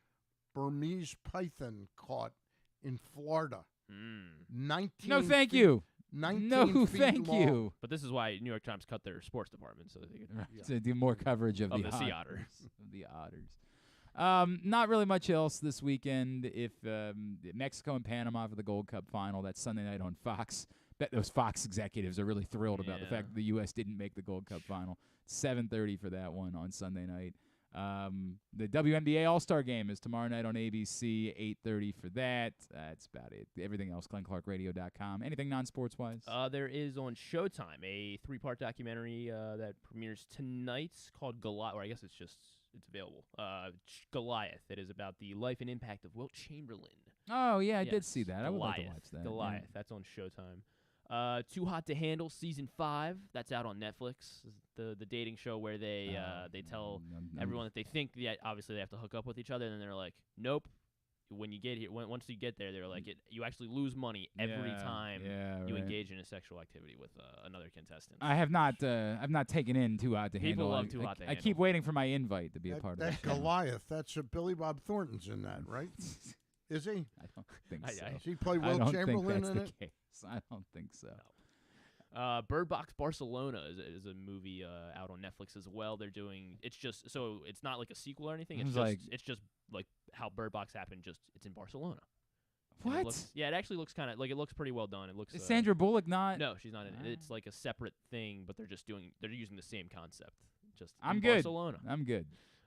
Burmese python caught in Florida. 19 No, thank feet- you. 19 No, feet thank long. you. But this is why New York Times cut their sports department so that they could To do more coverage of, the sea otters. otters. Of the otters. Not really much else this weekend. If Mexico and Panama for the Gold Cup final, that's Sunday night on Fox. Bet those Fox executives are really thrilled about the fact that the U.S. didn't make the Gold Cup final. 7:30 for that one on Sunday night. The WNBA All-Star Game is tomorrow night on ABC, 8:30 for that. That's about it. Everything else, GlennClarkRadio.com. Anything non-sports-wise? There is on Showtime a 3-part documentary that premieres tonight called Goliath, or I guess it's available. Goliath. It is about the life and impact of Wilt Chamberlain. Oh, yeah, I did see that. I would like to watch that. Goliath. Yeah. That's on Showtime. Too Hot to Handle season 5. That's out on Netflix. The dating show where they tell everyone that they think that obviously they have to hook up with each other, and then they're like, nope. When you get here, once you get there, they're like, you actually lose money every time you engage in a sexual activity with another contestant. I have not. I've not taken in Too Hot to Handle. People love Too Hot to I Handle. keep waiting for my invite to be a part of That that. show. Goliath, that's Billy Bob Thornton's in that, right? Is he? I don't think so. Does he play I Wilt don't Chamberlain think in that's it? the case. I don't think so. Bird Box Barcelona is a movie out on Netflix as well. They're doing it's not like a sequel or anything. It's just like how Bird Box happened. Just it's in Barcelona. And What? It actually looks kind of like it looks pretty well done. It looks. Is Sandra Bullock not? No, she's not in it. It's like a separate thing, but they're using the same concept. Just I'm in good. Barcelona. I'm good.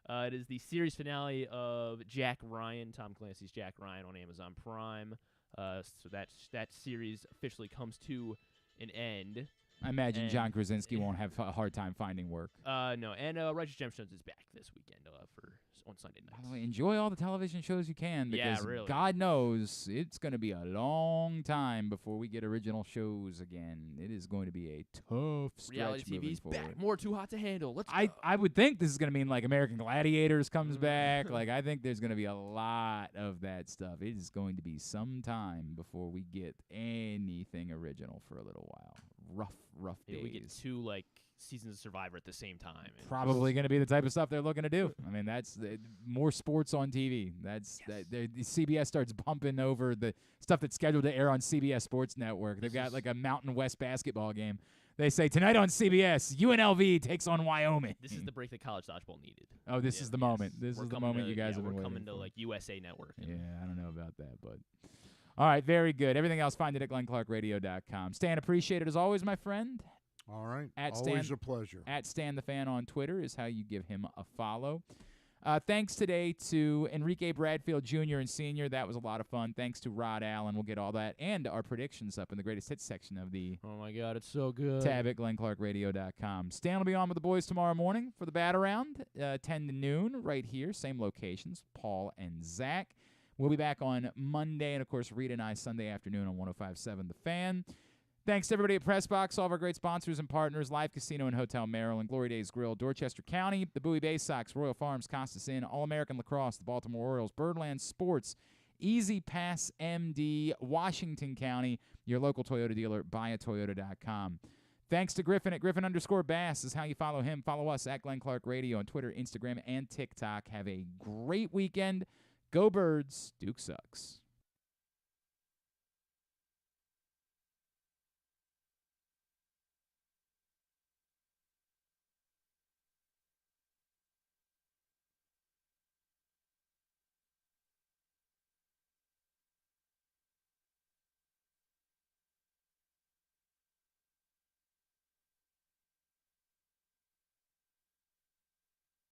It is the series finale of Jack Ryan, Tom Clancy's Jack Ryan on Amazon Prime. So that series officially comes to an end. I imagine And- John Krasinski won't have a hard time finding work. No, and Righteous Gemstones is back this weekend on Sunday nights. By the way, enjoy all the television shows you can because Yeah, really. God knows it's going to be a long time before we get original shows again. It is going to be a tough stretch Reality moving TV's forward. back. More Too Hot to Handle. Let's go. I would think this is going to mean like American Gladiators comes back. Like I think there's going to be a lot of that stuff. It is going to be some time before we get anything original for a little while. Rough days. Maybe we get 2 like seasons of Survivor at the same time. and Probably going to be the type of stuff they're looking to do. I mean, that's more sports on TV. The CBS starts bumping over the stuff that's scheduled to air on CBS Sports Network. They've got like a Mountain West basketball game. They say tonight on CBS, UNLV takes on Wyoming. This is the break that college dodgeball needed. Oh, this is the moment. This is the moment you guys have been We're waiting coming to for. like USA Network. Yeah, I don't know about that, but all right, very good. Everything else, find it at GlennClarkRadio.com. Stan, appreciate it as always, my friend. All right. At Always Stan, a pleasure. At Stan the Fan on Twitter is how you give him a follow. Thanks today to Enrique Bradfield Jr. and Sr. That was a lot of fun. Thanks to Rod Allen. We'll get all that and our predictions up in the greatest hits section of the Oh my God, it's so good. tab at GlennClarkRadio.com. Stan will be on with the boys tomorrow morning for the Bat Around, 10 to noon, right here, same locations, Paul and Zach. We'll be back on Monday, and, of course, Rita and I Sunday afternoon on 105.7 The Fan. Thanks to everybody at PressBox, all of our great sponsors and partners, Live Casino and Hotel Maryland, Glory Days Grill, Dorchester County, the Bowie Bay Sox, Royal Farms, Costas Inn, All-American Lacrosse, the Baltimore Orioles, Birdland Sports, Easy Pass MD, Washington County, your local Toyota dealer, buyatoyota.com. Thanks to Griffin at Griffin_Bass is how you follow him. Follow us at Glenn Clark Radio on Twitter, Instagram, and TikTok. Have a great weekend. Go Birds. Duke sucks.